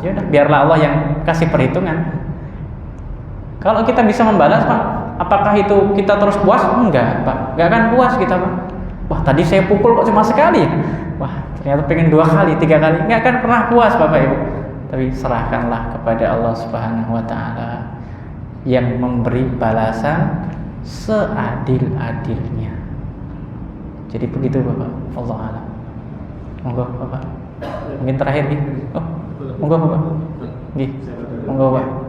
ya udah, biarlah Allah yang kasih perhitungan. Kalau kita bisa membalas, Pak, apakah itu kita terus puas? Enggak, Pak. Enggak akan puas kita, Pak. Wah, tadi saya pukul kok cuma sekali. Wah, ternyata pengen 2 kali, 3 kali. Enggak akan pernah puas, Bapak Ibu. Tapi serahkanlah kepada Allah Subhanahu wa taala yang memberi balasan seadil-adilnya. Jadi begitu, Bapak. Allah a'lam. Monggo, Bapak. Mungkin terakhir nih. Oh, monggo, Bapak. Nggih. Monggo, Bapak.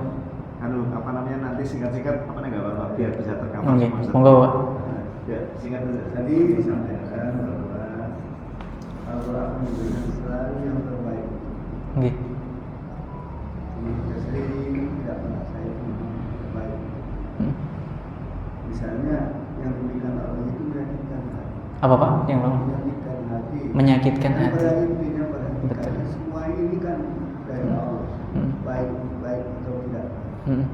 Apa namanya, nanti singkat-singkat apa enggak Bapak, biar bisa tercover. Nggih. Monggo, Bapak. Ya, singkat saja. Tadi disampaikan bahwa Al-Qur'an memberikan selalu yang terbaik. Nggih. Jadi tidak pernah saya terbaik. Misalnya yang diberikan Allah itu menyakitkan hati. Apa, Pak? Yang bang? Menyakitkan hati. Menyakitkan hati. Pada intinya, Betul. semua ini kan dari Allah, baik atau tidak. Nah,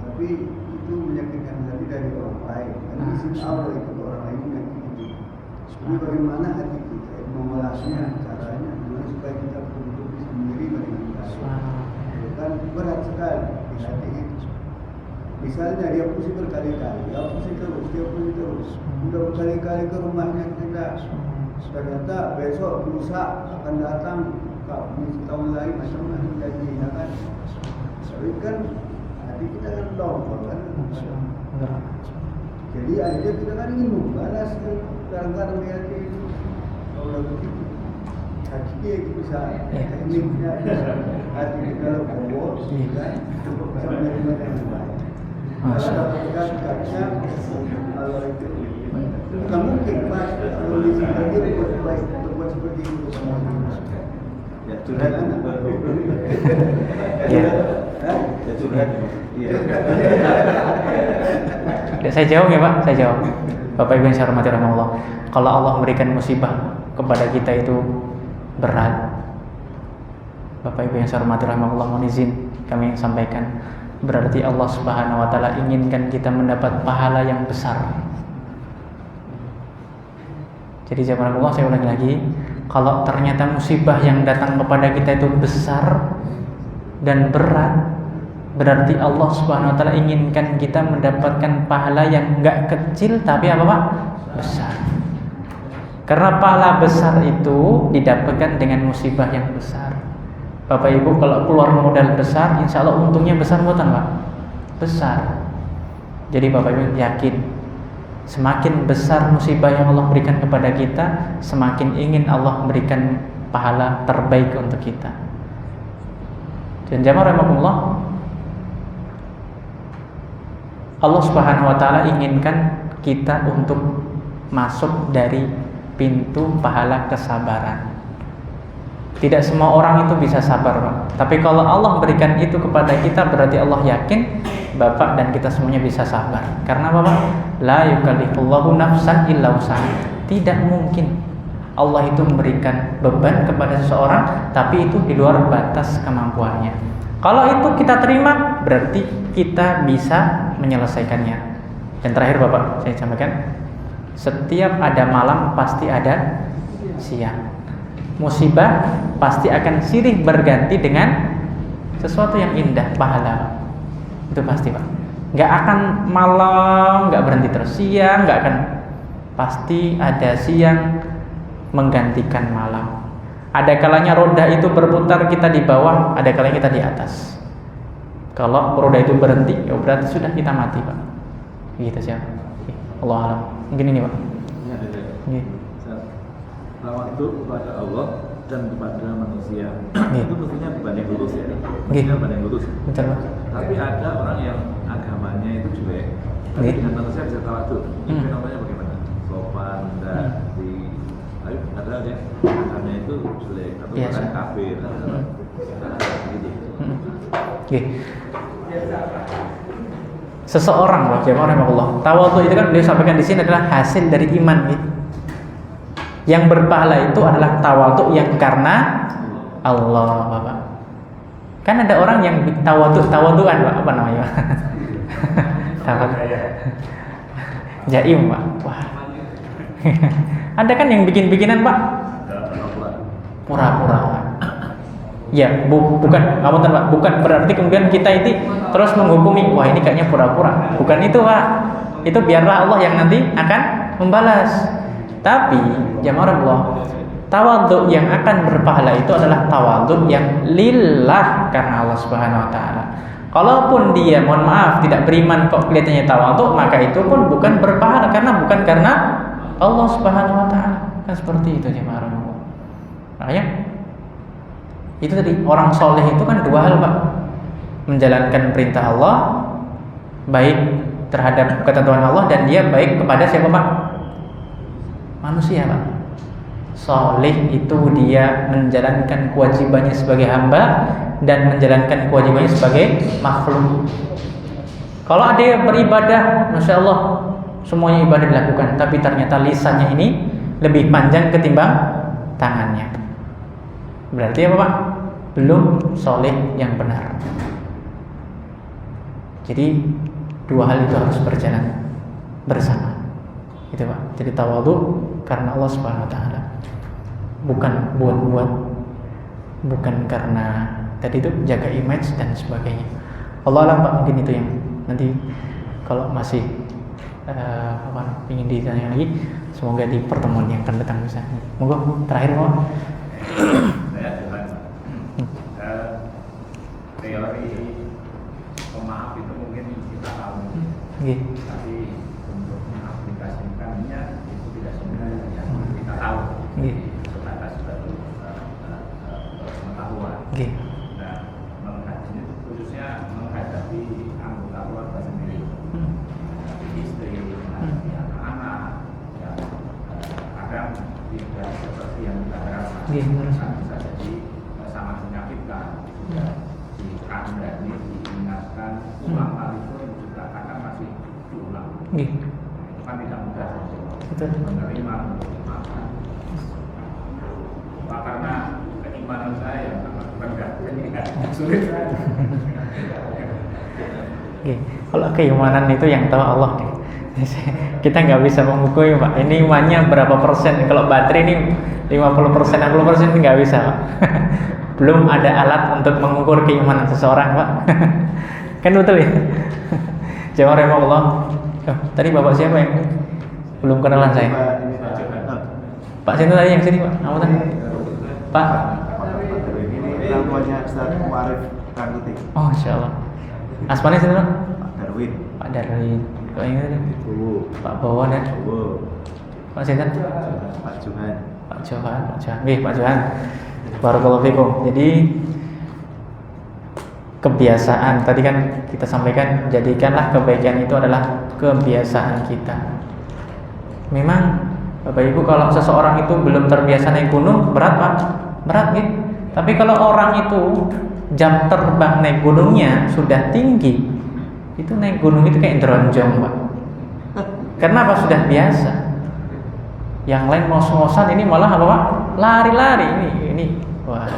tapi itu menyakitkan hati dari orang lain. Dan izin Allah itu ke orang lain menyakiti. Jadi bagaimana hati kita mengolahnya, caranya, gimana supaya kita betul-betul bisa menerima dengan baik. Kan berat sekali di hati itu. Misalnya dia pusing berkali-kali, dia pusing terus. Udah berkali-kali ke rumahnya kita. Ternyata besok lusa akan datang, tahun lain macam-macam janji, ya kan? Tapi kan hati kita kan dongkol kan. Jadi akhirnya kita kan ingin membalas kadang-kadang di hati itu. Kalau begitu, hati dia itu bisa tekniknya, hati kita lepas, kan? Untuk bisa menerima dengan baik. Kalau dapat kalau itu bukan mungkin, Mas, kalau disini dia berbuat seperti itu semuanya. Ya, curhat kan? Ya. Ya, curhat. Iya. Saya jawab ya, Pak. Saya jawab. Bapak Ibu yang saya hormati rahmatullah. Kalau Allah memberikan musibah kepada kita itu berat. Bapak Ibu yang saya hormati rahmatullah, mohon izin kami yang sampaikan. Berarti Allah Subhanahu wa taala inginkan kita mendapat pahala yang besar. Jadi jamaah Allah, saya ulangi lagi, kalau ternyata musibah yang datang kepada kita itu besar dan berat, berarti Allah Subhanahu wa taala inginkan kita mendapatkan pahala yang enggak kecil tapi apa, Pak? Besar. Karena pahala besar itu didapatkan dengan musibah yang besar. Bapak Ibu kalau keluar modal besar, insya Allah untungnya besar bukan, Pak? Besar. Jadi Bapak Ibu yakin, semakin besar musibah yang Allah berikan kepada kita, semakin ingin Allah memberikan pahala terbaik untuk kita. Dan jamaah rahimahullah, Allah Subhanahu wa taala inginkan kita untuk masuk dari pintu pahala kesabaran. Tidak semua orang itu bisa sabar, Pak. Tapi kalau Allah berikan itu kepada kita, berarti Allah yakin Bapak dan kita semuanya bisa sabar. Karena Bapak, la yukallifullahu nafsan illa wus'aha. Tidak mungkin Allah itu memberikan beban kepada seseorang, tapi itu di luar batas kemampuannya. Kalau itu kita terima, berarti kita bisa menyelesaikannya. Dan terakhir Bapak, saya sampaikan, Setiap ada malam pasti ada siang. Musibah pasti akan silih berganti dengan sesuatu yang indah, pahala. Itu pasti, Pak. Nggak akan malam, nggak berhenti terus. Siang nggak akan, pasti ada siang menggantikan malam. Ada kalanya roda itu berputar, kita di bawah, ada kalanya kita di atas. Kalau roda itu berhenti, ya berarti sudah kita mati, Pak. Gitu siapa? Allah alam. Mungkin ini, Pak. Ya, Iya. Tawadu kepada Allah dan kepada manusia. Iya. Itu mestinya berbanding lurus ya. Iya. Mestinya berbanding lurus. Betul, Pak. Tapi ada orang yang agamanya itu jelek, tapi Iya. dengan manusia bisa tawadu. Itu Hmm. namanya bagaimana? Sopan dan tapi ada yang agamanya itu jelek atau Iya, bahkan sir. kafir. Gitu. Oke. Seseorang, Pak, Allah, tawadhu itu kan beliau sampaikan di sini adalah hasil dari iman, gitu. Yang berpahala itu adalah tawadhu yang karena Allah, Bapak. Kan ada orang yang tawadhuan, Pak, apa namanya? Tawadhu. Jaim, Pak. Wah. Ada kan yang bikin-bikinan, Pak? Pura-pura. Ya, bukan, Pak. Bukan berarti kemudian kita ini terus menghukumi, wah ini kayaknya pura-pura. Bukan itu, Pak. Itu biarlah Allah yang nanti akan membalas. Tapi jamaah Allah, tawadhu yang akan berpahala itu adalah tawadhu yang lillah, karena Allah Subhanahu wa taala. Kalaupun dia, mohon maaf, tidak beriman kok kelihatannya tawadhu, maka itu pun bukan berpahala, karena bukan karena Allah Subhanahu wa taala. Kan seperti itu jamaah Allah. Makanya itu tadi, orang soleh itu kan dua hal, Pak. Menjalankan perintah Allah, baik terhadap ketentuan Allah, dan dia baik kepada siapa, Pak? Manusia, Pak. Soleh itu dia menjalankan kewajibannya sebagai hamba dan menjalankan kewajibannya sebagai makhluk. Kalau ada yang beribadah, Masya Allah, semuanya ibadah dilakukan, tapi ternyata lisannya ini lebih panjang ketimbang tangannya. Berarti apa, Pak? Belum soleh yang benar. Jadi dua hal itu harus berjalan bersama. Itu, Pak. Jadi tawadhu karena Allah Subhanahu wa taala. Bukan buat-buat. Bukan karena tadi itu jaga image dan sebagainya. Allah alam, Pak, mungkin itu yang nanti kalau masih ingin ditanya lagi, semoga di pertemuan yang akan datang bisa. Monggo terakhir, Pak. Saya dengan teori pemaaf itu mungkin kita tahu, tapi untuk mengaplikasikannya itu tidak semuanya yang kita tahu. Sebatas baru pengetahuan. Nah, menghadapi khususnya menghadapi anggota keluarga sendiri, menghadapi istri, menghadapi anak-anak, yang kadang tidak seperti yang kita harapkan. Bisa jadi sangat menyakitkan. Si kandani diingatkan ulang kali itu juga kadang masih diulang. Itu kan tidak mudah menerima, memaafkan. Karena keimanan saya yang sangat rendah, jadi sulit. Kalau keimanan itu yang tahu Allah deh. Kita nggak bisa mengukur, Pak. Ini imannya berapa persen? Kalau baterai ini 50%, 60% nggak bisa, Pak. Belum ada alat untuk mengukur keimanan seseorang, Pak. Kan betul ya? Jawab Allah. Tadi Bapak siapa yang belum kenalan saya? Pak Sinto tadi yang sini, Pak. Apa tadi? Pak. Ini namanya Ustaz Muarif Kanguti. Oh, insyaallah. Asmane sini, Pak? Pak Darwin. Pak Darwin. Kok ini tadi? Bowo. Pak Bowo dan Pak Sinten? Pak Johan. Pak Johan. Pak Johan. Barakallahu fikum. Jadi kebiasaan tadi kan kita sampaikan, jadikanlah kebaikan itu adalah kebiasaan kita. Memang Bapak Ibu, kalau seseorang itu belum terbiasa naik gunung, berat, Pak. Berat gitu. Tapi kalau orang itu jam terbang naik gunungnya sudah tinggi, itu naik gunung itu kayak dronjong, Pak. Karena apa? Sudah biasa. Yang lain ngos-ngosan, ini malah apa, Pak? Lari-lari ini. Wah.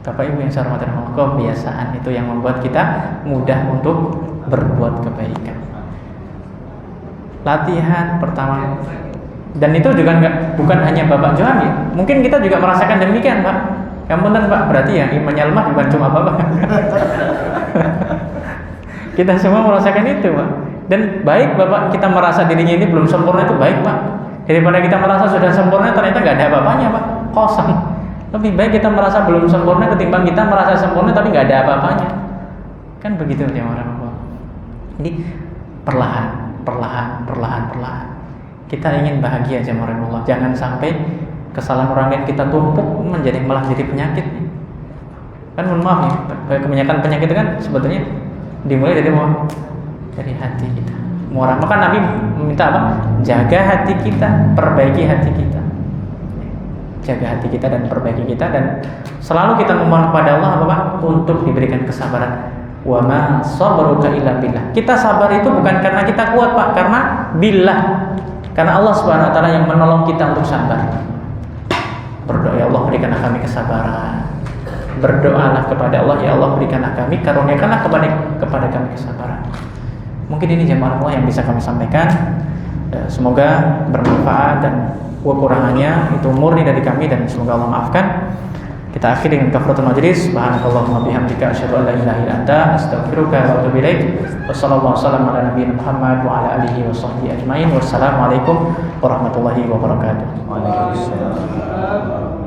Bapak Ibu yang saya hormati, kebiasaan itu yang membuat kita mudah untuk berbuat kebaikan. latihan pertama. Dan itu juga bukan hanya Bapak Johan ya. Mungkin kita juga merasakan demikian, Pak. Yang benar, Pak, berarti ya imannya lemah bukan cuma Bapak. Kita semua merasakan itu, Pak. Dan baik Bapak kita merasa dirinya ini belum sempurna itu baik, Pak. Daripada kita merasa sudah sempurna ternyata nggak ada apa-apanya, Pak. Kosong. Lebih baik kita merasa belum sempurna ketimbang kita merasa sempurna tapi nggak ada apa-apanya. Kan begitu jemaah Allah. Jadi perlahan. Kita ingin bahagia jemaah Allah. Jangan sampai kesalahan orang lain kita tumpuk malah jadi penyakit. Kan mohon maaf ya, kebanyakan penyakit itu kan sebetulnya dimulai dari mana? Dari hati kita. Maka Nabi meminta apa? Jaga hati kita, perbaiki hati kita. Jaga hati kita dan perbaiki kita, dan selalu kita memohon kepada Allah apa Pak? Untuk diberikan kesabaran. Wa ma sabruka illa billah. Kita sabar itu bukan karena kita kuat, Pak, karena billah. Karena Allah Subhanahu wa taala yang menolong kita untuk sabar. Berdoa, ya Allah berikanlah kami kesabaran. Berdoalah kepada Allah, ya Allah berikanlah kami, karuniakanlah kepada kami kesabaran. Mungkin ini jemaah Allah yang bisa kami sampaikan. Semoga bermanfaat dan kekurangannya itu murni dari kami dan semoga Allah maafkan. Kita akhiri dengan kafaratul majlis. Subhanakallahumma bihamdika asyhadu an la ilaha illa anta astaghfiruka wa atubu ilaik. Wassallallahu wasallam ala nabiyina Muhammad wa ala alihi wa sahbihi ajmain. Wassalamualaikum warahmatullahi wabarakatuh. Waalaikumsalam.